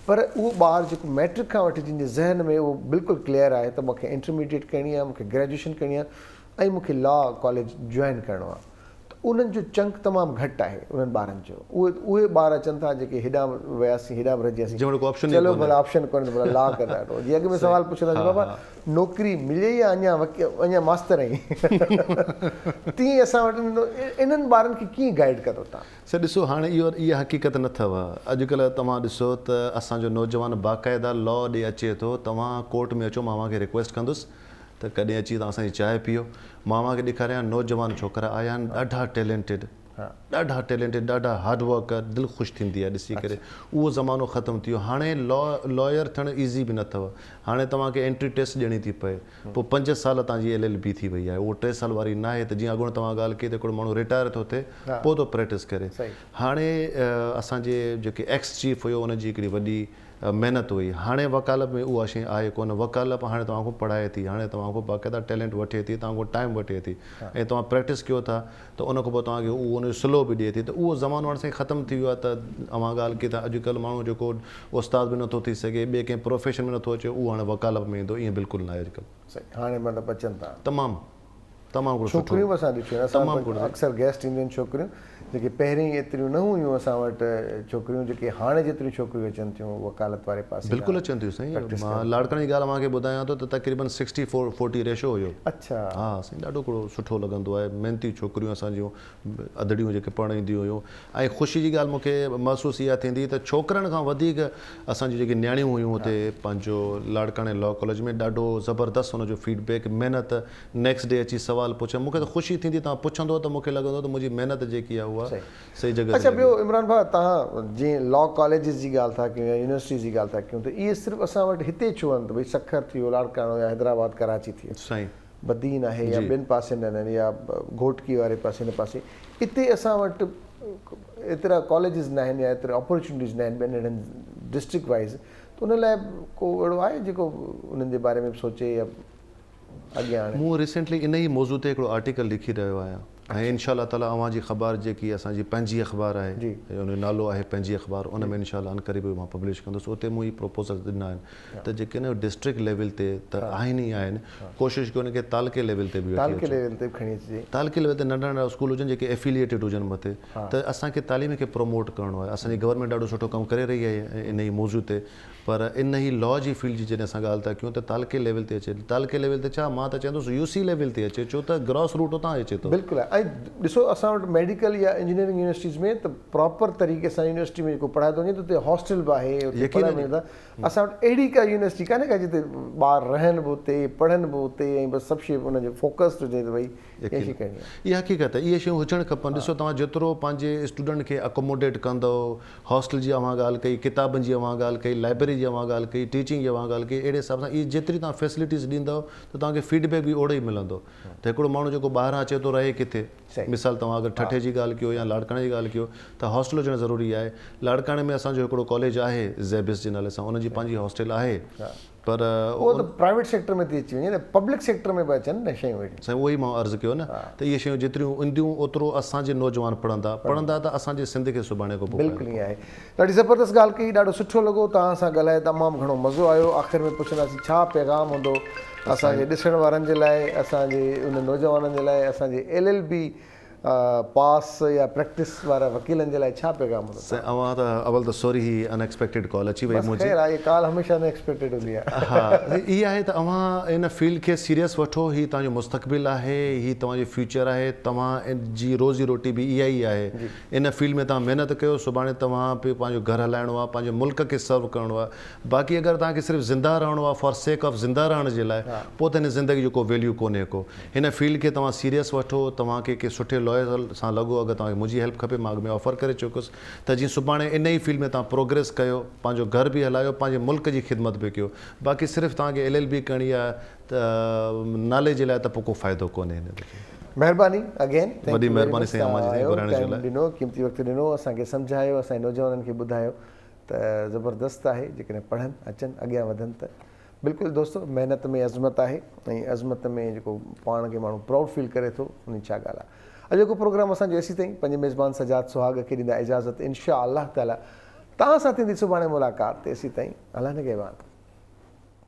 पर उहो ॿारु जेको मैट्रिक खां वठी जंहिंजे ज़हन में उहो बिल्कुलु क्लियर आहे त मूंखे इंटरमीडिएट करणी आहे मूंखे ग्रेजुएशन करणी आहे ऐं मूंखे लॉ कॉलेज जॉइन करिणो आहे त उन्हनि जो चंक तमामु घटि आहे उन्हनि ॿारनि जो उहे ॿार अचनि था जेके हेॾां वियासीं हेॾां बि रहियासीं चलो भला ऑप्शन कोन्हे भला लॉ कंदा जीअं अॻु में सुवालु पुछंदासीं बाबा नौकिरी मिले या अञा मास्तर आई तीअं असां वटि इन्हनि ॿारनि खे कीअं गाइड कंदो तव्हां सर ॾिसो हाणे इहा हक़ीक़त न अथव अॼुकल्ह तव्हां ॾिसो त असांजो नौजवान बाक़ाइदा लॉ ॾे अचे थो तव्हां कोर्ट में अचो मां तव्हांखे रिक्वेस्ट कंदुसि त कॾहिं अची तव्हां असांजी चांहि पीओ मां तव्हांखे ॾेखारियां नौजवान छोकिरा आया आहिनि ॾाढा टैलेंटेड ॾाढा हार्डवर्कर दिलि ख़ुशि थींदी आहे ॾिसी करे उहो ज़मानो ख़तमु थी वियो हाणे लॉयर थियणु ईज़ी बि न अथव हाणे तव्हांखे एंट्री टेस्ट ॾियणी थी पए पोइ 5 साल तव्हांजी LLB थी वई आहे उहो 3 साल वारी न आहे त जीअं अॻूणो तव्हां ॻाल्हि कई त हिकिड़ो माण्हू रिटायर थो थिए पोइ थो प्रैक्टिस करे हाणे असांजे जेके एक्स चीफ हुयो उनजी हिकिड़ी वॾी महिनत हुई हाणे वकालत में उहा शइ आहे कोन वकालत हाणे तव्हांखां पढ़ाए थी हाणे तव्हांखां बाक़ाइदा टैलेंट वठे थी तव्हांखां टाइम वठे थी ऐं तव्हां प्रैक्टिस कयो था त उन खां पोइ तव्हांखे उहो उनजो स्लो बि ॾिए थी त उहो ज़मानो हाणे साईं ख़तमु थी वियो आहे त अवां ॻाल्हि कई त अॼुकल्ह माण्हू जेको उस्ताद बि नथो थी सघे ॿिए कंहिं प्रोफेशन में नथो अचे उहो हाणे वकालत में ईंदो ईअं बिल्कुलु न आहे अॼुकल्ह हाणे मतिलबु अचनि था तमामु छोकिरियूं बि असां ॾिठियूं अक्सर गेस्ट ईंदियूं आहिनि छोकिरियूं जेके पहिरीं एतिरियूं न हुयूं असां वटि छोकिरियूं जेके हाणे जेतिरियूं छोकिरियूं अचनि थियूं वकालत वारे पासे बिल्कुलु अचनि थियूं साईं मां लाड़काणे जी ॻाल्हि मांखे ॿुधायां थो त तक़रीबन 60-40 रेशो हुयो अच्छा हा साईं ॾाढो हिकिड़ो सुठो लॻंदो आहे महिनती छोकिरियूं असांजियूं अदड़ियूं जेके पढ़ाईंदियूं हुयूं ऐं ख़ुशी जी ॻाल्हि मूंखे महसूसु इहा थींदी त छोकिरनि खां वधीक असांजी जेके न्याणियूं हुयूं हुते पंहिंजो लाड़काणे लॉ कॉलेज में ॾाढो ज़बरदस्त हुनजो फीडबैक महिनत नेक्स्ट डे अची सुवाल पुछे मूंखे त ख़ुशी थींदी तव्हां पुछंदो त मूंखे लॻंदो त मुंहिंजी महिनत जेकी आहे उहा सही जॻह अच्छा ॿियो इमरान भाउ तव्हां जीअं लॉ कॉलेजिस जी ॻाल्हि था कयूं या यूनिवर्सिटी जी ॻाल्हि था कयूं त इहे सिर्फ़ु असां वटि हिते छो आहिनि त भई सखर थी वियो लाड़काणो या हैदराबाद कराची थी वियो साईं बदीन आहे या ॿिनि पासनि आहिनि या घोटकी वारे पासे हिन पासे हिते असां वटि एतिरा कॉलेजिस न आहिनि या एतिरा अपॉर्चुनिटीज़ न आहिनि ॿियनि नंढनि डिस्ट्रिक्ट वाइज़, त उन लाइ को अहिड़ो आहे जेको उन्हनि जे बारे में सोचे या अॻियां हाणे? मूं रिसेंटली इन ई मौज़ू ते हिकिड़ो आर्टिकल लिखी रहियो आहियां ऐं इनशाअल्लाह ताला अव्हां जी ख़बर जेकी असांजी पंहिंजी अख़बार आहे, उन जो नालो आहे पंहिंजी अख़बार, उन में इनशाअल्लाह अनक़रीब मां पब्लिश कंदुसि। उते मूं ई प्रपोज़ल ॾिना आहिनि त जेके न डिस्ट्रिक्ट लेवल ते त आहिनि ई आहिनि, कोशिशि कयो उनखे तालके लेवल ते बि तालके लेवल ते खणी अचिजे, तालके लेवल ते नंढा नंढा स्कूल हुजनि जेके एफिलिएटेड हुजनि मथे, त असांखे तालीम खे प्रमोट करिणो आहे। असांजी गवर्नमेंट ॾाढो सुठो कमु करे रही आहे इन ई मौज़ू ते, पर इन ई लॉ जी फील्ड जी जॾहिं असां ॻाल्हि था कयूं त तालके लेवल ते अचे। तालके लेवल ते छा, मां त चवंदुसि UC लेवल ते अचे, छो त ग्रॉस रूट उतां अचे थो। बिल्कुलु आहे। ऐं ॾिसो असां वटि मेडिकल या इंजीनियरिंग यूनिवर्सिटीज़ में त प्रॉपर तरीक़े सां यूनिवर्सिटी में जेको पढ़ाए थो वञे त उते हॉस्टल बि आहे, उते पढ़ाए वञे था। असां वटि अहिड़ी का यूनिवर्सिटी कान्हे का जिते ॿार रहनि बि उते, पढ़नि बि उते, ऐं बसि सभु शइ उनजो फोकस्ड हुजे त भई इहा शइ करणी आहे। इहा हक़ीक़त आहे, इहे शयूं हुजणु खपनि। ॾिसो तव्हां जेतिरो पंहिंजे स्टूडेंट खे अकोमोडेट कंदव, हॉस्टल जी अव्हां ॻाल्हि कई, किताबनि जी अव्हां ॻाल्हि कई, लाइब्रेरी जी अव्हां ॻाल्हि कई, टीचिंग जी अव्हां ॻाल्हि कई, अहिड़े हिसाब सां इहे जेतिरी तव्हां फैसिलिटीज़ ॾींदव त तव्हांखे फीडबैक बि ओड़ो ई मिलंदो। त हिकिड़ो माण्हू जेको ॿाहिरां अचे थो रहे किथे, मिसाल तव्हां अगरि ठठे जी ॻाल्हि कयो या लाड़काणे जी ॻाल्हि कयो त हॉस्टल हुजणु ज़रूरी आहे। लाड़काणे में असांजो हिकिड़ो कॉलेज आहे ज़ेबिस जे नाले सां, उनजी पंहिंजी हॉस्टल आहे, पर उहो त प्राइवेट सेक्टर में थी अची वञे न, पब्लिक सेक्टर में बि अचनि न शयूं अहिड़ियूं। साईं उहो ई मां अर्ज़ु कयो न, त इहे शयूं जेतिरियूं ईंदियूं ओतिरो असांजे नौजवान पढ़ंदा त असांजे सिंध खे सुभाणे को बिल्कुलु ईअं आहे। ॾाढी ज़बरदस्त ॻाल्हि कई, ॾाढो सुठो लॻो तव्हां सां ॻाल्हाए, तमामु घणो मज़ो आयो। आख़िर में पुछंदासीं छा पैगाम हूंदो असांजे ॾिसण वारनि जे लाइ, असांजे उन नौजवाननि जे लाइ, असांजे LLB पास या प्रैक्टिस वारा वकीलनि जे लाइ छा पैगाम हूंदो? अव्हां त अवल त सॉरी ही अनएक्सपेक्टेड कॉल अची वई मुंहिंजी। ख़ैर आहे, ये कॉल हमेशह अनएक्सपेक्टेड हूंदी आहे। हा, इहा आहे त अव्हां इन फील्ड खे सीरियस वठो। ही तव्हांजो मुस्तक़बिल आहे, ही तव्हांजो फ्यूचर आहे, तव्हां जी रोज़ी रोटी बि इहा ई आहे। इन फील्ड में तव्हां महिनत कयो, सुभाणे तव्हां बि पंहिंजो घर हलाइणो आहे, पंहिंजे मुल्क खे सर्व करिणो आहे। बाक़ी अगरि तव्हांखे सिर्फ़ु ज़िंदा रहणो आहे फॉर सेक ऑफ ज़िंदा रहण जे लाइ, पोइ त हिन ज़िंदगी जो को वैल्यू कोन्हे को। हिन फील्ड खे तव्हां सीरियस वठो। तव्हांखे कंहिं सुठे लॉयर सां लॻो, अगरि तव्हांखे मुंहिंजी हेल्प खपे मां अॻ में ऑफर करे चुकुसि त जीअं सुभाणे इन ई फील्ड में तव्हां प्रोग्रेस कयो, पंहिंजो घर बि हलायो, पंहिंजे मुल्क जी ख़िदमत बि कयो। बाक़ी सिर्फ़ु तव्हांखे LLB करणी आहे त नाले जे लाइ त पोइ को फ़ाइदो कोन्हे हिन जो। महिरबानी अगेन, वॾी महिरबानी साईं ॾिनो, क़ीमती वक़्तु ॾिनो, असांखे सम्झायो, असांजे नौजवाननि खे ॿुधायो त ज़बरदस्त आहे जेकॾहिं पढ़नि अचनि अॻियां वधनि त। बिल्कुलु दोस्तो, महिनत में अज़मत आहे, ऐं अज़मत में जेको पाण खे माण्हू प्राउड फील करे थो, उन छा ॻाल्हि आहे। अॼु को प्रोग्राम असांजो एसी ताईं। पंहिंजे मेज़बान सजाद सुहाग खे ॾींदा इजाज़त। इंशा अल्लाह ताला तव्हां सां थींदी सुभाणे मुलाक़ात। एसी ताईं, अल्लाह ने के बाद।